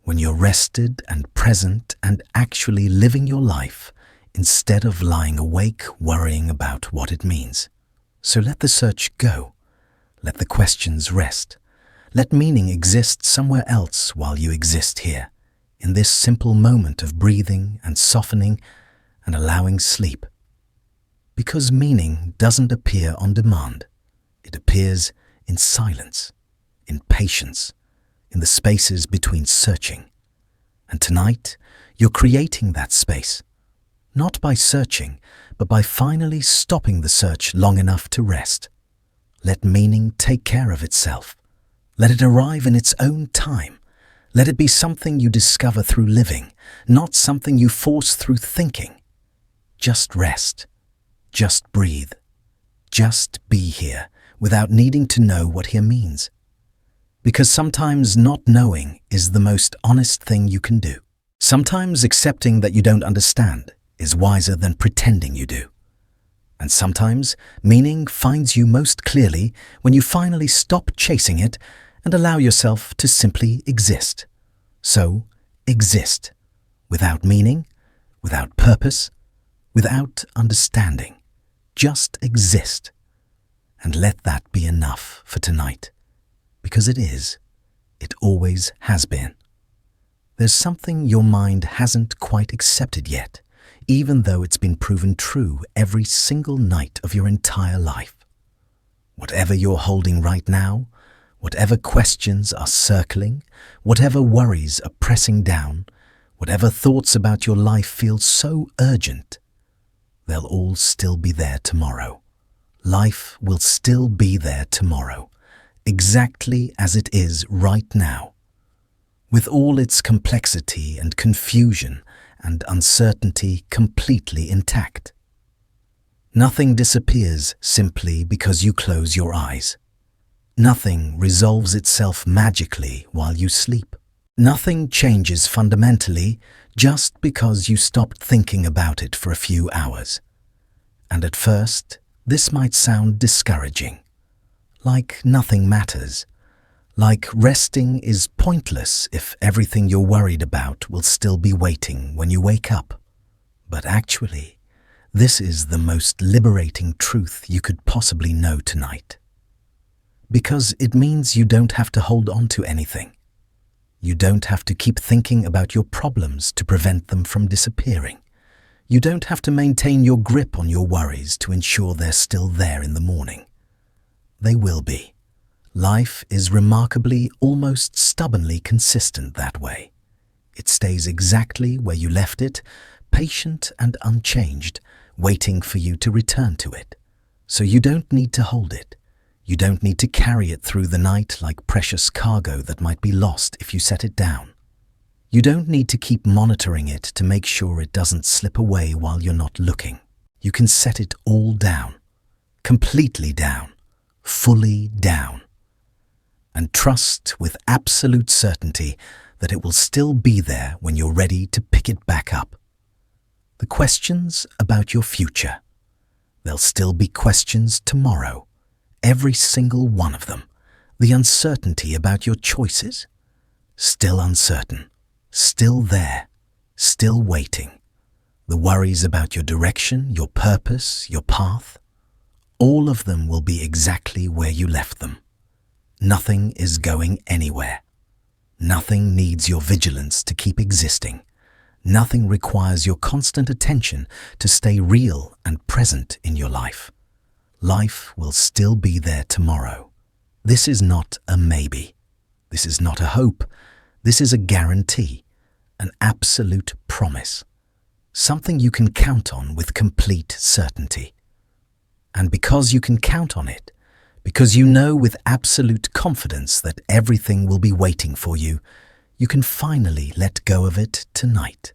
when you're rested and present and actually living your life instead of lying awake worrying about what it means. So let the search go. Let the questions rest. Let meaning exist somewhere else while you exist here. In this simple moment of breathing and softening and allowing sleep. Because meaning doesn't appear on demand. It appears in silence, in patience, in the spaces between searching. And tonight, you're creating that space. Not by searching, but by finally stopping the search long enough to rest. Let meaning take care of itself. Let it arrive in its own time. Let it be something you discover through living, not something you force through thinking. Just rest. Just breathe. Just be here without needing to know what here means. Because sometimes not knowing is the most honest thing you can do. Sometimes accepting that you don't understand is wiser than pretending you do. And sometimes meaning finds you most clearly when you finally stop chasing it and allow yourself to simply exist. So, exist. Without meaning, without purpose, without understanding. Just exist. And let that be enough for tonight. Because it is. It always has been. There's something your mind hasn't quite accepted yet, even though it's been proven true every single night of your entire life. Whatever you're holding right now, whatever questions are circling, whatever worries are pressing down, whatever thoughts about your life feel so urgent, they'll all still be there tomorrow. Life will still be there tomorrow, exactly as it is right now, with all its complexity and confusion and uncertainty completely intact. Nothing disappears simply because you close your eyes. Nothing resolves itself magically while you sleep. Nothing changes fundamentally just because you stopped thinking about it for a few hours. And at first, this might sound discouraging, like nothing matters, Like resting is pointless if everything you're worried about will still be waiting when you wake up. But actually, this is the most liberating truth you could possibly know tonight. Because it means you don't have to hold on to anything. You don't have to keep thinking about your problems to prevent them from disappearing. You don't have to maintain your grip on your worries to ensure they're still there in the morning. They will be. Life is remarkably, almost stubbornly consistent that way. It stays exactly where you left it, patient and unchanged, waiting for you to return to it. So you don't need to hold it. You don't need to carry it through the night like precious cargo that might be lost if you set it down. You don't need to keep monitoring it to make sure it doesn't slip away while you're not looking. You can set it all down, completely down, fully down, and trust with absolute certainty that it will still be there when you're ready to pick it back up. The questions about your future. There'll still be questions tomorrow, every single one of them. The uncertainty about your choices. Still uncertain, still there, still waiting. The worries about your direction, your purpose, your path. All of them will be exactly where you left them. Nothing is going anywhere. Nothing needs your vigilance to keep existing. Nothing requires your constant attention to stay real and present in your life. Life will still be there tomorrow. This is not a maybe. This is not a hope. This is a guarantee, an absolute promise. Something you can count on with complete certainty. And because you can count on it, because you know with absolute confidence that everything will be waiting for you, you can finally let go of it tonight.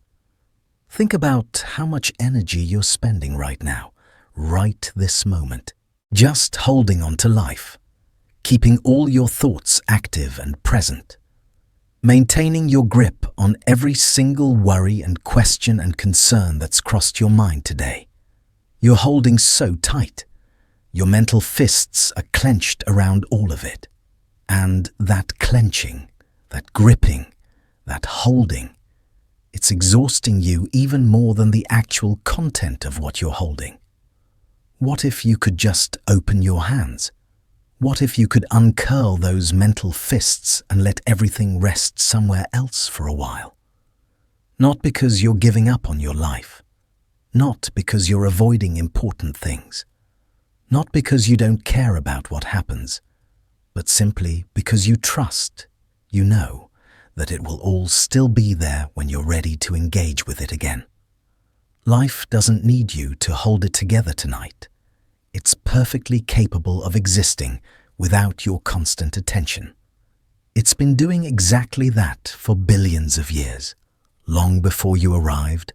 Think about how much energy you're spending right now, right this moment, just holding on to life, keeping all your thoughts active and present, maintaining your grip on every single worry and question and concern that's crossed your mind today. You're holding so tight. Your mental fists are clenched around all of it. And that clenching, that gripping, that holding, it's exhausting you even more than the actual content of what you're holding. What if you could just open your hands? What if you could uncurl those mental fists and let everything rest somewhere else for a while? Not because you're giving up on your life. Not because you're avoiding important things. Not because you don't care about what happens, but simply because you trust, you know, that it will all still be there when you're ready to engage with it again. Life doesn't need you to hold it together tonight. It's perfectly capable of existing without your constant attention. It's been doing exactly that for billions of years, long before you arrived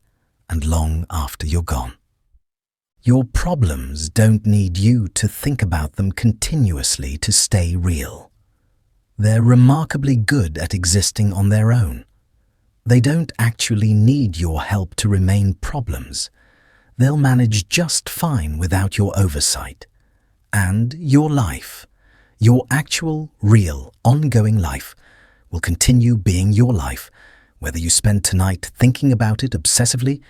and long after you're gone. Your problems don't need you to think about them continuously to stay real. They're remarkably good at existing on their own. They don't actually need your help to remain problems. They'll manage just fine without your oversight. And your life, your actual, real, ongoing life, will continue being your life, whether you spend tonight thinking about it obsessively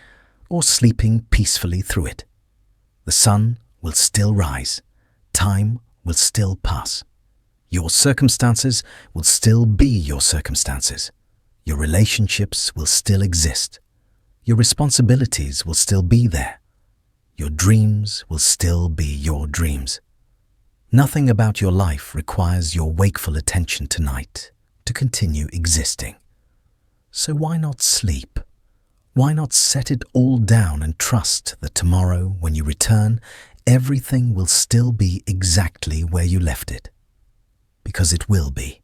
or sleeping peacefully through it. The sun will still rise. Time will still pass. Your circumstances will still be your circumstances. Your relationships will still exist. Your responsibilities will still be there. Your dreams will still be your dreams. Nothing about your life requires your wakeful attention tonight to continue existing. So why not sleep? Why not set it all down and trust that tomorrow, when you return, everything will still be exactly where you left it? Because it will be.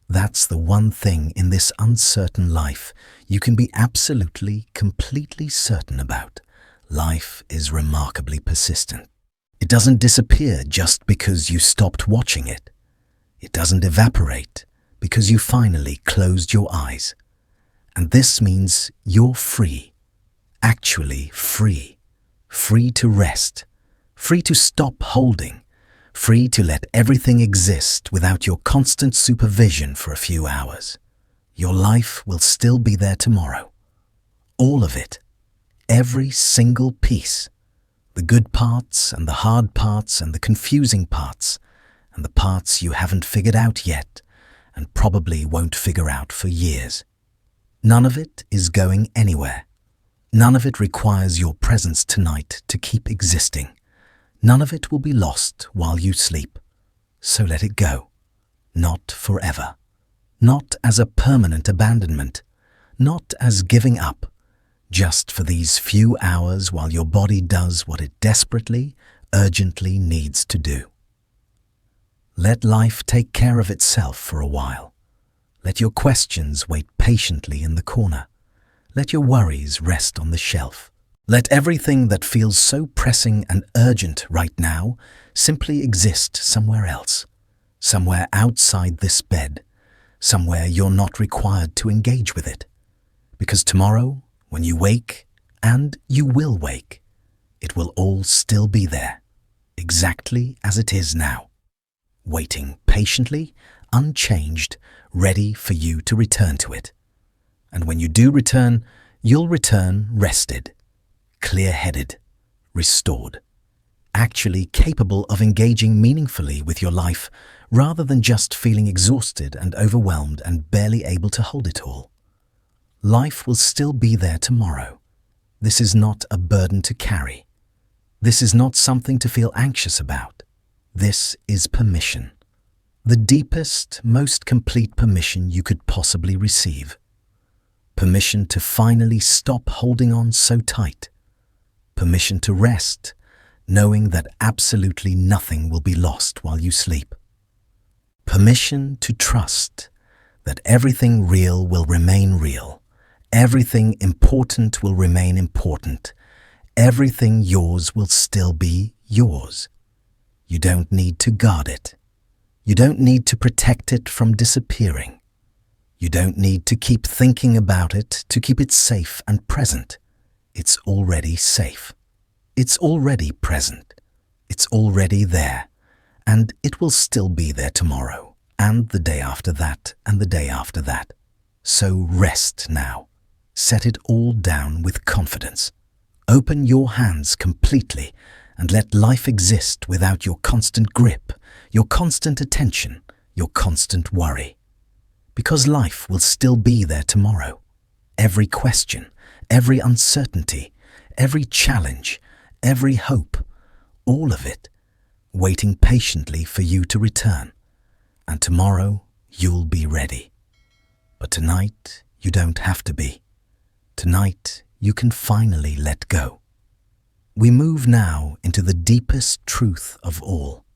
That's the one thing in this uncertain life you can be absolutely, completely certain about. Life is remarkably persistent. It doesn't disappear just because you stopped watching it. It doesn't evaporate because you finally closed your eyes. And this means you're free, actually free, free to rest, free to stop holding, free to let everything exist without your constant supervision for a few hours. Your life will still be there tomorrow. All of it. Every single piece. The good parts and the hard parts and the confusing parts and the parts you haven't figured out yet and probably won't figure out for years. None of it is going anywhere. None of it requires your presence tonight to keep existing. None of it will be lost while you sleep. So let it go. Not forever. Not as a permanent abandonment. Not as giving up. Just for these few hours while your body does what it desperately, urgently needs to do. Let life take care of itself for a while. Let your questions wait patiently in the corner. Let your worries rest on the shelf. Let everything that feels so pressing and urgent right now simply exist somewhere else, somewhere outside this bed, somewhere you're not required to engage with it. Because tomorrow, when you wake, and you will wake, it will all still be there, exactly as it is now, waiting patiently, unchanged, ready for you to return to it. And when you do return, you'll return rested, clear-headed, restored, actually capable of engaging meaningfully with your life rather than just feeling exhausted and overwhelmed and barely able to hold it all. Life will still be there tomorrow. This is not a burden to carry. This is not something to feel anxious about. This is permission. The deepest, most complete permission you could possibly receive. Permission to finally stop holding on so tight. Permission to rest, knowing that absolutely nothing will be lost while you sleep. Permission to trust that everything real will remain real. Everything important will remain important. Everything yours will still be yours. You don't need to guard it. You don't need to protect it from disappearing. You don't need to keep thinking about it to keep it safe and present. It's already safe. It's already present. It's already there. And it will still be there tomorrow, and the day after that, and the day after that. So rest now. Set it all down with confidence. Open your hands completely and let life exist without your constant grip, your constant attention, your constant worry. Because life will still be there tomorrow. Every question, every uncertainty, every challenge, every hope, all of it, waiting patiently for you to return. And tomorrow you'll be ready. But tonight you don't have to be. Tonight, you can finally let go. We move now into the deepest truth of all.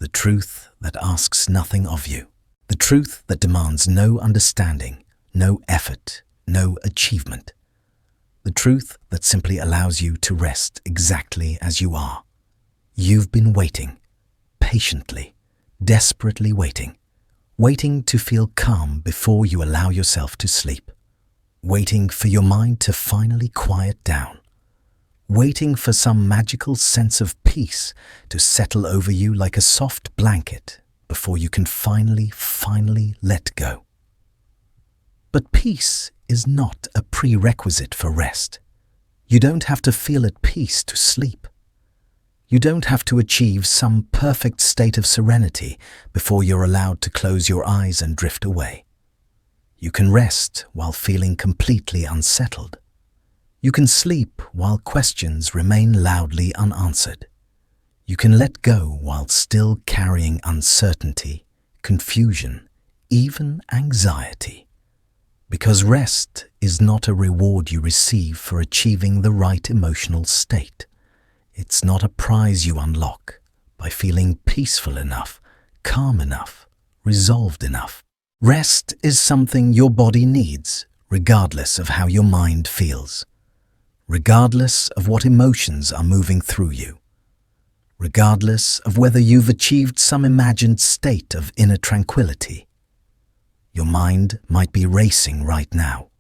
The truth that asks nothing of you. The truth that demands no understanding, no effort, no achievement. The truth that simply allows you to rest exactly as you are. You've been waiting, patiently, desperately waiting. Waiting to feel calm before you allow yourself to sleep. Waiting for your mind to finally quiet down. Waiting for some magical sense of peace to settle over you like a soft blanket before you can finally let go. But peace is not a prerequisite for rest. You don't have to feel at peace to sleep. You don't have to achieve some perfect state of serenity before you're allowed to close your eyes and drift away. You can rest while feeling completely unsettled. You can sleep while questions remain loudly unanswered. You can let go while still carrying uncertainty, confusion, even anxiety. Because rest is not a reward you receive for achieving the right emotional state. It's not a prize you unlock by feeling peaceful enough, calm enough, resolved enough. Rest is something your body needs, regardless of how your mind feels, regardless of what emotions are moving through you, regardless of whether you've achieved some imagined state of inner tranquility. Your mind might be racing right now.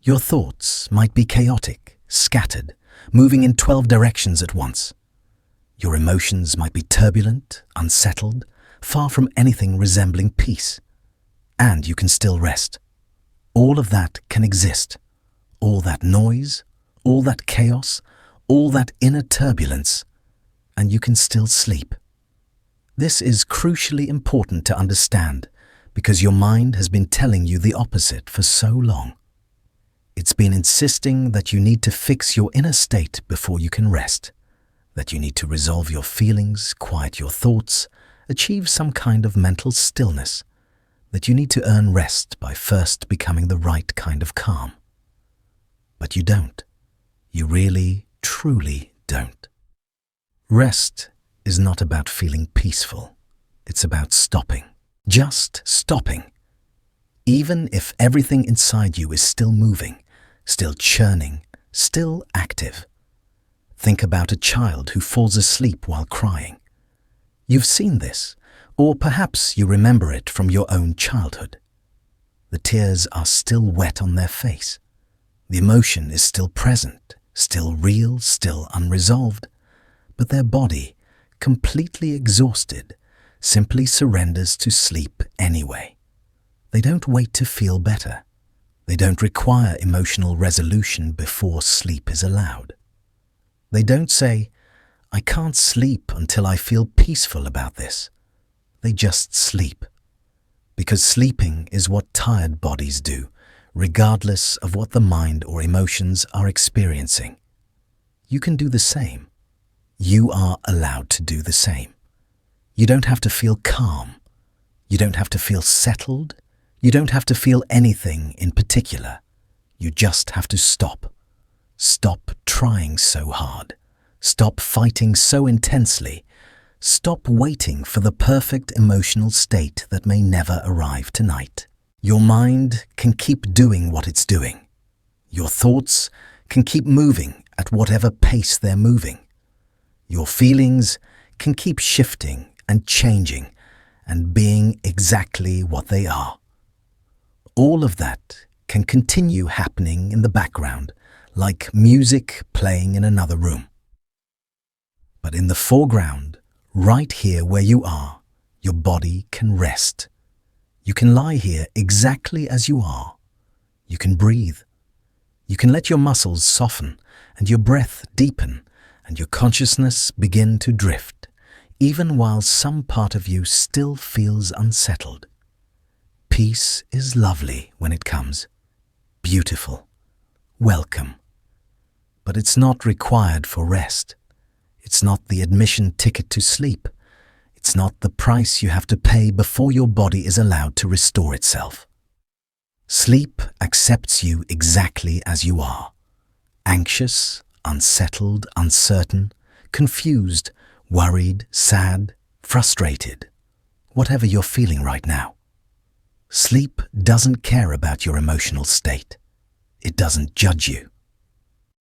Your thoughts might be chaotic, scattered, moving in 12 directions at once. Your emotions might be turbulent, unsettled, far from anything resembling peace. And you can still rest. All of that can exist. All that noise, all that chaos, all that inner turbulence, and you can still sleep. This is crucially important to understand because your mind has been telling you the opposite for so long. It's been insisting that you need to fix your inner state before you can rest, that you need to resolve your feelings, quiet your thoughts, achieve some kind of mental stillness, that you need to earn rest by first becoming the right kind of calm. But you don't. You really, truly don't. Rest is not about feeling peaceful. It's about stopping. Just stopping. Even if everything inside you is still moving, still churning, still active. Think about a child who falls asleep while crying. You've seen this, or perhaps you remember it from your own childhood. The tears are still wet on their face. The emotion is still present, still real, still unresolved, but their body, completely exhausted, simply surrenders to sleep anyway. They don't wait to feel better. They don't require emotional resolution before sleep is allowed. They don't say, "I can't sleep until I feel peaceful about this." They just sleep. Because sleeping is what tired bodies do, regardless of what the mind or emotions are experiencing. You can do the same. You are allowed to do the same. You don't have to feel calm. You don't have to feel settled. You don't have to feel anything in particular. You just have to stop. Stop trying so hard. Stop fighting so intensely. Stop waiting for the perfect emotional state that may never arrive tonight. Your mind can keep doing what it's doing. Your thoughts can keep moving at whatever pace they're moving. Your feelings can keep shifting and changing and being exactly what they are. All of that can continue happening in the background, like music playing in another room. But in the foreground, right here where you are, your body can rest. You can lie here exactly as you are. You can breathe. You can let your muscles soften and your breath deepen and your consciousness begin to drift, even while some part of you still feels unsettled. Peace is lovely when it comes. Beautiful. Welcome. But it's not required for rest. It's not the admission ticket to sleep. It's not the price you have to pay before your body is allowed to restore itself. Sleep accepts you exactly as you are. Anxious, unsettled, uncertain, confused, worried, sad, frustrated. Whatever you're feeling right now. Sleep doesn't care about your emotional state. It doesn't judge you.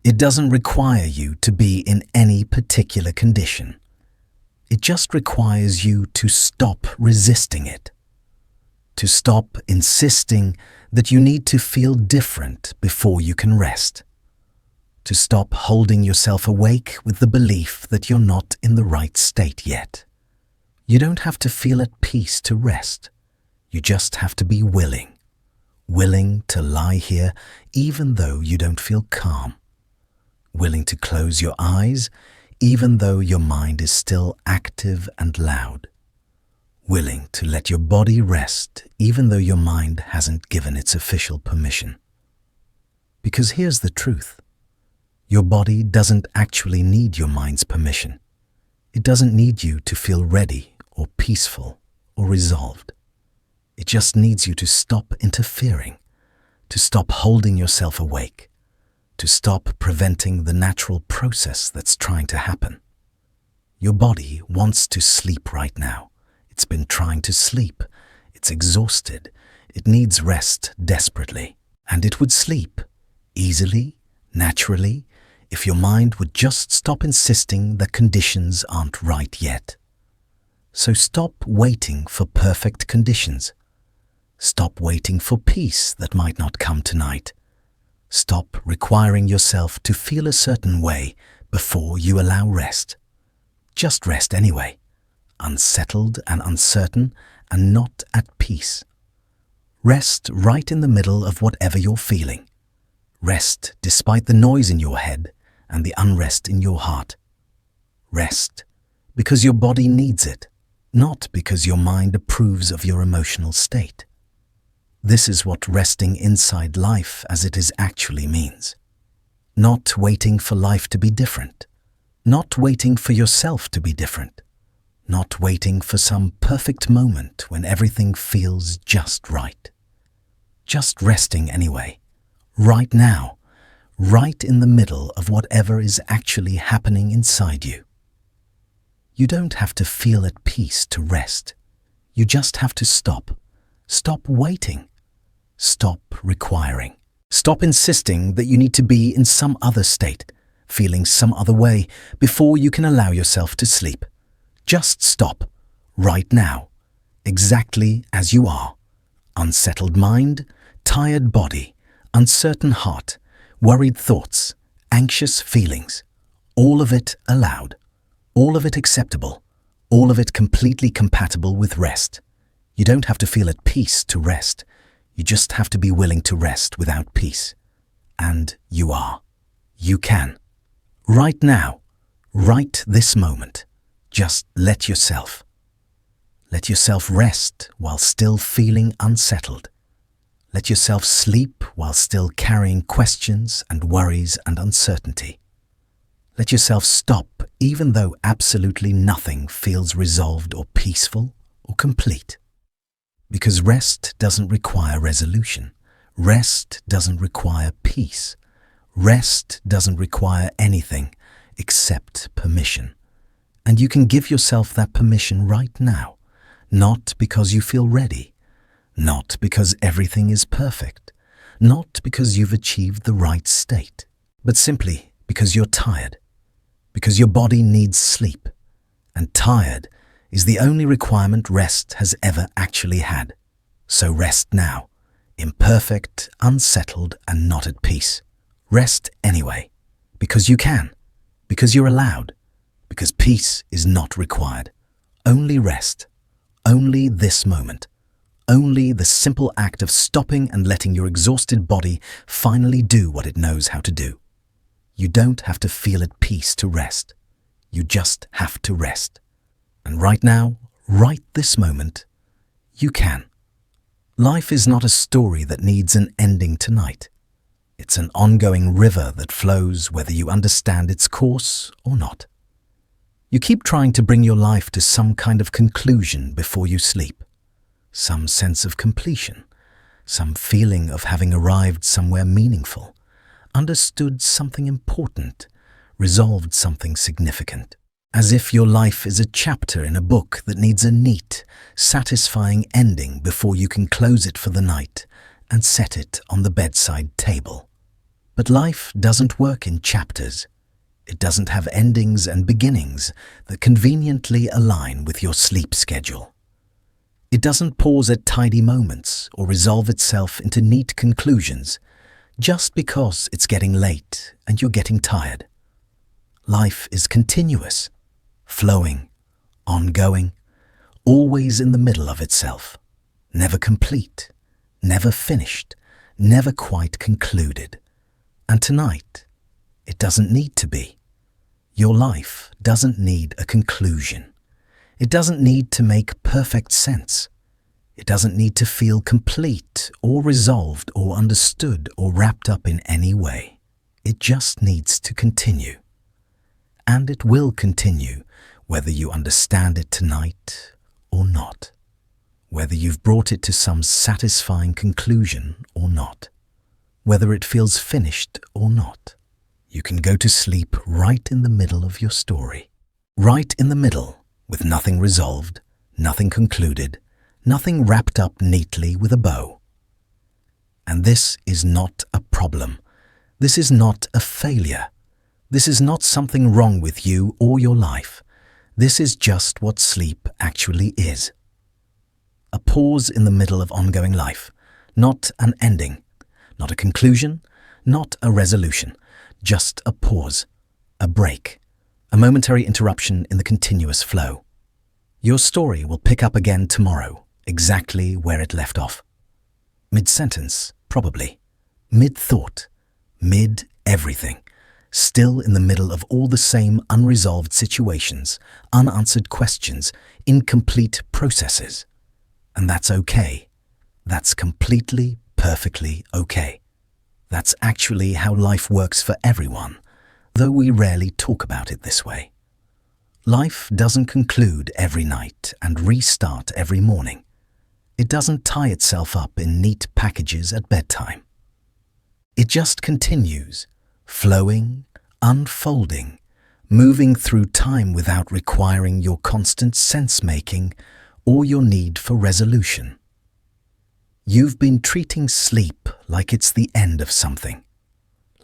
It doesn't require you to be in any particular condition. It just requires you to stop resisting it. To stop insisting that you need to feel different before you can rest. To stop holding yourself awake with the belief that you're not in the right state yet. You don't have to feel at peace to rest. You just have to be willing. Willing to lie here even though you don't feel calm. Willing to close your eyes even though your mind is still active and loud. Willing to let your body rest even though your mind hasn't given its official permission. Because here's the truth. Your body doesn't actually need your mind's permission. It doesn't need you to feel ready or peaceful or resolved. It just needs you to stop interfering, to stop holding yourself awake, to stop preventing the natural process that's trying to happen. Your body wants to sleep right now. It's been trying to sleep. It's exhausted. It needs rest desperately. And it would sleep easily, naturally, if your mind would just stop insisting that conditions aren't right yet. So stop waiting for perfect conditions. Stop waiting for peace that might not come tonight. Stop requiring yourself to feel a certain way before you allow rest. Just rest anyway, unsettled and uncertain and not at peace. Rest right in the middle of whatever you're feeling. Rest despite the noise in your head and the unrest in your heart. Rest because your body needs it, not because your mind approves of your emotional state. This is what resting inside life as it is actually means. Not waiting for life to be different. Not waiting for yourself to be different. Not waiting for some perfect moment when everything feels just right. Just resting anyway, right now, right in the middle of whatever is actually happening inside you. You don't have to feel at peace to rest. You just have to stop. Stop waiting. Stop requiring. Stop insisting that you need to be in some other state, feeling some other way, before you can allow yourself to sleep. Just stop, right now, exactly as you are. Unsettled mind, tired body, uncertain heart, worried thoughts, anxious feelings. All of it allowed. All of it acceptable. All of it completely compatible with rest. You don't have to feel at peace to rest. You just have to be willing to rest without peace. And you are. You can. Right now. Right this moment. Just let yourself. Let yourself rest while still feeling unsettled. Let yourself sleep while still carrying questions and worries and uncertainty. Let yourself stop even though absolutely nothing feels resolved or peaceful or complete. Because rest doesn't require resolution. Rest doesn't require peace. Rest doesn't require anything except permission. And you can give yourself that permission right now, not because you feel ready, not because everything is perfect, not because you've achieved the right state, but simply because you're tired, because your body needs sleep, and tired is the only requirement rest has ever actually had. So rest now, imperfect, unsettled, and not at peace. Rest anyway, because you can, because you're allowed, because peace is not required. Only rest, only this moment, only the simple act of stopping and letting your exhausted body finally do what it knows how to do. You don't have to feel at peace to rest. You just have to rest. And right now, right this moment, you can. Life is not a story that needs an ending tonight. It's an ongoing river that flows whether you understand its course or not. You keep trying to bring your life to some kind of conclusion before you sleep. Some sense of completion, some feeling of having arrived somewhere meaningful, understood something important, resolved something significant. As if your life is a chapter in a book that needs a neat, satisfying ending before you can close it for the night and set it on the bedside table. But life doesn't work in chapters. It doesn't have endings and beginnings that conveniently align with your sleep schedule. It doesn't pause at tidy moments or resolve itself into neat conclusions just because it's getting late and you're getting tired. Life is continuous, flowing, ongoing, always in the middle of itself, never complete, never finished, never quite concluded. And tonight, it doesn't need to be. Your life doesn't need a conclusion. It doesn't need to make perfect sense. It doesn't need to feel complete or resolved or understood or wrapped up in any way. It just needs to continue. And it will continue whether you understand it tonight or not, whether you've brought it to some satisfying conclusion or not, whether it feels finished or not. You can go to sleep right in the middle of your story, right in the middle, with nothing resolved, nothing concluded, nothing wrapped up neatly with a bow. And this is not a problem. This is not a failure. This is not something wrong with you or your life. This is just what sleep actually is. A pause in the middle of ongoing life, not an ending, not a conclusion, not a resolution, just a pause, a break, a momentary interruption in the continuous flow. Your story will pick up again tomorrow, exactly where it left off. Mid-sentence, probably. Mid-thought. Mid-everything. Still in the middle of all the same unresolved situations, unanswered questions, incomplete processes. And that's okay. That's completely, perfectly okay. That's actually how life works for everyone, though we rarely talk about it this way. Life doesn't conclude every night and restart every morning. It doesn't tie itself up in neat packages at bedtime. It just continues, flowing, unfolding, moving through time without requiring your constant sense-making or your need for resolution. You've been treating sleep like it's the end of something.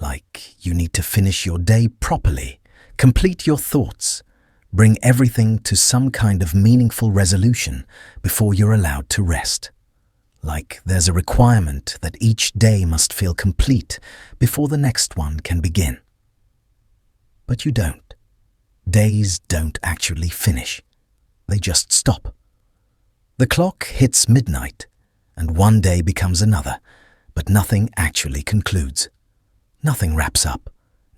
Like you need to finish your day properly, complete your thoughts, bring everything to some kind of meaningful resolution before you're allowed to rest. Like there's a requirement that each day must feel complete before the next one can begin. But you don't. Days don't actually finish. They just stop. The clock hits midnight, and one day becomes another, but nothing actually concludes. Nothing wraps up.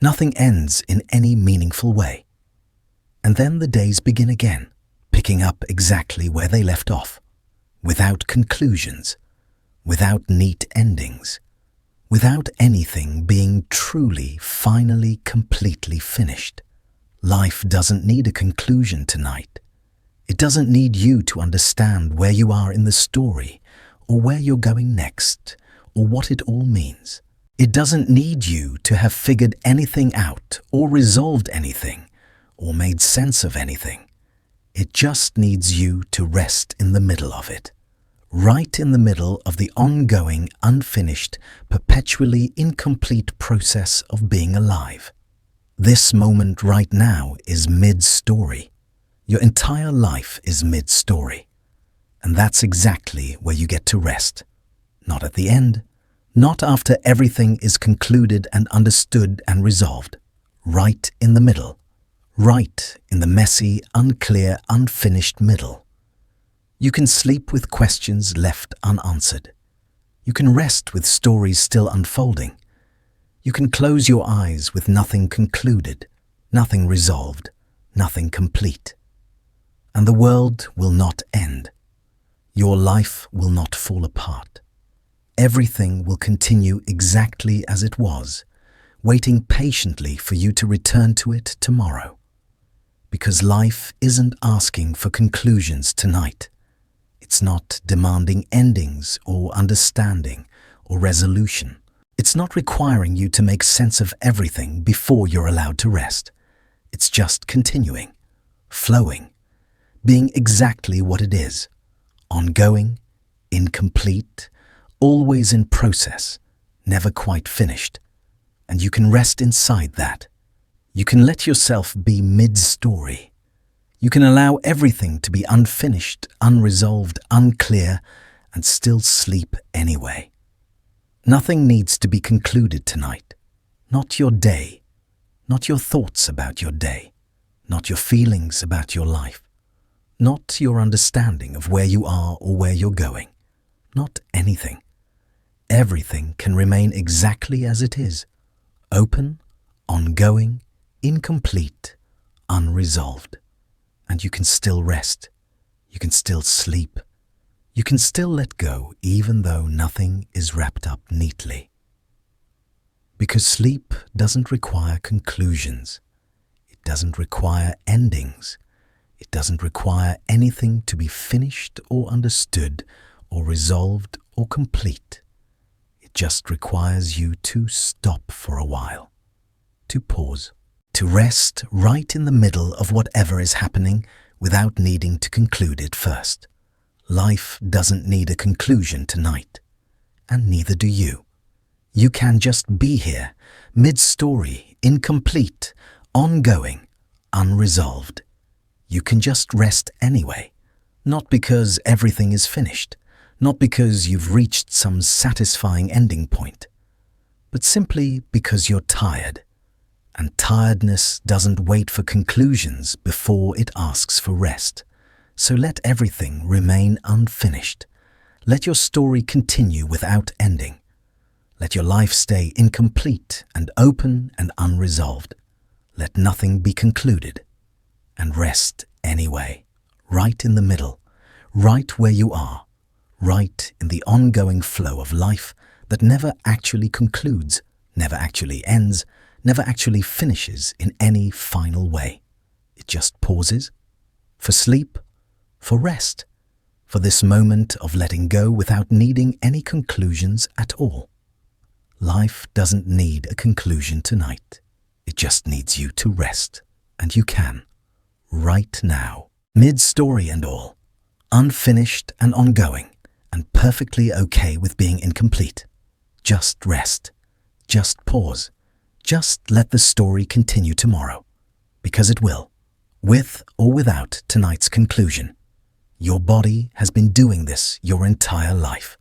Nothing ends in any meaningful way. And then the days begin again, picking up exactly where they left off, without conclusions, without neat endings, without anything being truly, finally, completely finished. Life doesn't need a conclusion tonight. It doesn't need you to understand where you are in the story, or where you're going next, or what it all means. It doesn't need you to have figured anything out, or resolved anything, or made sense of anything. It just needs you to rest in the middle of it. Right in the middle of the ongoing, unfinished, perpetually incomplete process of being alive. This moment right now is mid-story. Your entire life is mid-story. And that's exactly where you get to rest. Not at the end. Not after everything is concluded and understood and resolved. Right in the middle. Right in the messy, unclear, unfinished middle. You can sleep with questions left unanswered. You can rest with stories still unfolding. You can close your eyes with nothing concluded, nothing resolved, nothing complete. And the world will not end. Your life will not fall apart. Everything will continue exactly as it was, waiting patiently for you to return to it tomorrow. Because life isn't asking for conclusions tonight. It's not demanding endings or understanding or resolution. It's not requiring you to make sense of everything before you're allowed to rest. It's just continuing, flowing, being exactly what it is, ongoing, incomplete, always in process, never quite finished. And you can rest inside that. You can let yourself be mid-story. You can allow everything to be unfinished, unresolved, unclear, and still sleep anyway. Nothing needs to be concluded tonight. Not your day, not your thoughts about your day, not your feelings about your life, not your understanding of where you are or where you're going, not anything. Everything can remain exactly as it is, open, ongoing, incomplete, unresolved. And you can still rest. You can still sleep. You can still let go even though nothing is wrapped up neatly. Because sleep doesn't require conclusions. It doesn't require endings. It doesn't require anything to be finished or understood or resolved or complete. It just requires you to stop for a while, to pause, to rest right in the middle of whatever is happening without needing to conclude it first. Life doesn't need a conclusion tonight, and neither do you. You can just be here, mid-story, incomplete, ongoing, unresolved. You can just rest anyway, not because everything is finished, not because you've reached some satisfying ending point, but simply because you're tired, And tiredness doesn't wait for conclusions before it asks for rest. So let everything remain unfinished. Let your story continue without ending. Let your life stay incomplete and open and unresolved. Let nothing be concluded. And rest anyway, right in the middle, right where you are, right in the ongoing flow of life that never actually concludes, never actually ends, never actually finishes in any final way. It just pauses for sleep, for rest, for this moment of letting go without needing any conclusions at all. Life doesn't need a conclusion tonight. It just needs you to rest, and you can, right now, mid-story and all, unfinished and ongoing, and perfectly okay with being incomplete. Just rest, just pause, just let the story continue tomorrow, because it will, with or without tonight's conclusion. Your body has been doing this your entire life.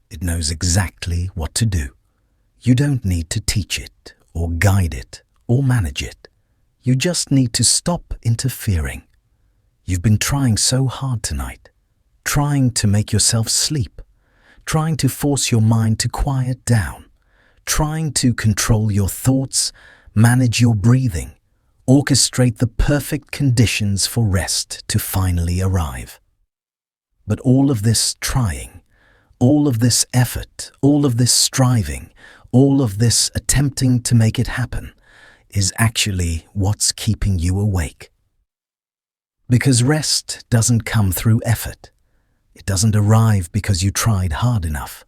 It knows exactly what to do. You don't need to teach it, or guide it, or manage it. You just need to stop interfering. You've been trying so hard tonight, trying to make yourself sleep, trying to force your mind to quiet down, trying to control your thoughts, manage your breathing, orchestrate the perfect conditions for rest to finally arrive. But all of this trying, all of this effort, all of this striving, all of this attempting to make it happen is actually what's keeping you awake. Because rest doesn't come through effort. It doesn't arrive because you tried hard enough.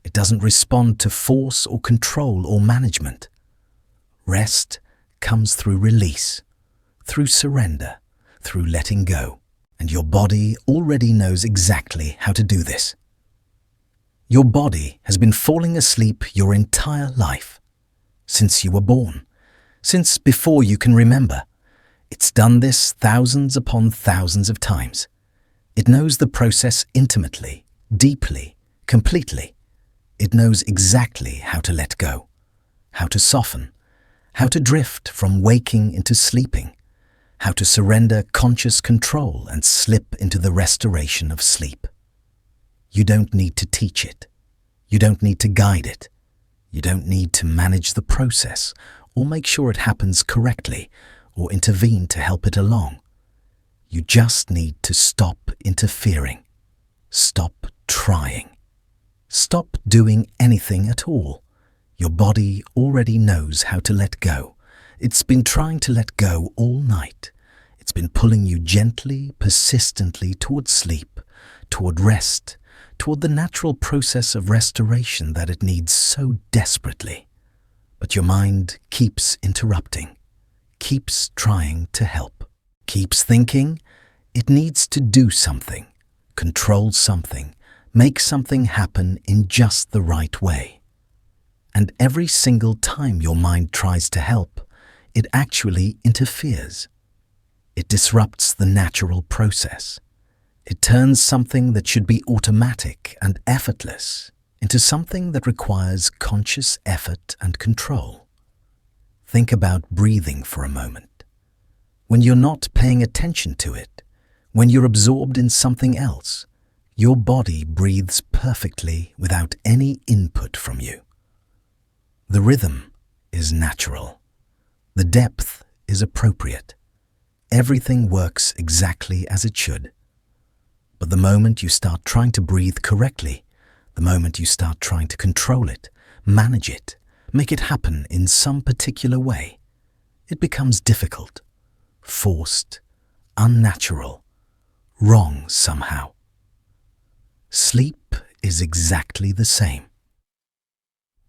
It doesn't respond to force or control or management. Rest comes through release, through surrender, through letting go. And your body already knows exactly how to do this. Your body has been falling asleep your entire life, since you were born, since before you can remember. It's done this thousands upon thousands of times. It knows the process intimately, deeply, completely. It knows exactly how to let go, how to soften, how to drift from waking into sleeping, how to surrender conscious control and slip into the restoration of sleep. You don't need to teach it. You don't need to guide it. You don't need to manage the process or make sure it happens correctly or intervene to help it along. You just need to stop interfering. Stop trying. Stop doing anything at all. Your body already knows how to let go. It's been trying to let go all night. It's been pulling you gently, persistently toward sleep, toward rest, toward the natural process of restoration that it needs so desperately. But your mind keeps interrupting, keeps trying to help, keeps thinking it needs to do something, control something, make something happen in just the right way. And every single time your mind tries to help, it actually interferes. It disrupts the natural process. It turns something that should be automatic and effortless into something that requires conscious effort and control. Think about breathing for a moment. When you're not paying attention to it, when you're absorbed in something else, your body breathes perfectly without any input from you. The rhythm is natural. The depth is appropriate. Everything works exactly as it should. But the moment you start trying to breathe correctly, the moment you start trying to control it, manage it, make it happen in some particular way, it becomes difficult, forced, unnatural, wrong somehow. Sleep is exactly the same.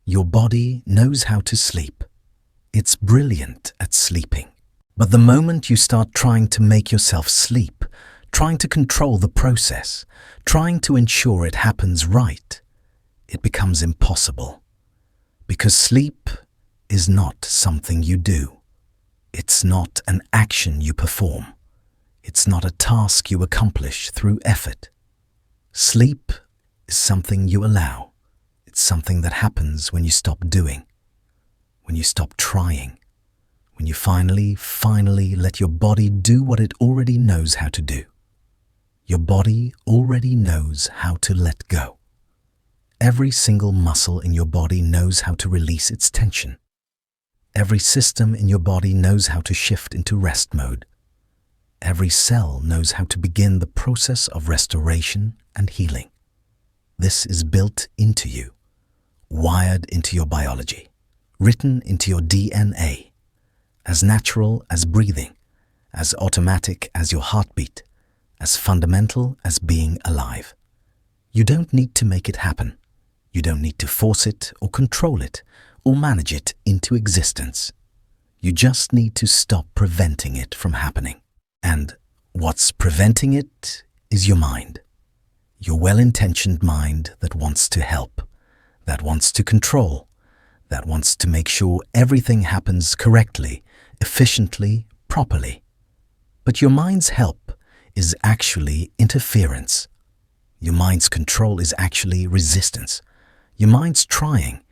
Your body knows how to sleep. It's brilliant at sleeping. But the moment you start trying to make yourself sleep, trying to control the process, trying to ensure it happens right, it becomes impossible. Because sleep is not something you do. It's not an action you perform. It's not a task you accomplish through effort. Sleep is something you allow. It's something that happens when you stop doing, when you stop trying, when you finally let your body do what it already knows how to do. Your body already knows how to let go. Every single muscle in your body knows how to release its tension. Every system in your body knows how to shift into rest mode. Every cell knows how to begin the process of restoration and healing. This is built into you, wired into your biology, written into your DNA, as natural as breathing, as automatic as your heartbeat, as fundamental as being alive. You don't need to make it happen. You don't need to force it or control it or manage it into existence. You just need to stop preventing it from happening. And what's preventing it is your mind. Your well-intentioned mind that wants to help, that wants to control, that wants to make sure everything happens correctly, efficiently, properly. But your mind's help is actually interference. Your mind's control is actually resistance. Your mind's trying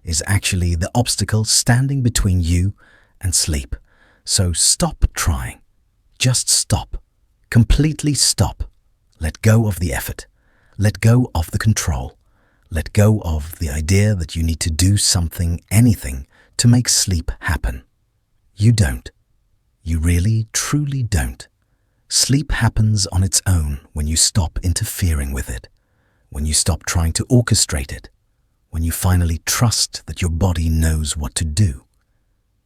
is actually the obstacle standing between you and sleep. So stop trying. Just stop. Completely stop. Let go of the effort. Let go of the control. Let go of the idea that you need to do something, anything, to make sleep happen. You don't. You really, truly don't. Sleep happens on its own when you stop interfering with it, when you stop trying to orchestrate it, when you finally trust that your body knows what to do.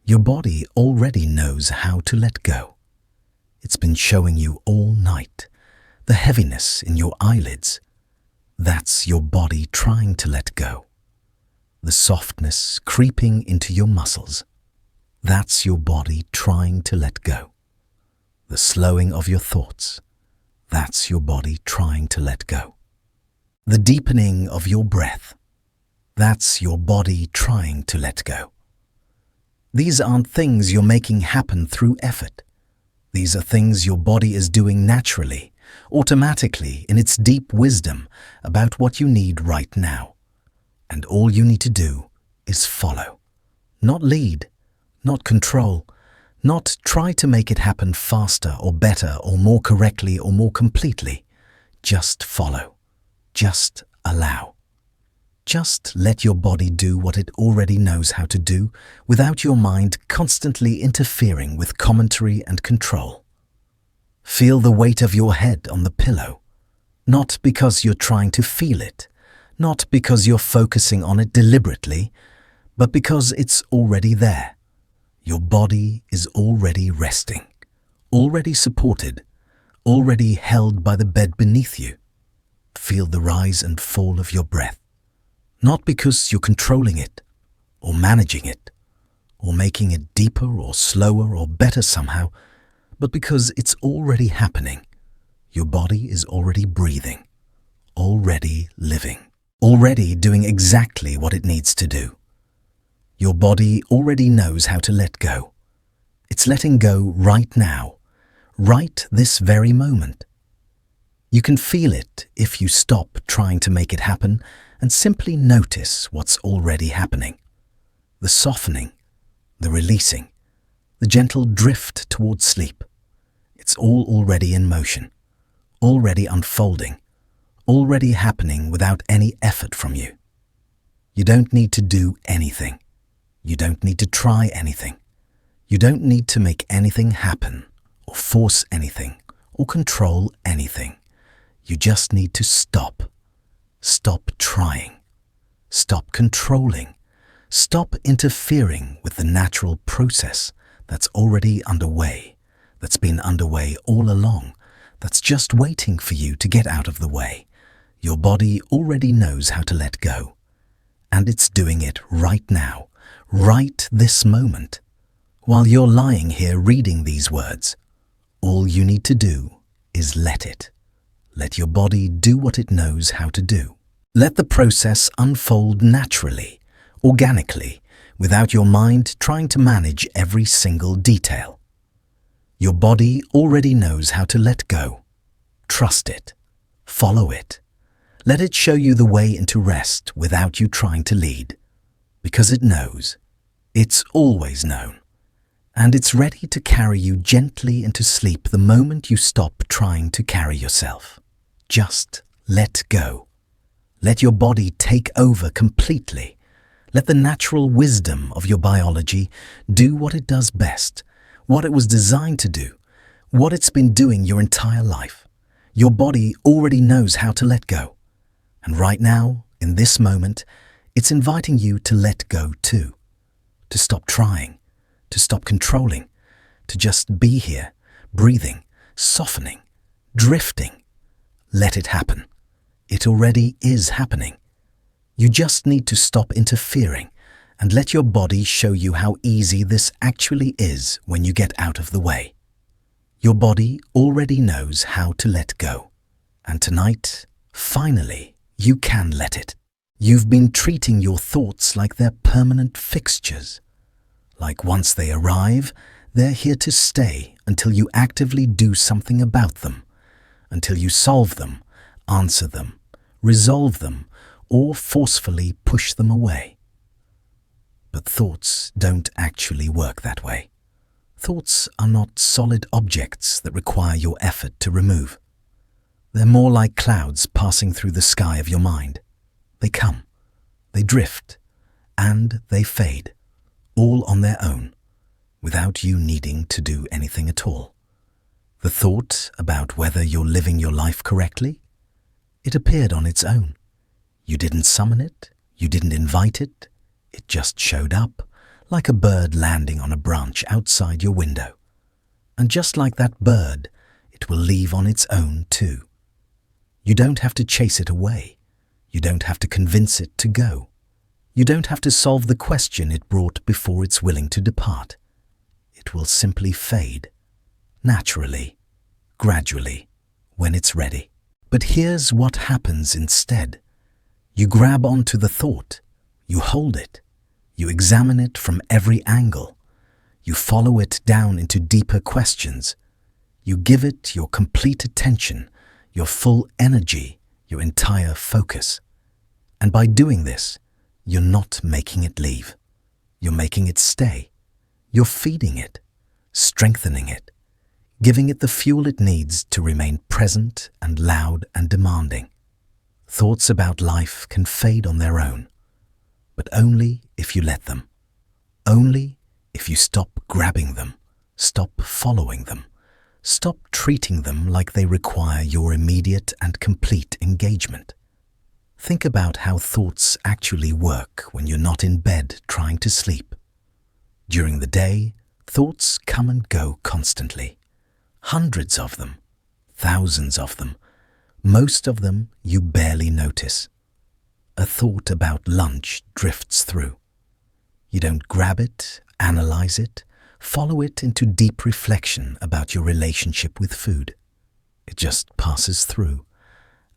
Your body already knows how to let go. It's been showing you all night. The heaviness in your eyelids, that's your body trying to let go. The softness creeping into your muscles, that's your body trying to let go. The slowing of your thoughts, that's your body trying to let go. The deepening of your breath, that's your body trying to let go. These aren't things you're making happen through effort. These are things your body is doing naturally, automatically, in its deep wisdom about what you need right now. And all you need to do is follow. Not lead, not control, not try to make it happen faster or better or more correctly or more completely. Just follow. Just allow. Just let your body do what it already knows how to do without your mind constantly interfering with commentary and control. Feel the weight of your head on the pillow, not because you're trying to feel it, not because you're focusing on it deliberately, but because it's already there. Your body is already resting, already supported, already held by the bed beneath you. Feel the rise and fall of your breath. Not because you're controlling it, or managing it, or making it deeper or slower or better somehow, but because it's already happening. Your body is already breathing, already living, already doing exactly what it needs to do. Your body already knows how to let go. It's letting go right now, right this very moment. You can feel it if you stop trying to make it happen and simply notice what's already happening. The softening, the releasing, the gentle drift towards sleep. It's all already in motion, already unfolding, already happening without any effort from you. You don't need to do anything. You don't need to try anything. You don't need to make anything happen, or force anything, or control anything. You just need to stop. Stop trying. Stop controlling. Stop interfering with the natural process that's already underway, that's been underway all along, that's just waiting for you to get out of the way. Your body already knows how to let go. And it's doing it right now, right this moment. While you're lying here reading these words, all you need to do is let it. Let your body do what it knows how to do. Let the process unfold naturally, organically, without your mind trying to manage every single detail. Your body already knows how to let go. Trust it. Follow it. Let it show you the way into rest without you trying to lead. Because it knows. It's always known. And it's ready to carry you gently into sleep the moment you stop trying to carry yourself. Just let go. Let your body take over completely. Let the natural wisdom of your biology do what it does best, what it was designed to do, what it's been doing your entire life. Your body already knows how to let go. And right now, in this moment, it's inviting you to let go too. To stop trying, to stop controlling, to just be here, breathing, softening, drifting. Let it happen. It already is happening. You just need to stop interfering and let your body show you how easy this actually is when you get out of the way. Your body already knows how to let go. And tonight, finally, you can let it. You've been treating your thoughts like they're permanent fixtures. Like once they arrive, they're here to stay until you actively do something about them, until you solve them, answer them, resolve them, or forcefully push them away. But thoughts don't actually work that way. Thoughts are not solid objects that require your effort to remove. They're more like clouds passing through the sky of your mind. They come, they drift, and they fade, all on their own, without you needing to do anything at all. The thought about whether you're living your life correctly, it appeared on its own. You didn't summon it, you didn't invite it, it just showed up, like a bird landing on a branch outside your window. And just like that bird, it will leave on its own too. You don't have to chase it away. You don't have to convince it to go. You don't have to solve the question it brought before it's willing to depart. It will simply fade, naturally, gradually, when it's ready. But here's what happens instead. You grab onto the thought, you hold it, you examine it from every angle, you follow it down into deeper questions, you give it your complete attention, your full energy, your entire focus. And by doing this, you're not making it leave. You're making it stay. You're feeding it, strengthening it, giving it the fuel it needs to remain present and loud and demanding. Thoughts about life can fade on their own, but only if you let them. Only if you stop grabbing them, stop following them, stop treating them like they require your immediate and complete engagement. Think about how thoughts actually work when you're not in bed trying to sleep. During the day, thoughts come and go constantly. Hundreds of them, thousands of them. Most of them you barely notice. A thought about lunch drifts through. You don't grab it, analyze it, follow it into deep reflection about your relationship with food. It just passes through,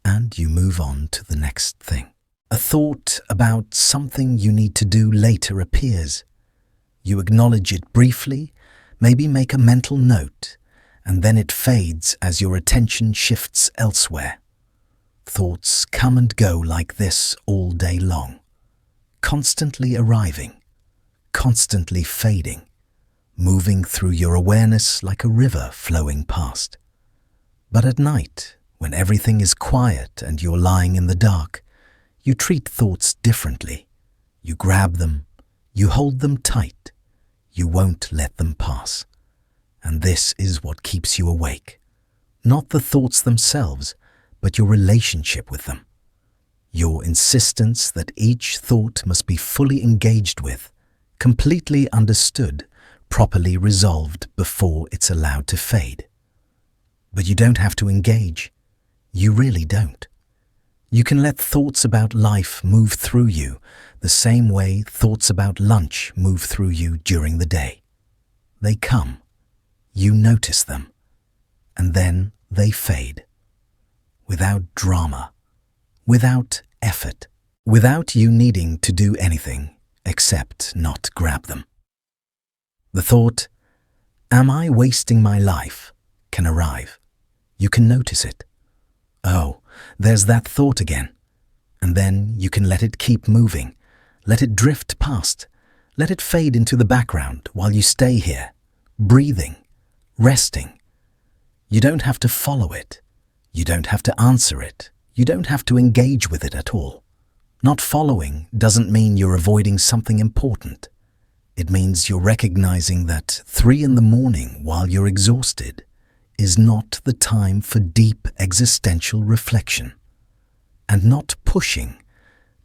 and you move on to the next thing. A thought about something you need to do later appears. You acknowledge it briefly, maybe make a mental note, and then it fades as your attention shifts elsewhere. Thoughts come and go like this all day long, constantly arriving, constantly fading, moving through your awareness like a river flowing past. But at night, when everything is quiet and you're lying in the dark, you treat thoughts differently. You grab them, you hold them tight, you won't let them pass. And this is what keeps you awake. Not the thoughts themselves, but your relationship with them. Your insistence that each thought must be fully engaged with, completely understood, properly resolved before it's allowed to fade. But you don't have to engage. You really don't. You can let thoughts about life move through you the same way thoughts about lunch move through you during the day. They come. You notice them, and then they fade. Without drama, without effort, without you needing to do anything except not grab them. The thought, "Am I wasting my life?" can arrive. You can notice it. Oh, there's that thought again. And then you can let it keep moving, let it drift past, let it fade into the background while you stay here, breathing, resting. You don't have to follow it. You don't have to answer it. You don't have to engage with it at all. Not following doesn't mean you're avoiding something important. It means you're recognizing that 3 in the morning while you're exhausted is not the time for deep existential reflection. And not pushing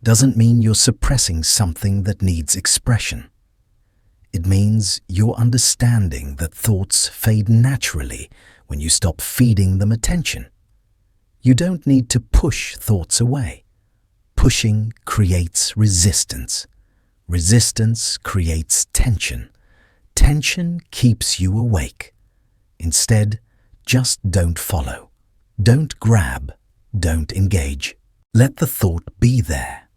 doesn't mean you're suppressing something that needs expression. It means you're understanding that thoughts fade naturally when you stop feeding them attention. You don't need to push thoughts away. Pushing creates resistance. Resistance creates tension. Tension keeps you awake. Instead, just don't follow. Don't grab. Don't engage. Let the thought be there,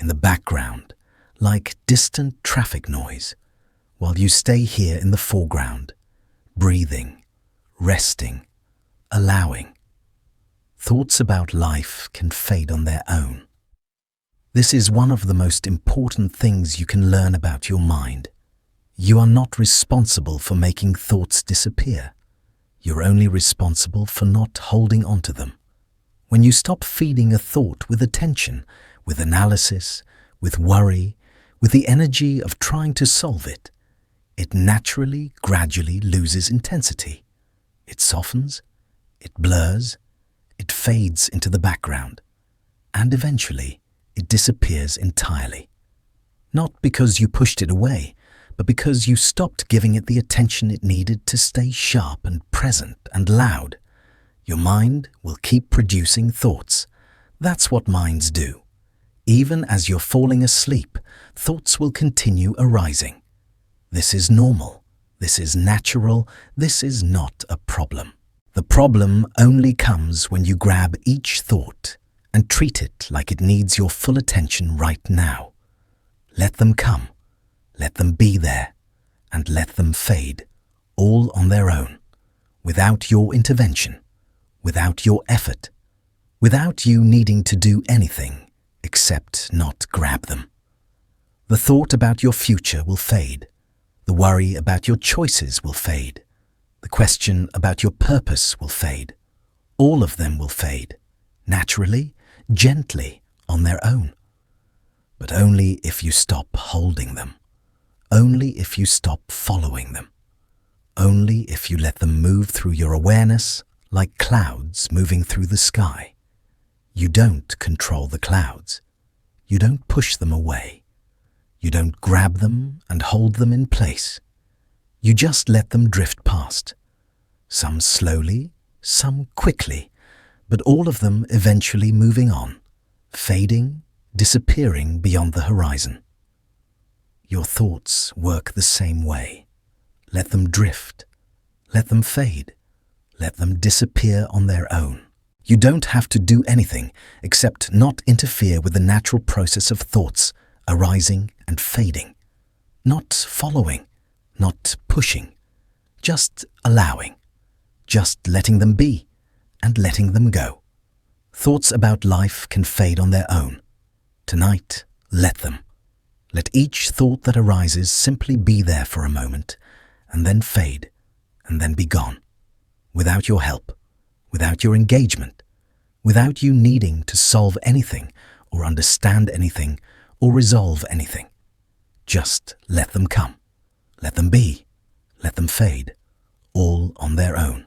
in the background, like distant traffic noise, while you stay here in the foreground, breathing, resting, allowing. Thoughts about life can fade on their own. This is one of the most important things you can learn about your mind. You are not responsible for making thoughts disappear. You're only responsible for not holding on to them. When you stop feeding a thought with attention, with analysis, with worry, with the energy of trying to solve it, it naturally, gradually loses intensity. It softens, it blurs, it fades into the background, and eventually it disappears entirely. Not because you pushed it away, but because you stopped giving it the attention it needed to stay sharp and present and loud. Your mind will keep producing thoughts. That's what minds do. Even as you're falling asleep, thoughts will continue arising. This is normal. This is natural. This is not a problem. The problem only comes when you grab each thought and treat it like it needs your full attention right now. Let them come, let them be there, and let them fade, all on their own, without your intervention, without your effort, without you needing to do anything except not grab them. The thought about your future will fade. The worry about your choices will fade. The question about your purpose will fade. All of them will fade, naturally, gently, on their own. But only if you stop holding them. Only if you stop following them. Only if you let them move through your awareness like clouds moving through the sky. You don't control the clouds. You don't push them away. You don't grab them and hold them in place. You just let them drift past. Some slowly, some quickly, but all of them eventually moving on, fading, disappearing beyond the horizon. Your thoughts work the same way. Let them drift. Let them fade. Let them disappear on their own. You don't have to do anything except not interfere with the natural process of thoughts arising and fading. Not following, not pushing, just allowing, just letting them be and letting them go. Thoughts about life can fade on their own. Tonight, let them. Let each thought that arises simply be there for a moment, and then fade, and then be gone, without your help, without your engagement, without you needing to solve anything or understand anything or resolve anything. Just let them come, let them be, let them fade, all on their own.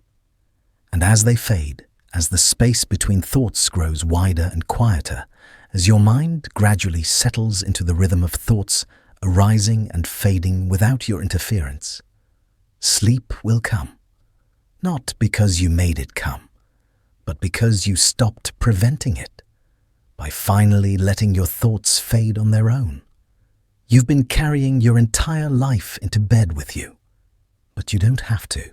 And as they fade, as the space between thoughts grows wider and quieter, as your mind gradually settles into the rhythm of thoughts arising and fading without your interference, sleep will come. Not because you made it come, but because you stopped preventing it, by finally letting your thoughts fade on their own. You've been carrying your entire life into bed with you, but you don't have to.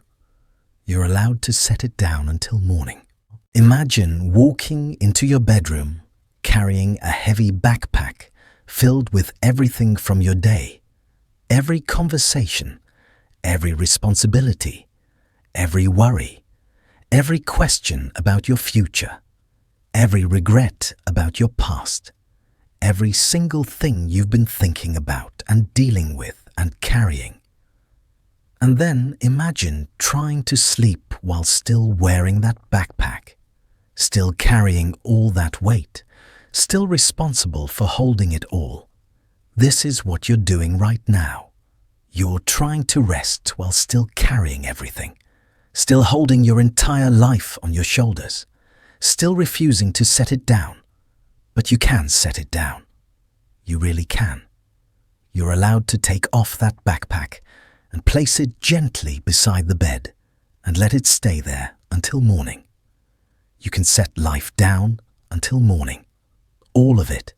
You're allowed to set it down until morning. Imagine walking into your bedroom carrying a heavy backpack filled with everything from your day, every conversation, every responsibility, every worry, every question about your future, every regret about your past, every single thing you've been thinking about and dealing with and carrying. And then imagine trying to sleep while still wearing that backpack, still carrying all that weight, still responsible for holding it all. This is what you're doing right now. You're trying to rest while still carrying everything, still holding your entire life on your shoulders, still refusing to set it down. But you can set it down. You really can. You're allowed to take off that backpack and place it gently beside the bed and let it stay there until morning. You can set life down until morning. All of it.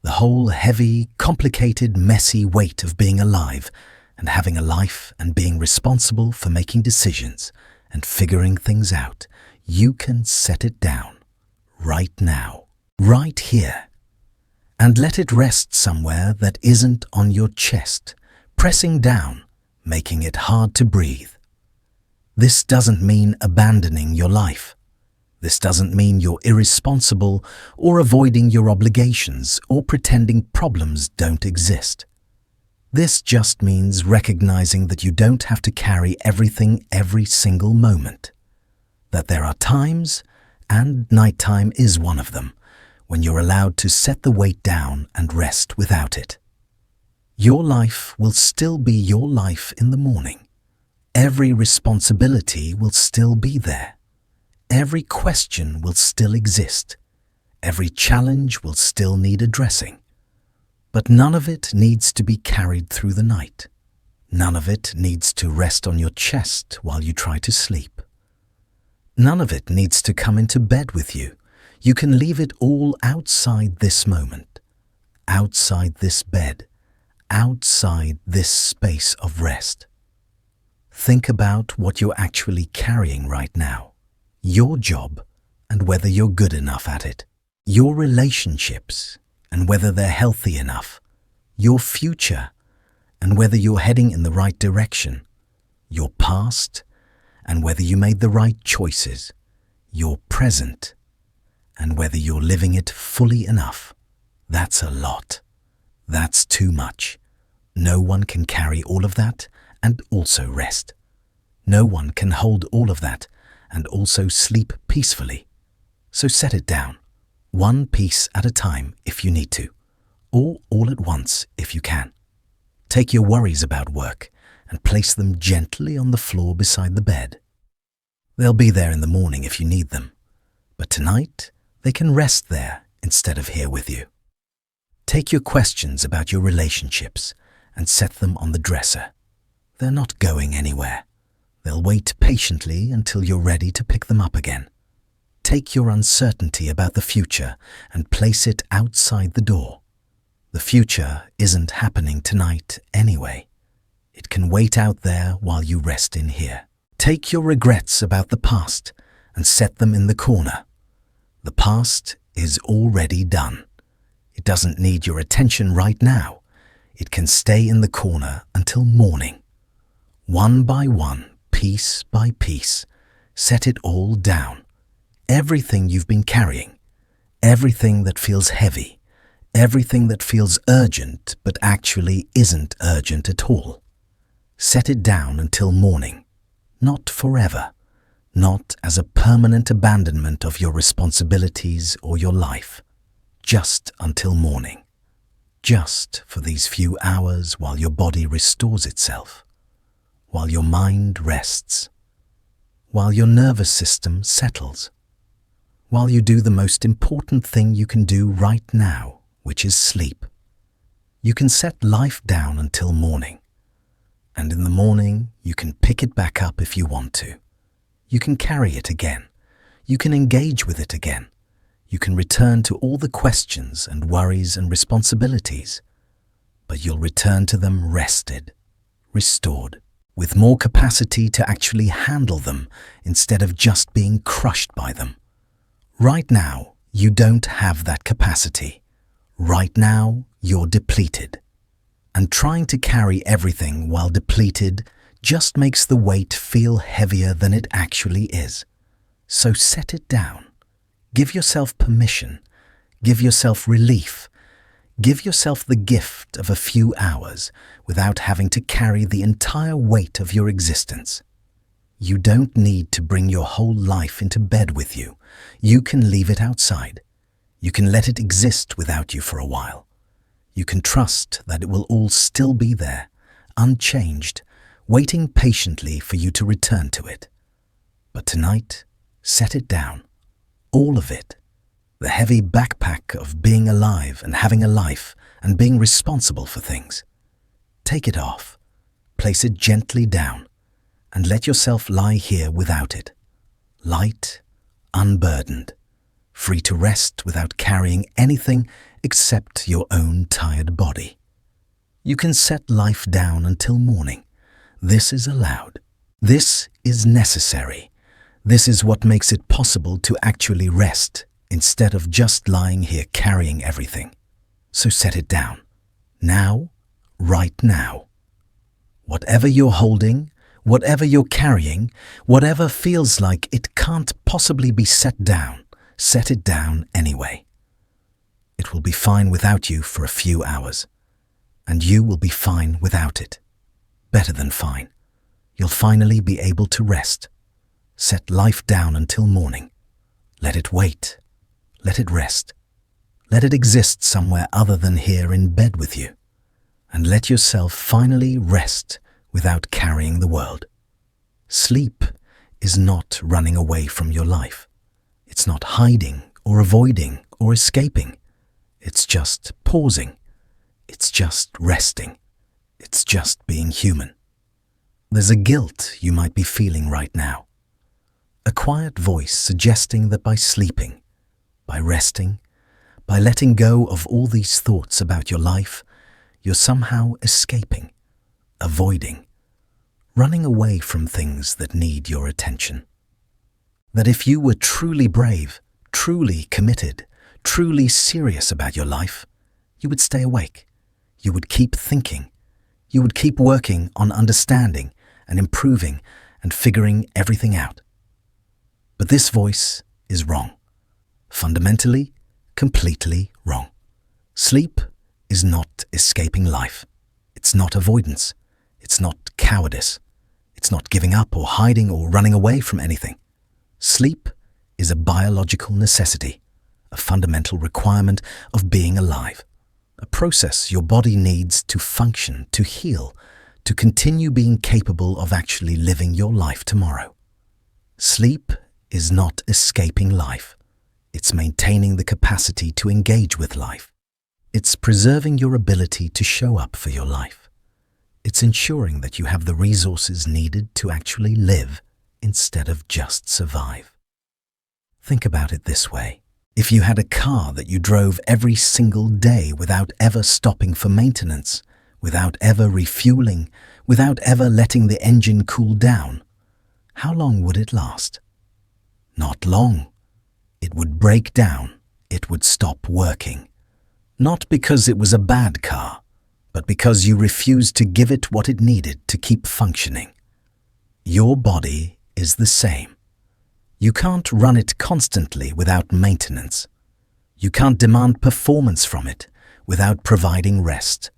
The whole heavy, complicated, messy weight of being alive and having a life and being responsible for making decisions and figuring things out. You can set it down. Right now. Right here. And let it rest somewhere that isn't on your chest, pressing down, making it hard to breathe. This doesn't mean abandoning your life. This doesn't mean you're irresponsible or avoiding your obligations or pretending problems don't exist. This just means recognizing that you don't have to carry everything every single moment. That there are times, and nighttime is one of them, when you're allowed to set the weight down and rest without it. Your life will still be your life in the morning. Every responsibility will still be there. Every question will still exist. Every challenge will still need addressing. But none of it needs to be carried through the night. None of it needs to rest on your chest while you try to sleep. None of it needs to come into bed with you. You can leave it all outside this moment, outside this bed, outside this space of rest. Think about what you're actually carrying right now. Your job and whether you're good enough at it. Your relationships and whether they're healthy enough. Your future and whether you're heading in the right direction. Your past and whether you made the right choices. Your present and whether you're living it fully enough. That's a lot. That's too much. No one can carry all of that and also rest. No one can hold all of that and also sleep peacefully. So set it down, one piece at a time if you need to, or all at once if you can. Take your worries about work and place them gently on the floor beside the bed. They'll be there in the morning if you need them, but tonight they can rest there instead of here with you. Take your questions about your relationships and set them on the dresser. They're not going anywhere. They'll wait patiently until you're ready to pick them up again. Take your uncertainty about the future and place it outside the door. The future isn't happening tonight anyway. It can wait out there while you rest in here. Take your regrets about the past and set them in the corner. The past is already done. It doesn't need your attention right now. It can stay in the corner until morning. One by one, piece by piece, set it all down. Everything you've been carrying, everything that feels heavy, everything that feels urgent but actually isn't urgent at all. Set it down until morning, not forever, not as a permanent abandonment of your responsibilities or your life, just until morning, just for these few hours while your body restores itself, while your mind rests, while your nervous system settles, while you do the most important thing you can do right now, which is sleep. You can set life down until morning, and in the morning you can pick it back up if you want to. You can carry it again. You can engage with it again. You can return to all the questions and worries and responsibilities, but you'll return to them rested, restored, with more capacity to actually handle them instead of just being crushed by them. Right now, you don't have that capacity. Right now, you're depleted. And trying to carry everything while depleted just makes the weight feel heavier than it actually is. So set it down. Give yourself permission. Give yourself relief. Give yourself the gift of a few hours without having to carry the entire weight of your existence. You don't need to bring your whole life into bed with you. You can leave it outside. You can let it exist without you for a while. You can trust that it will all still be there, unchanged, waiting patiently for you to return to it. But tonight, set it down. All of it. The heavy backpack of being alive and having a life and being responsible for things. Take it off, place it gently down, and let yourself lie here without it. Light, unburdened, free to rest without carrying anything except your own tired body. You can set life down until morning. This is allowed. This is necessary. This is what makes it possible to actually rest instead of just lying here carrying everything. So set it down. Now, right now. Whatever you're holding, whatever you're carrying, whatever feels like it can't possibly be set down, set it down anyway. It will be fine without you for a few hours, and you will be fine without it. Better than fine. You'll finally be able to rest. Set life down until morning. Let it wait. Let it rest. Let it exist somewhere other than here in bed with you. And let yourself finally rest without carrying the world. Sleep is not running away from your life. It's not hiding or avoiding or escaping. It's just pausing. It's just resting. It's just being human. There's a guilt you might be feeling right now. A quiet voice suggesting that by sleeping, by resting, by letting go of all these thoughts about your life, you're somehow escaping, avoiding, running away from things that need your attention. That if you were truly brave, truly committed, truly serious about your life, you would stay awake. You would keep thinking. You would keep working on understanding and improving and figuring everything out. But this voice is wrong. Fundamentally, completely wrong. Sleep is not escaping life. It's not avoidance. It's not cowardice. It's not giving up or hiding or running away from anything. Sleep is a biological necessity, a fundamental requirement of being alive, a process your body needs to function, to heal, to continue being capable of actually living your life tomorrow. Sleep is not escaping life. It's maintaining the capacity to engage with life. It's preserving your ability to show up for your life. It's ensuring that you have the resources needed to actually live instead of just survive. Think about it this way. If you had a car that you drove every single day without ever stopping for maintenance, without ever refueling, without ever letting the engine cool down, how long would it last? Not long. It would break down. It would stop working. Not because it was a bad car, but because you refused to give it what it needed to keep functioning. Your body is the same. You can't run it constantly without maintenance. You can't demand performance from it without providing rest.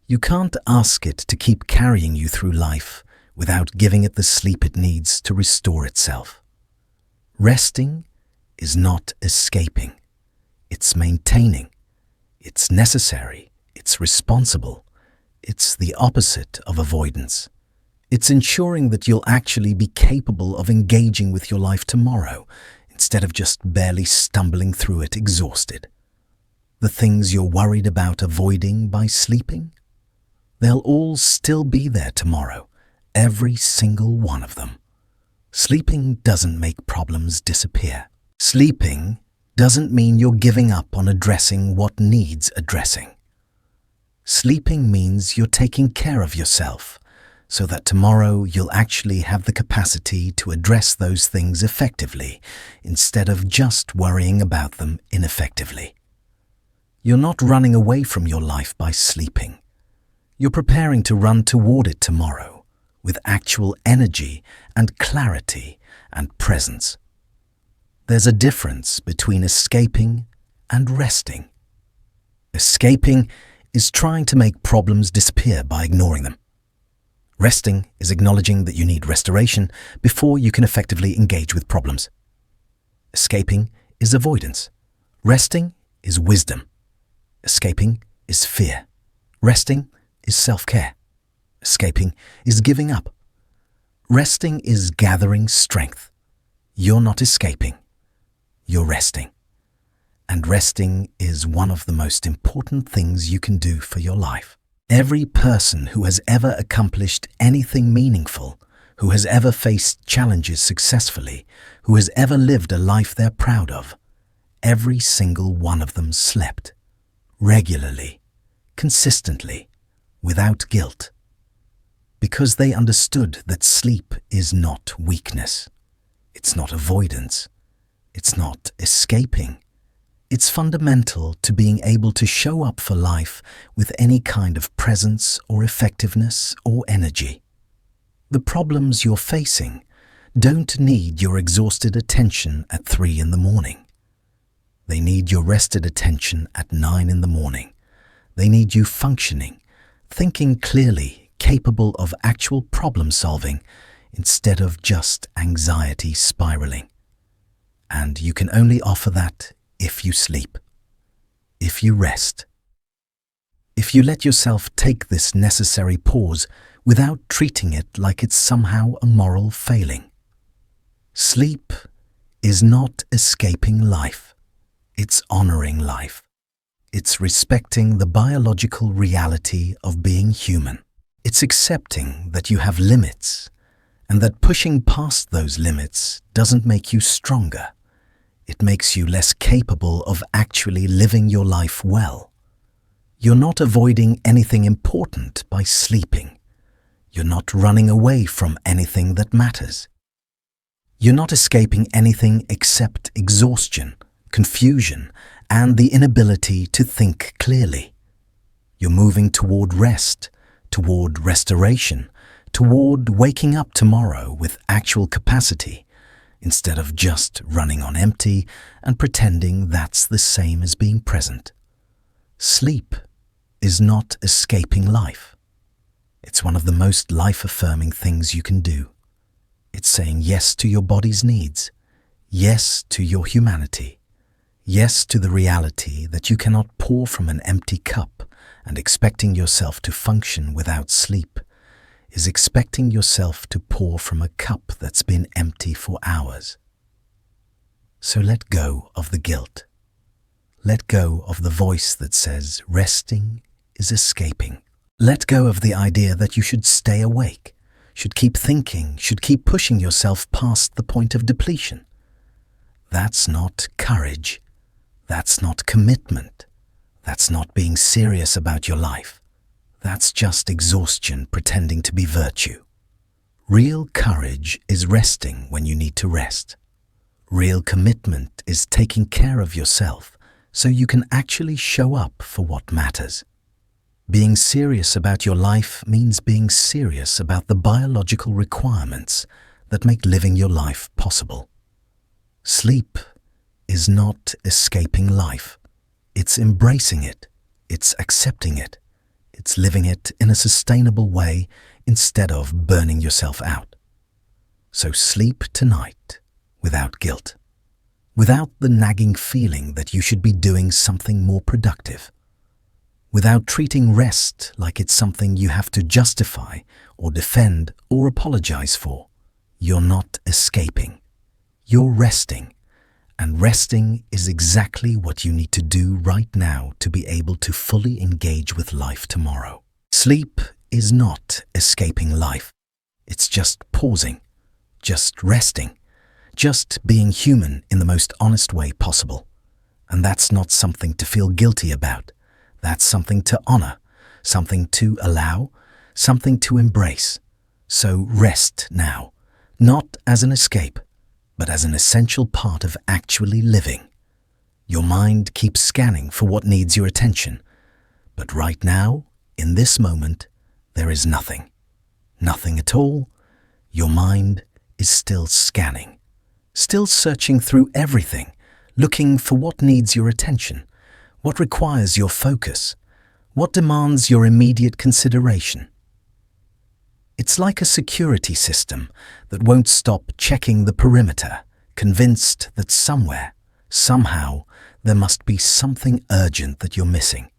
You can't ask it to keep carrying you through life without giving it the sleep it needs to restore itself. Resting is not escaping. It's maintaining. It's necessary. It's responsible. It's the opposite of avoidance. It's ensuring that you'll actually be capable of engaging with your life tomorrow instead of just barely stumbling through it exhausted. The things you're worried about avoiding by sleeping, they'll all still be there tomorrow, every single one of them. Sleeping doesn't make problems disappear. Sleeping doesn't mean you're giving up on addressing what needs addressing. Sleeping means you're taking care of yourself so that tomorrow you'll actually have the capacity to address those things effectively instead of just worrying about them ineffectively. You're not running away from your life by sleeping. You're preparing to run toward it tomorrow with actual energy and clarity and presence. There's a difference between escaping and resting. Escaping is trying to make problems disappear by ignoring them. Resting is acknowledging that you need restoration before you can effectively engage with problems. Escaping is avoidance. Resting is wisdom. Escaping is fear. Resting is self-care. Escaping is giving up. Resting is gathering strength. You're not escaping. You're resting. And resting is one of the most important things you can do for your life. Every person who has ever accomplished anything meaningful, who has ever faced challenges successfully, who has ever lived a life they're proud of, every single one of them slept. Regularly, consistently, without guilt. Because they understood that sleep is not weakness. It's not avoidance. It's not escaping. It's fundamental to being able to show up for life with any kind of presence or effectiveness or energy. The problems you're facing don't need your exhausted attention at 3 in the morning. They need your rested attention at 9 in the morning. They need you functioning, thinking clearly, capable of actual problem solving instead of just anxiety spiraling. And you can only offer that if you sleep, if you rest, if you let yourself take this necessary pause without treating it like it's somehow a moral failing. Sleep is not escaping life. It's honoring life. It's respecting the biological reality of being human. It's accepting that you have limits and that pushing past those limits doesn't make you stronger. It makes you less capable of actually living your life well. You're not avoiding anything important by sleeping. You're not running away from anything that matters. You're not escaping anything except exhaustion, confusion, and the inability to think clearly. You're moving toward rest, toward restoration, toward waking up tomorrow with actual capacity, instead of just running on empty and pretending that's the same as being present. Sleep is not escaping life. It's one of the most life-affirming things you can do. It's saying yes to your body's needs, yes to your humanity, yes to the reality that you cannot pour from an empty cup, and expecting yourself to function without sleep is expecting yourself to pour from a cup that's been empty for hours. So let go of the guilt. Let go of the voice that says resting is escaping. Let go of the idea that you should stay awake, should keep thinking, should keep pushing yourself past the point of depletion. That's not courage. That's not commitment. That's not being serious about your life. That's just exhaustion pretending to be virtue. Real courage is resting when you need to rest. Real commitment is taking care of yourself so you can actually show up for what matters. Being serious about your life means being serious about the biological requirements that make living your life possible. Sleep is not escaping life. It's embracing it. It's accepting it. It's living it in a sustainable way instead of burning yourself out. So sleep tonight without guilt, without the nagging feeling that you should be doing something more productive, without treating rest like it's something you have to justify or defend or apologize for. You're not escaping. You're resting. And resting is exactly what you need to do right now to be able to fully engage with life tomorrow. Sleep is not escaping life. It's just pausing, just resting, just being human in the most honest way possible. And that's not something to feel guilty about. That's something to honor, something to allow, something to embrace. So rest now, not as an escape, but as an essential part of actually living. Your mind keeps scanning for what needs your attention. But right now, in this moment, there is nothing. Nothing at all. Your mind is still scanning, still searching through everything, looking for what needs your attention, What requires your focus? What demands your immediate consideration? It's like a security system that won't stop checking the perimeter, convinced that somewhere, somehow, there must be something urgent that you're missing.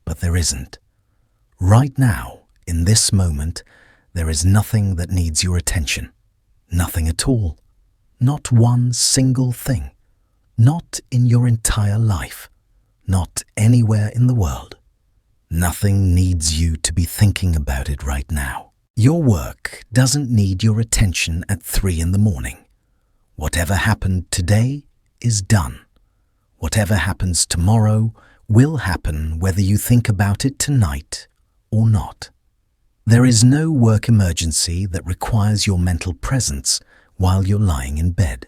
But there isn't. Right now, in this moment, there is nothing that needs your attention. Nothing at all. Not one single thing. Not in your entire life. Not anywhere in the world. Nothing needs you to be thinking about it right now. Your work doesn't need your attention at 3 in the morning. Whatever happened today is done. Whatever happens tomorrow will happen whether you think about it tonight or not. There is no work emergency that requires your mental presence while you're lying in bed.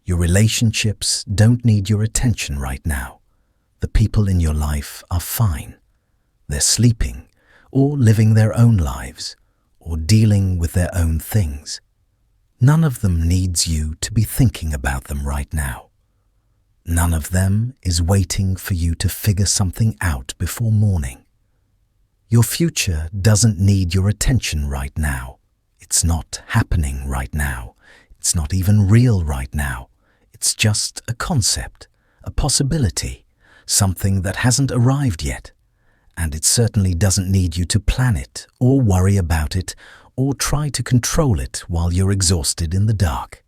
Your relationships don't need your attention right now. The people in your life are fine. They're sleeping or living their own lives or dealing with their own things. None of them needs you to be thinking about them right now. None of them is waiting for you to figure something out before morning. Your future doesn't need your attention right now. It's not happening right now. It's not even real right now. It's just a concept, a possibility, something that hasn't arrived yet. And it certainly doesn't need you to plan it or worry about it or try to control it while you're exhausted in the dark.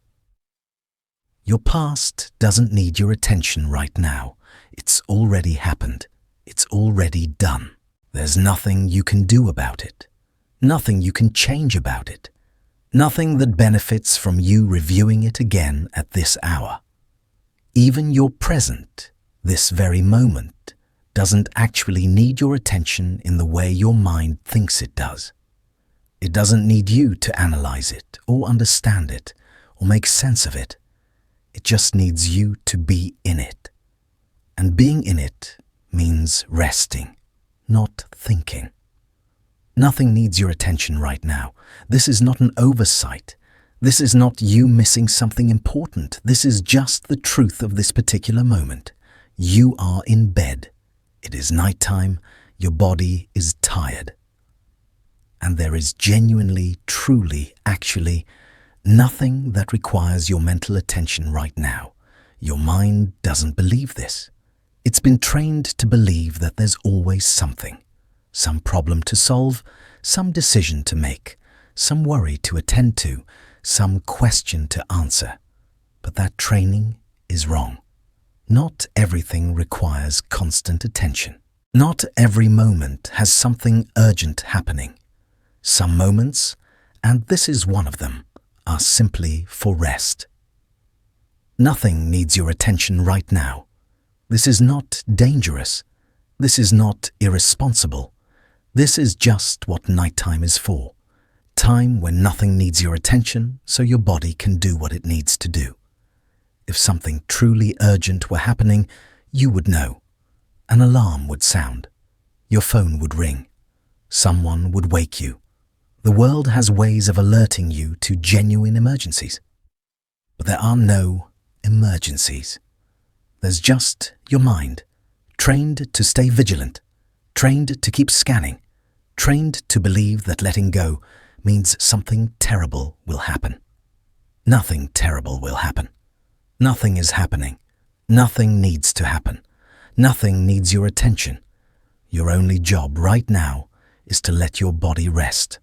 Your past doesn't need your attention right now. It's already happened. It's already done. There's nothing you can do about it. Nothing you can change about it. Nothing that benefits from you reviewing it again at this hour. Even your present, this very moment, doesn't actually need your attention in the way your mind thinks it does. It doesn't need you to analyze it or understand it or make sense of it. It just needs you to be in it. And being in it means resting, not thinking. Nothing needs your attention right now. This is not an oversight. This is not you missing something important. This is just the truth of this particular moment. You are in bed. It is nighttime. Your body is tired. And there is genuinely, truly, actually, nothing that requires your mental attention right now. Your mind doesn't believe this. It's been trained to believe that there's always something. Some problem to solve, some decision to make, some worry to attend to, some question to answer. But that training is wrong. Not everything requires constant attention. Not every moment has something urgent happening. Some moments, and this is one of them, are simply for rest. Nothing needs your attention right now. This is not dangerous. This is not irresponsible. This is just what nighttime is for. Time when nothing needs your attention so your body can do what it needs to do. If something truly urgent were happening, you would know. An alarm would sound. Your phone would ring. Someone would wake you. The world has ways of alerting you to genuine emergencies. But there are no emergencies. There's just your mind, trained to stay vigilant, trained to keep scanning, trained to believe that letting go means something terrible will happen. Nothing terrible will happen. Nothing is happening. Nothing needs to happen. Nothing needs your attention. Your only job right now is to let your body rest.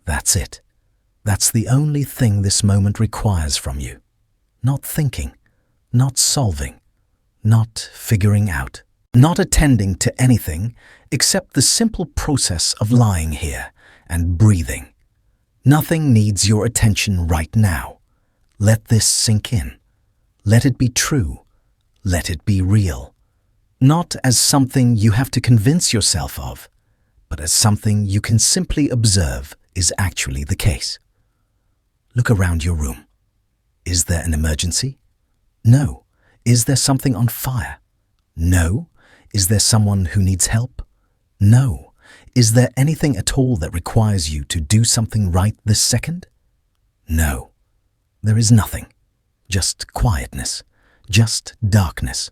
That's it. That's the only thing this moment requires from you. Not thinking, not solving, not figuring out, not attending to anything except the simple process of lying here and breathing. Nothing needs your attention right now. Let this sink in. Let it be true. Let it be real. Not as something you have to convince yourself of, but as something you can simply observe is actually the case. Look around your room. Is there an emergency? No. Is there something on fire? No. Is there someone who needs help? No. Is there anything at all that requires you to do something right this second? No. There is nothing. Just quietness. Just darkness.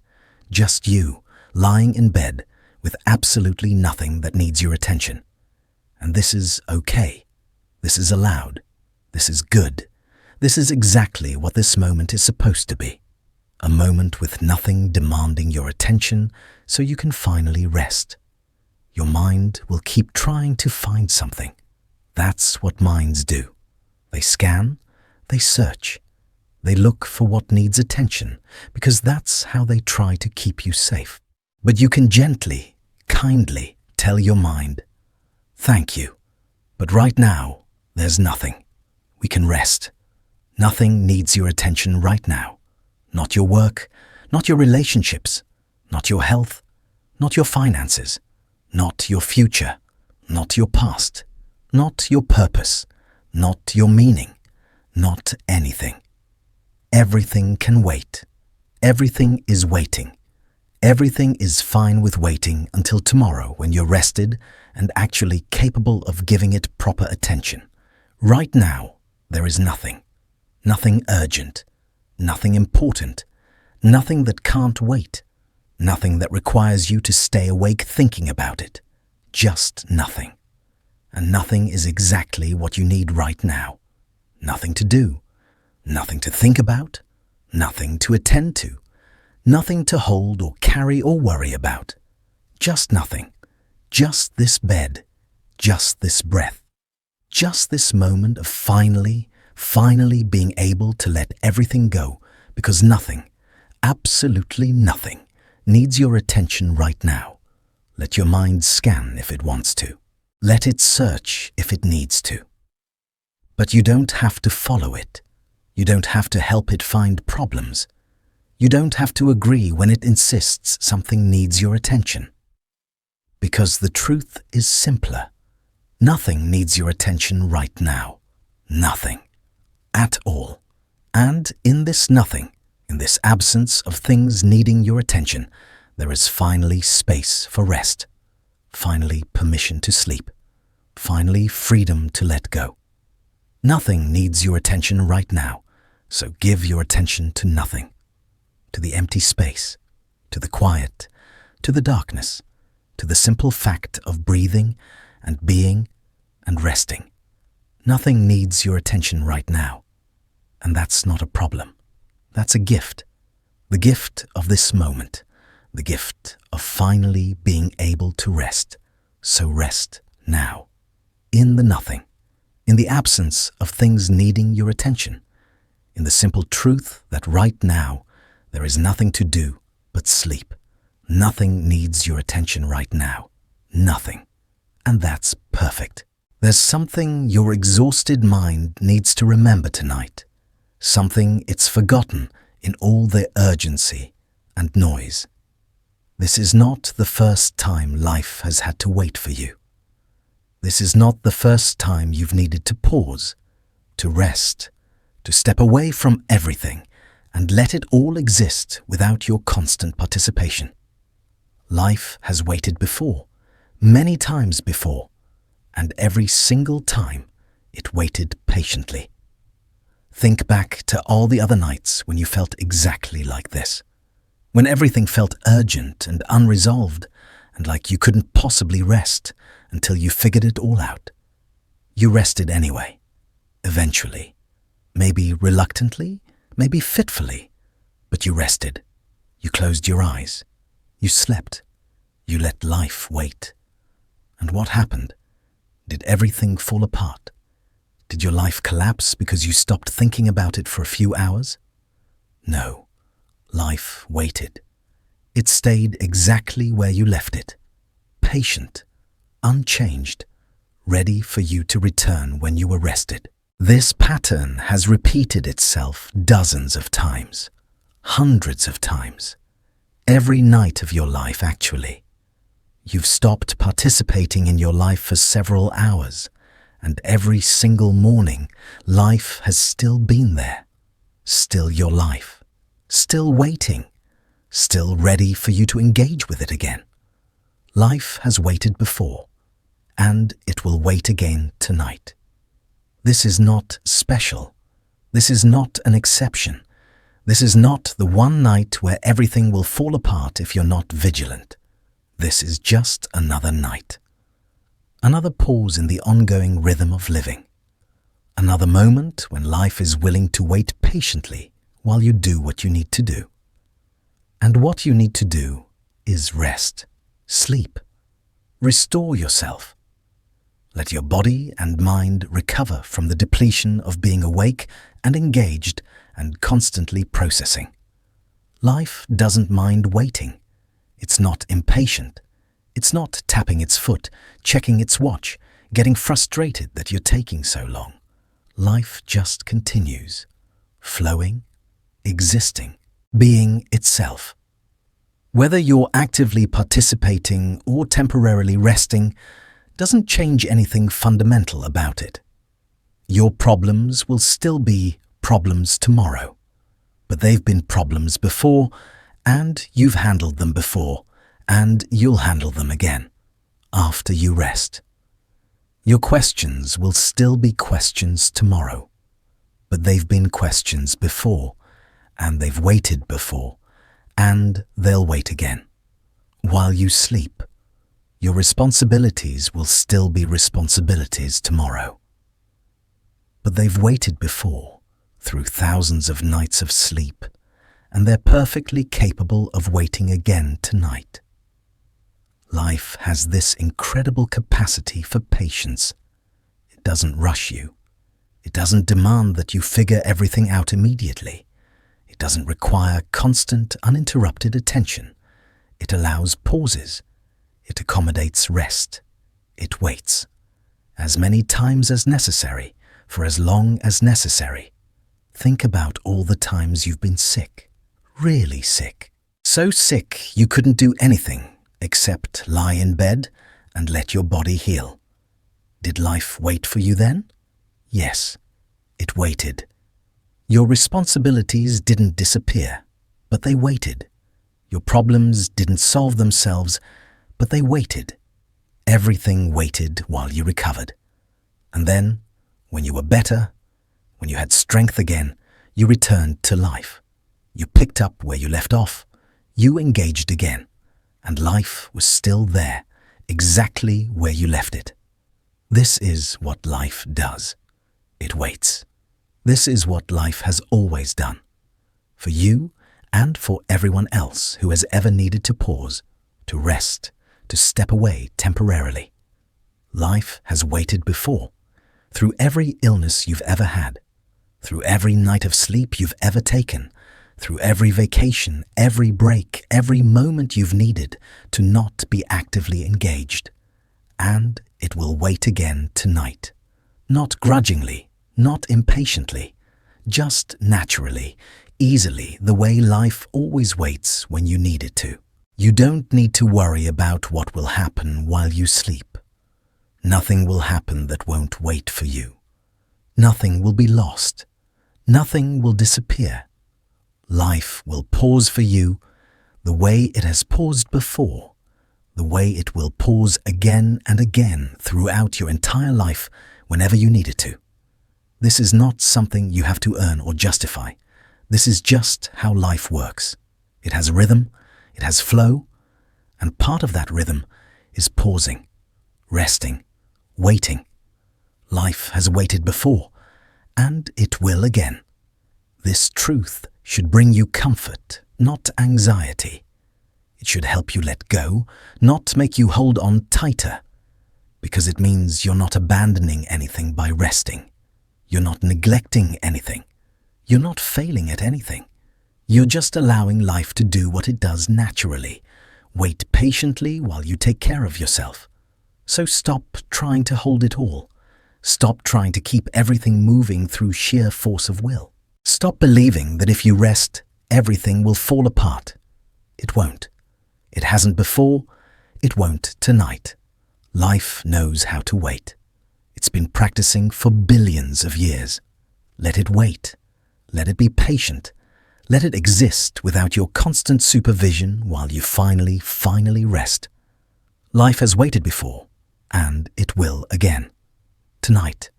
Just you, lying in bed with absolutely nothing that needs your attention. And this is okay. This is allowed. This is good. This is exactly what this moment is supposed to be. A moment with nothing demanding your attention so you can finally rest. Your mind will keep trying to find something. That's what minds do. They scan, they search, they look for what needs attention because that's how they try to keep you safe. But you can gently, kindly tell your mind, "Thank you, but right now there's nothing. We can rest. Nothing needs your attention right now. Not your work, not your relationships, not your health, not your finances, not your future, not your past, not your purpose, not your meaning, not anything. Everything can wait. Everything is waiting. Everything is fine with waiting until tomorrow when you're rested and actually capable of giving it proper attention. Right now, there is nothing. Nothing urgent. Nothing important. Nothing that can't wait. Nothing that requires you to stay awake thinking about it. Just nothing. And nothing is exactly what you need right now. Nothing to do. Nothing to think about. Nothing to attend to. Nothing to hold or carry or worry about. Just nothing. Just this bed. Just this breath. Just this moment of finally being able to let everything go because nothing, absolutely nothing, needs your attention right now. Let your mind scan if it wants to. Let it search if it needs to. But you don't have to follow it. You don't have to help it find problems. You don't have to agree when it insists something needs your attention. Because the truth is simpler. Nothing needs your attention right now. Nothing. At all. And in this nothing, in this absence of things needing your attention, there is finally space for rest. Finally permission to sleep. Finally freedom to let go. Nothing needs your attention right now, so give your attention to nothing. To the empty space, to the quiet, to the darkness, to the simple fact of breathing and being and resting. Nothing needs your attention right now. And that's not a problem. That's a gift. The gift of this moment. The gift of finally being able to rest. So rest now. In the nothing. In the absence of things needing your attention. In the simple truth that right now there is nothing to do but sleep. Nothing needs your attention right now. Nothing. And that's perfect. There's something your exhausted mind needs to remember tonight. Something it's forgotten in all the urgency and noise. This is not the first time life has had to wait for you. This is not the first time you've needed to pause, to rest, to step away from everything and let it all exist without your constant participation. Life has waited before, many times before, and every single time it waited patiently. Think back to all the other nights when you felt exactly like this, when everything felt urgent and unresolved and like you couldn't possibly rest until you figured it all out. You rested anyway, eventually, maybe reluctantly, maybe fitfully, but you rested. You closed your eyes. You slept. You let life wait. And what happened? Did everything fall apart? Did your life collapse because you stopped thinking about it for a few hours? No. Life waited. It stayed exactly where you left it. Patient, unchanged, ready for you to return when you were rested. This pattern has repeated itself dozens of times, hundreds of times. Every night of your life, actually. You've stopped participating in your life for several hours, and every single morning, life has still been there. Still your life. Still waiting. Still ready for you to engage with it again. Life has waited before, and it will wait again tonight. This is not special. This is not an exception. This is not the one night where everything will fall apart if you're not vigilant. This is just another night. Another pause in the ongoing rhythm of living. Another moment when life is willing to wait patiently while you do what you need to do. And what you need to do is rest, sleep, restore yourself. Let your body and mind recover from the depletion of being awake and engaged and constantly processing. Life doesn't mind waiting. It's not impatient. It's not tapping its foot, checking its watch, getting frustrated that you're taking so long. Life just continues, flowing, existing, being itself. Whether you're actively participating or temporarily resting doesn't change anything fundamental about it. Your problems will still be problems tomorrow, but they've been problems before, and you've handled them before, and you'll handle them again after you rest. Your questions will still be questions tomorrow, but they've been questions before, and they've waited before, and they'll wait again. While you sleep, your responsibilities will still be responsibilities tomorrow. But they've waited before, through thousands of nights of sleep, and they're perfectly capable of waiting again tonight. Life has this incredible capacity for patience. It doesn't rush you. It doesn't demand that you figure everything out immediately. It doesn't require constant, uninterrupted attention. It allows pauses. It accommodates rest. It waits. As many times as necessary, for as long as necessary. Think about all the times you've been sick. Really sick. So sick you couldn't do anything except lie in bed and let your body heal. Did life wait for you then? Yes, it waited. Your responsibilities didn't disappear, but they waited. Your problems didn't solve themselves, but they waited. Everything waited while you recovered. And then, when you were better, when you had strength again, you returned to life. You picked up where you left off. You engaged again. And life was still there, exactly where you left it. This is what life does. It waits. This is what life has always done. For you and for everyone else who has ever needed to pause, to rest, to step away temporarily. Life has waited before, through every illness you've ever had, through every night of sleep you've ever taken, through every vacation, every break, every moment you've needed to not be actively engaged. And it will wait again tonight. Not grudgingly, not impatiently, just naturally, easily, the way life always waits when you need it to. You don't need to worry about what will happen while you sleep. Nothing will happen that won't wait for you. Nothing will be lost. Nothing will disappear. Life will pause for you the way it has paused before, the way it will pause again and again throughout your entire life whenever you need it to. This is not something you have to earn or justify. This is just how life works. It has rhythm, it has flow, and part of that rhythm is pausing, resting, waiting. Life has waited before, and it will again. This truth should bring you comfort, not anxiety. It should help you let go, not make you hold on tighter, because it means you're not abandoning anything by resting. You're not neglecting anything. You're not failing at anything. You're just allowing life to do what it does naturally. Wait patiently while you take care of yourself. So stop trying to hold it all. Stop trying to keep everything moving through sheer force of will. Stop believing that if you rest, everything will fall apart. It won't. It hasn't before. It won't tonight. Life knows how to wait. It's been practicing for billions of years. Let it wait. Let it be patient. Let it exist without your constant supervision while you finally rest. Life has waited before, and it will again. Tonight.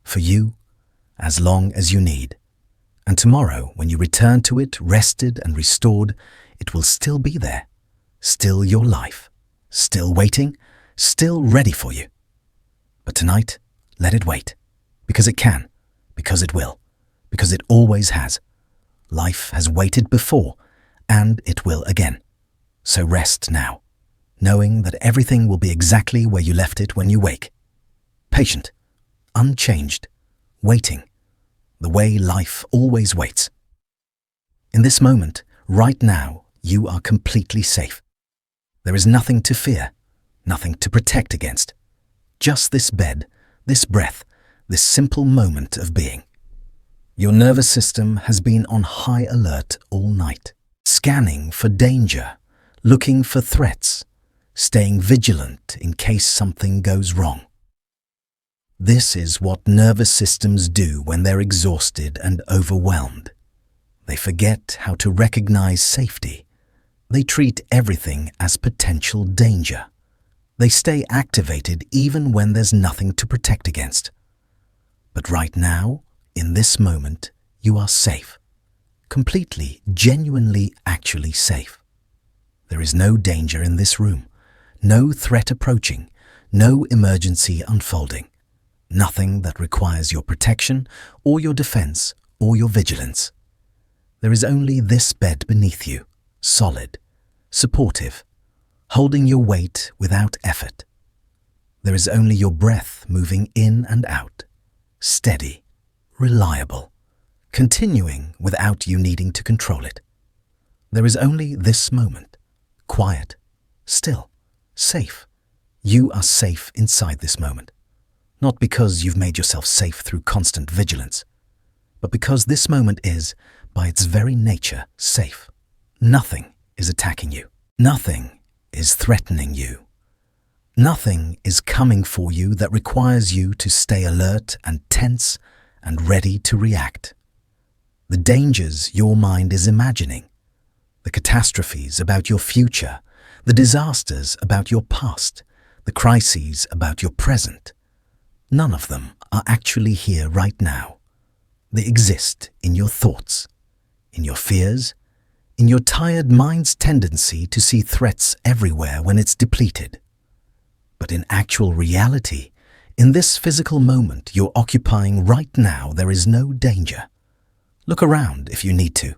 For you, as long as you need. And tomorrow, when you return to it, rested and restored, it will still be there, still your life, still waiting, still ready for you. But tonight, let it wait, because it can, because it will, because it always has. Life has waited before, and it will again. So rest now, knowing that everything will be exactly where you left it when you wake. Patient, unchanged, waiting, the way life always waits. In this moment, right now, you are completely safe. There is nothing to fear, nothing to protect against. Just this bed, this breath, this simple moment of being. Your nervous system has been on high alert all night, scanning for danger, looking for threats, staying vigilant in case something goes wrong. This is what nervous systems do when they're exhausted and overwhelmed. They forget how to recognize safety. They treat everything as potential danger. They stay activated even when there's nothing to protect against. But right now, in this moment, you are safe. Completely, genuinely, actually safe. There is no danger in this room, no threat approaching, no emergency unfolding. Nothing that requires your protection or your defense or your vigilance. There is only this bed beneath you, solid, supportive, holding your weight without effort. There is only your breath moving in and out, steady, reliable, continuing without you needing to control it. There is only this moment, quiet, still, safe. You are safe inside this moment. Not because you've made yourself safe through constant vigilance, but because this moment is, by its very nature, safe. Nothing is attacking you. Nothing is threatening you. Nothing is coming for you that requires you to stay alert and tense and ready to react. The dangers your mind is imagining, the catastrophes about your future, the disasters about your past, the crises about your present, none of them are actually here right now. They exist in your thoughts, in your fears, in your tired mind's tendency to see threats everywhere when it's depleted. But in actual reality, in this physical moment you're occupying right now, there is no danger. Look around if you need to.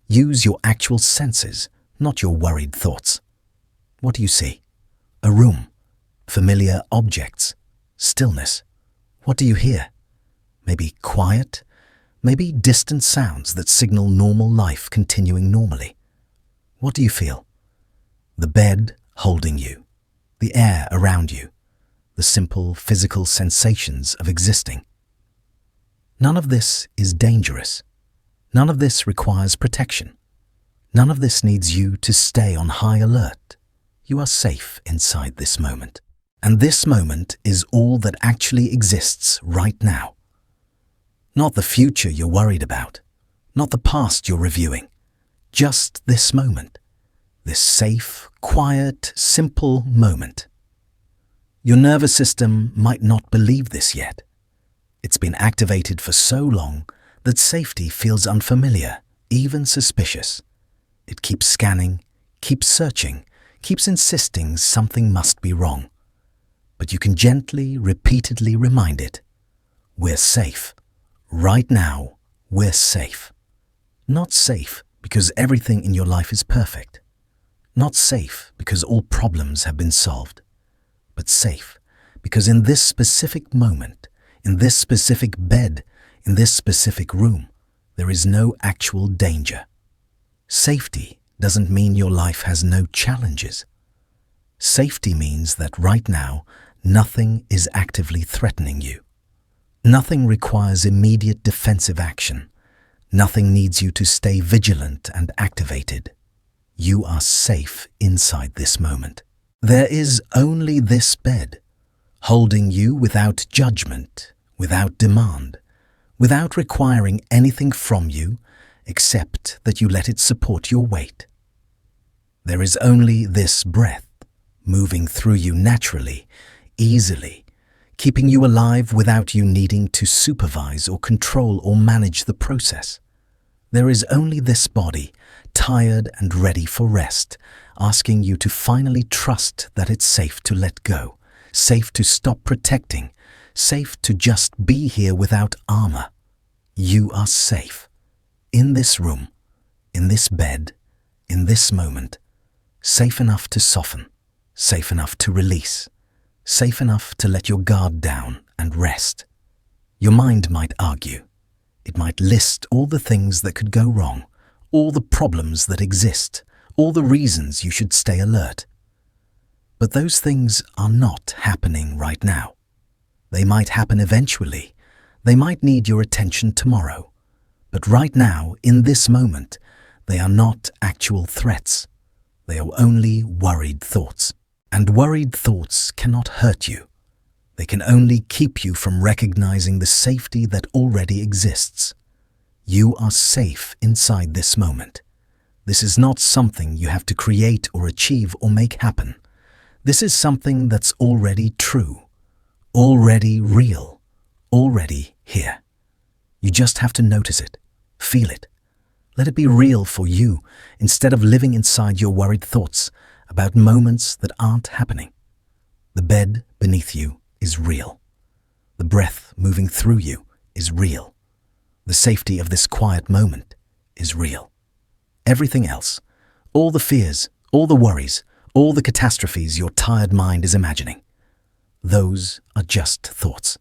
Use your actual senses, not your worried thoughts. What do you see? A room, familiar objects, stillness. What do you hear? Maybe quiet, maybe distant sounds that signal normal life continuing normally. What do you feel? The bed holding you, the air around you, the simple physical sensations of existing. None of this is dangerous. None of this requires protection. None of this needs you to stay on high alert. You are safe inside this moment. And this moment is all that actually exists right now. Not the future you're worried about, not the past you're reviewing. Just this moment, this safe, quiet, simple moment. Your nervous system might not believe this yet. It's been activated for so long that safety feels unfamiliar, even suspicious. It keeps scanning, keeps searching, keeps insisting something must be wrong. But you can gently, repeatedly remind it, we're safe. Right now, we're safe. Not safe because everything in your life is perfect. Not safe because all problems have been solved. But safe because in this specific moment, in this specific bed, in this specific room, there is no actual danger. Safety doesn't mean your life has no challenges. Safety means that right now, nothing is actively threatening you. Nothing requires immediate defensive action. Nothing needs you to stay vigilant and activated. You are safe inside this moment. There is only this bed, holding you without judgment, without demand, without requiring anything from you except that you let it support your weight. There is only this breath, moving through you naturally, easily, keeping you alive without you needing to supervise or control or manage the process. There is only this body, tired and ready for rest, asking you to finally trust that it's safe to let go, safe to stop protecting, safe to just be here without armor. You are safe. In this room, in this bed, in this moment, safe enough to soften, safe enough to release, safe enough to let your guard down and rest. Your mind might argue. It might list all the things that could go wrong, all the problems that exist, all the reasons you should stay alert. But those things are not happening right now. They might happen eventually. They might need your attention tomorrow. But right now, in this moment, they are not actual threats. They are only worried thoughts. And worried thoughts cannot hurt you. They can only keep you from recognizing the safety that already exists. You are safe inside this moment. This is not something you have to create or achieve or make happen. This is something that's already true, already real, already here. You just have to notice it, feel it. Let it be real for you instead of living inside your worried thoughts about moments that aren't happening. The bed beneath you is real. The breath moving through you is real. The safety of this quiet moment is real. Everything else, all the fears, all the worries, all the catastrophes your tired mind is imagining, those are just thoughts.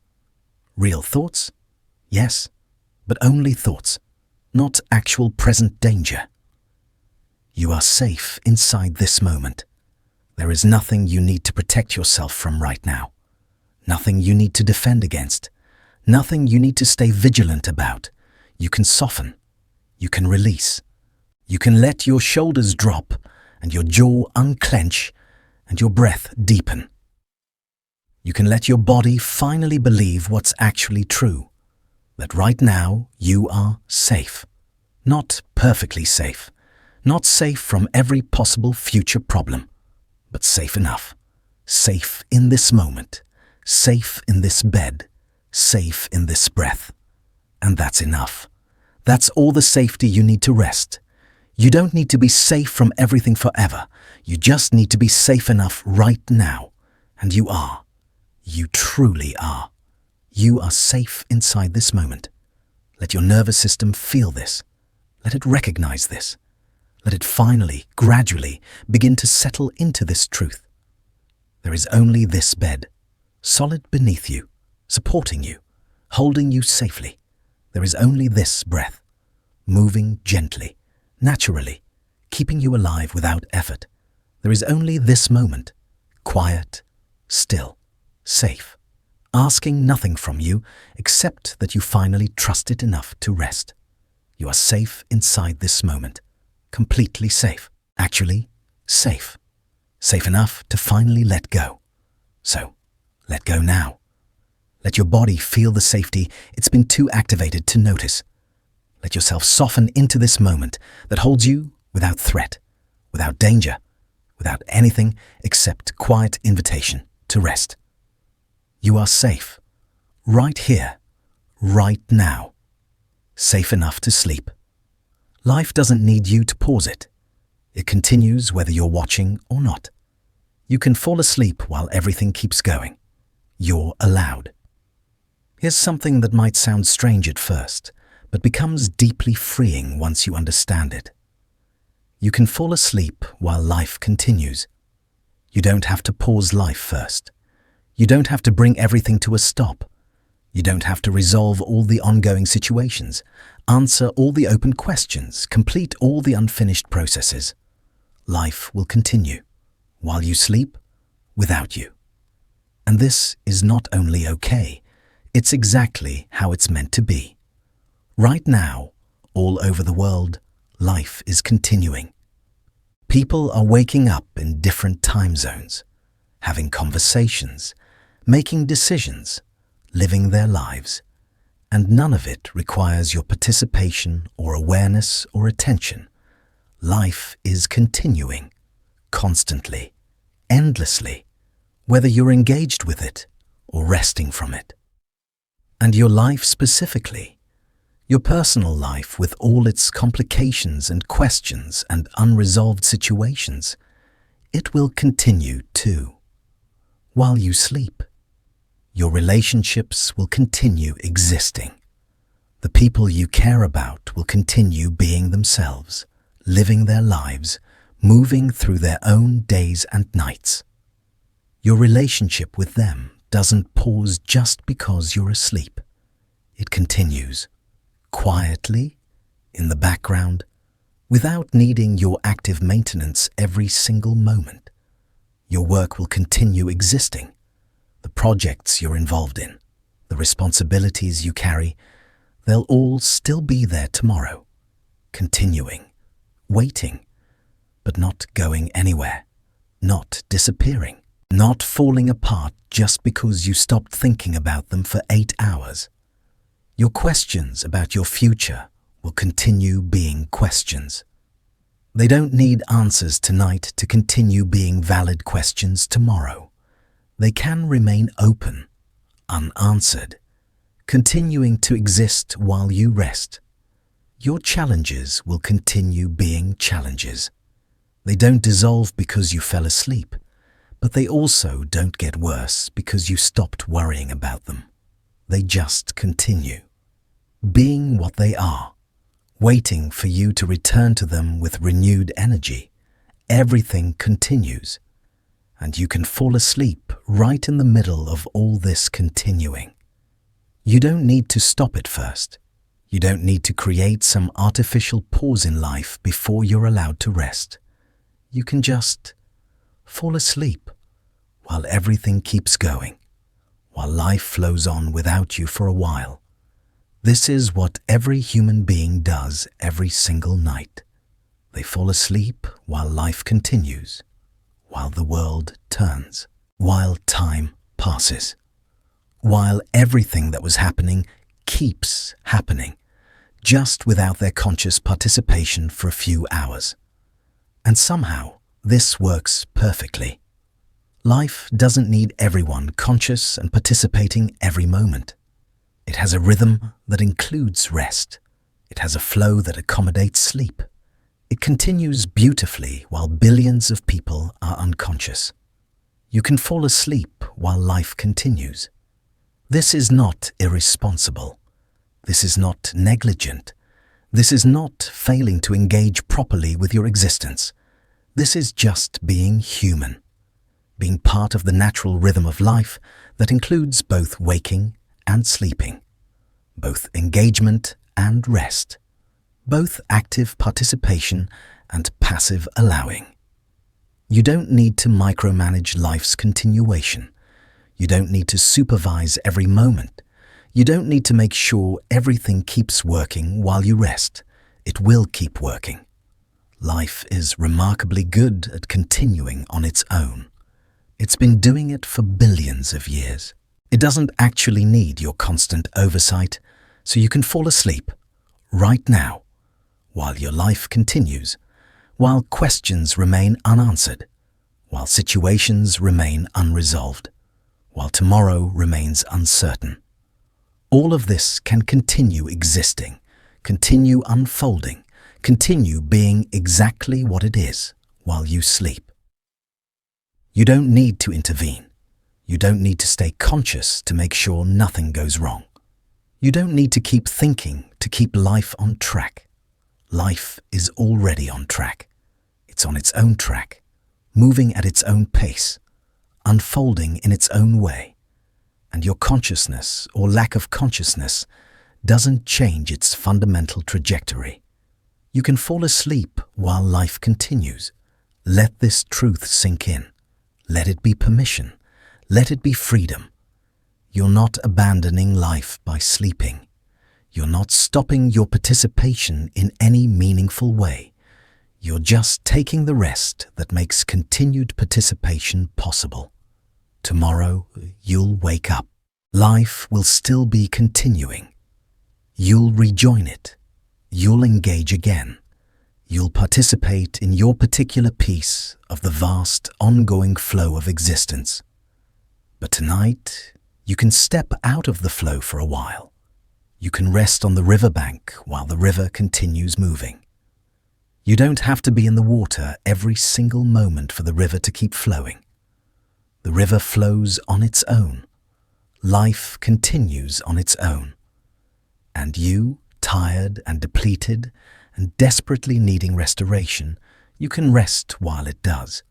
Real thoughts? Yes, but only thoughts, not actual present danger. You are safe inside this moment. There is nothing you need to protect yourself from right now. Nothing you need to defend against. Nothing you need to stay vigilant about. You can soften. You can release. You can let your shoulders drop and your jaw unclench and your breath deepen. You can let your body finally believe what's actually true, that right now you are safe. Not perfectly safe, not safe from every possible future problem, but safe enough. Safe in this moment. Safe in this bed, safe in this breath. And that's enough. That's all the safety you need to rest. You don't need to be safe from everything forever. You just need to be safe enough right now. And you are. You truly are. You are safe inside this moment. Let your nervous system feel this. Let it recognize this. Let it finally, gradually, begin to settle into this truth. There is only this bed, solid beneath you, supporting you, holding you safely. There is only this breath, moving gently, naturally, keeping you alive without effort. There is only this moment, quiet, still, safe, asking nothing from you except that you finally trust it enough to rest. You are safe inside this moment, completely safe, actually safe, safe enough to finally let go. So, let go now. Let your body feel the safety it's been too activated to notice. Let yourself soften into this moment that holds you without threat, without danger, without anything except quiet invitation to rest. You are safe, right here, right now. Safe enough to sleep. Life doesn't need you to pause it. It continues whether you're watching or not. You can fall asleep while everything keeps going. You're allowed. Here's something that might sound strange at first, but becomes deeply freeing once you understand it. You can fall asleep while life continues. You don't have to pause life first. You don't have to bring everything to a stop. You don't have to resolve all the ongoing situations, answer all the open questions, complete all the unfinished processes. Life will continue, while you sleep, without you. And this is not only okay, it's exactly how it's meant to be. Right now, all over the world, life is continuing. People are waking up in different time zones, having conversations, making decisions, living their lives, and none of it requires your participation or awareness or attention. Life is continuing, constantly, endlessly, whether you're engaged with it or resting from it. And your life specifically, Your personal life, with all its complications and questions and unresolved situations, it will continue too. While you sleep, your relationships will continue existing. The people you care about will continue being themselves, living their lives, moving through their own days and nights. Your relationship with them doesn't pause just because you're asleep. It continues, quietly, in the background, without needing your active maintenance every single moment. Your work will continue existing. The projects you're involved in, the responsibilities you carry, they'll all still be there tomorrow, continuing, waiting, but not going anywhere, not disappearing, not falling apart just because you stopped thinking about them for 8 hours. Your questions about your future will continue being questions. They don't need answers tonight to continue being valid questions tomorrow. They can remain open, unanswered, continuing to exist while you rest. Your challenges will continue being challenges. They don't dissolve because you fell asleep, but they also don't get worse because you stopped worrying about them. They just continue, being what they are, waiting for you to return to them with renewed energy. Everything continues, and you can fall asleep right in the middle of all this continuing. You don't need to stop it first. You don't need to create some artificial pause in life before you're allowed to rest. You can just fall asleep while everything keeps going, while life flows on without you for a while. This is what every human being does every single night. They fall asleep while life continues, while the world turns, while time passes, while everything that was happening keeps happening, just without their conscious participation for a few hours. And somehow, this works perfectly. Life doesn't need everyone conscious and participating every moment. It has a rhythm that includes rest. It has a flow that accommodates sleep. It continues beautifully while billions of people are unconscious. You can fall asleep while life continues. This is not irresponsible. This is not negligent. This is not failing to engage properly with your existence. This is just being human, being part of the natural rhythm of life that includes both waking and sleeping, both engagement and rest, both active participation and passive allowing. You don't need to micromanage life's continuation. You don't need to supervise every moment. You don't need to make sure everything keeps working while you rest. It will keep working. Life is remarkably good at continuing on its own. It's been doing it for billions of years. It doesn't actually need your constant oversight, so you can fall asleep right now, while your life continues, while questions remain unanswered, while situations remain unresolved, while tomorrow remains uncertain. All of this can continue existing, continue unfolding, continue being exactly what it is while you sleep. You don't need to intervene. You don't need to stay conscious to make sure nothing goes wrong. You don't need to keep thinking to keep life on track. Life is already on track. It's on its own track, moving at its own pace, unfolding in its own way. And your consciousness or lack of consciousness doesn't change its fundamental trajectory. You can fall asleep while life continues. Let this truth sink in. Let it be permission. Let it be freedom. You're not abandoning life by sleeping. You're not stopping your participation in any meaningful way. You're just taking the rest that makes continued participation possible. Tomorrow, you'll wake up. Life will still be continuing. You'll rejoin it. You'll engage again. You'll participate in your particular piece of the vast, ongoing flow of existence. But tonight, you can step out of the flow for a while. You can rest on the riverbank while the river continues moving. You don't have to be in the water every single moment for the river to keep flowing. The river flows on its own. Life continues on its own. And you, tired and depleted and desperately needing restoration, you can rest while it does.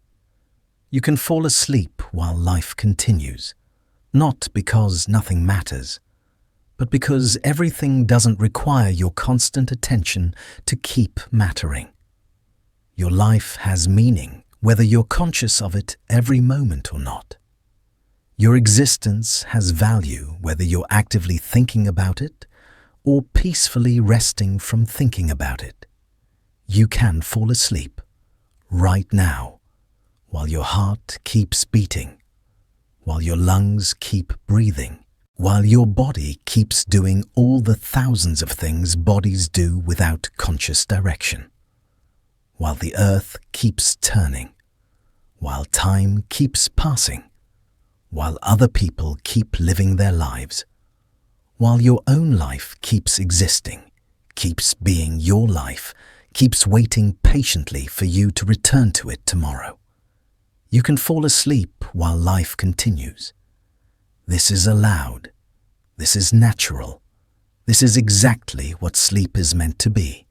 You can fall asleep while life continues, not because nothing matters, but because everything doesn't require your constant attention to keep mattering. Your life has meaning, whether you're conscious of it every moment or not. Your existence has value, whether you're actively thinking about it or peacefully resting from thinking about it. You can fall asleep right now, while your heart keeps beating, while your lungs keep breathing, while your body keeps doing all the thousands of things bodies do without conscious direction, while the earth keeps turning, while time keeps passing, while other people keep living their lives, while your own life keeps existing, keeps being your life, keeps waiting patiently for you to return to it tomorrow. You can fall asleep while life continues. This is allowed. This is natural. This is exactly what sleep is meant to be.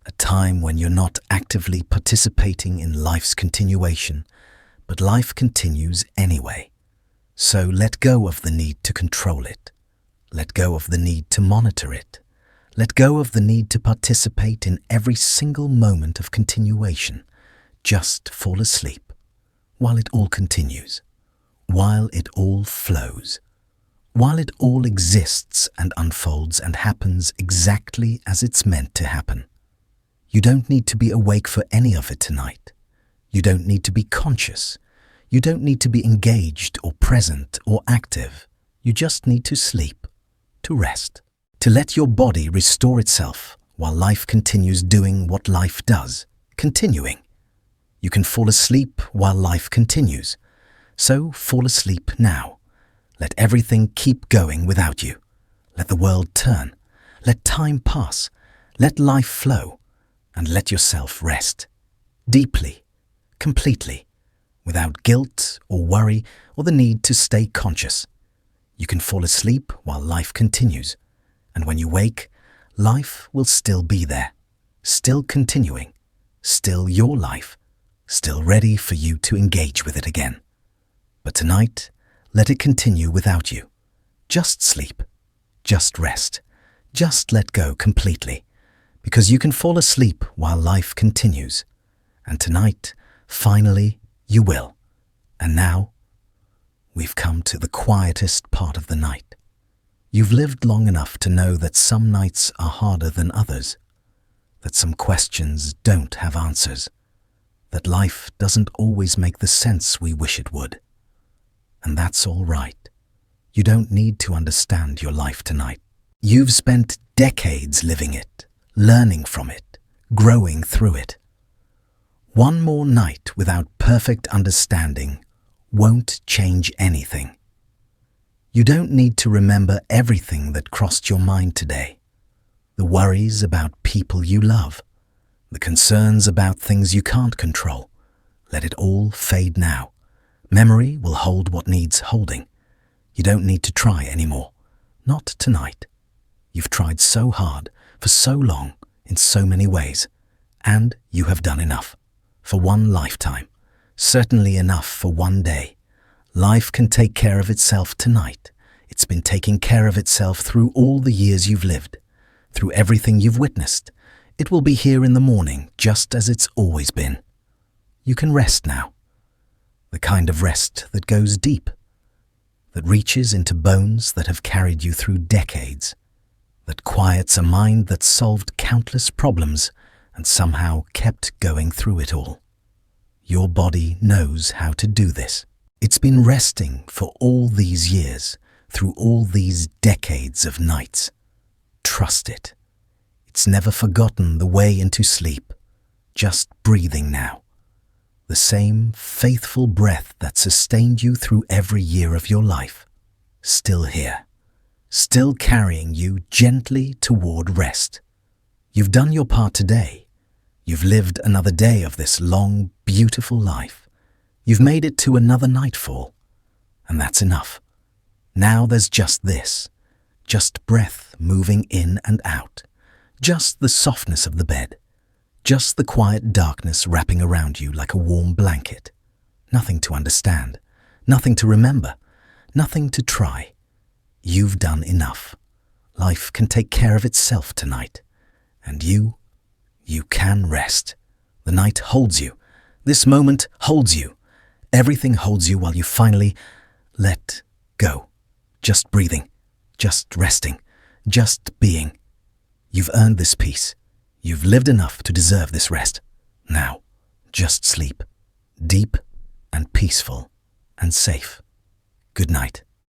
A time when you're not actively participating in life's continuation, but life continues anyway. So let go of the need to control it. Let go of the need to monitor it. Let go of the need to participate in every single moment of continuation. Just fall asleep while it all continues, while it all flows, while it all exists and unfolds and happens exactly as it's meant to happen. You don't need to be awake for any of it tonight. You don't need to be conscious. You don't need to be engaged or present or active. You just need to sleep, to rest, to let your body restore itself while life continues doing what life does, continuing. You can fall asleep while life continues. So fall asleep now. Let everything keep going without you. Let the world turn. Let time pass. Let life flow. And let yourself rest. Deeply, completely, without guilt or worry or the need to stay conscious. You can fall asleep while life continues. And when you wake, life will still be there, still continuing, still your life, still ready for you to engage with it again. But tonight, let it continue without you. Just sleep, just rest, just let go completely, because you can fall asleep while life continues. And tonight, finally, you will. And now, we've come to the quietest part of the night. You've lived long enough to know that some nights are harder than others, that some questions don't have answers, that life doesn't always make the sense we wish it would. And that's all right. You don't need to understand your life tonight. You've spent decades living it, learning from it, growing through it. One more night without perfect understanding won't change anything. You don't need to remember everything that crossed your mind today. The worries about people you love, the concerns about things you can't control. Let it all fade now. Memory will hold what needs holding. You don't need to try anymore. Not tonight. You've tried so hard, for so long, in so many ways. And you have done enough. For one lifetime. Certainly enough for one day. Life can take care of itself tonight. It's been taking care of itself through all the years you've lived, through everything you've witnessed. It will be here in the morning, just as it's always been. You can rest now. The kind of rest that goes deep, that reaches into bones that have carried you through decades, that quiets a mind that solved countless problems and somehow kept going through it all. Your body knows how to do this. It's been resting for all these years, through all these decades of nights. Trust it. It's never forgotten the way into sleep, just breathing now. The same faithful breath that sustained you through every year of your life. Still here, still carrying you gently toward rest. You've done your part today. You've lived another day of this long, beautiful life. You've made it to another nightfall, and that's enough. Now there's just this, just breath moving in and out, just the softness of the bed, just the quiet darkness wrapping around you like a warm blanket. Nothing to understand, nothing to remember, nothing to try. You've done enough. Life can take care of itself tonight. And you can rest. The night holds you. This moment holds you. Everything holds you while you finally let go. Just breathing, just resting, just being. You've earned this peace. You've lived enough to deserve this rest. Now, just sleep. Deep and peaceful and safe. Good night.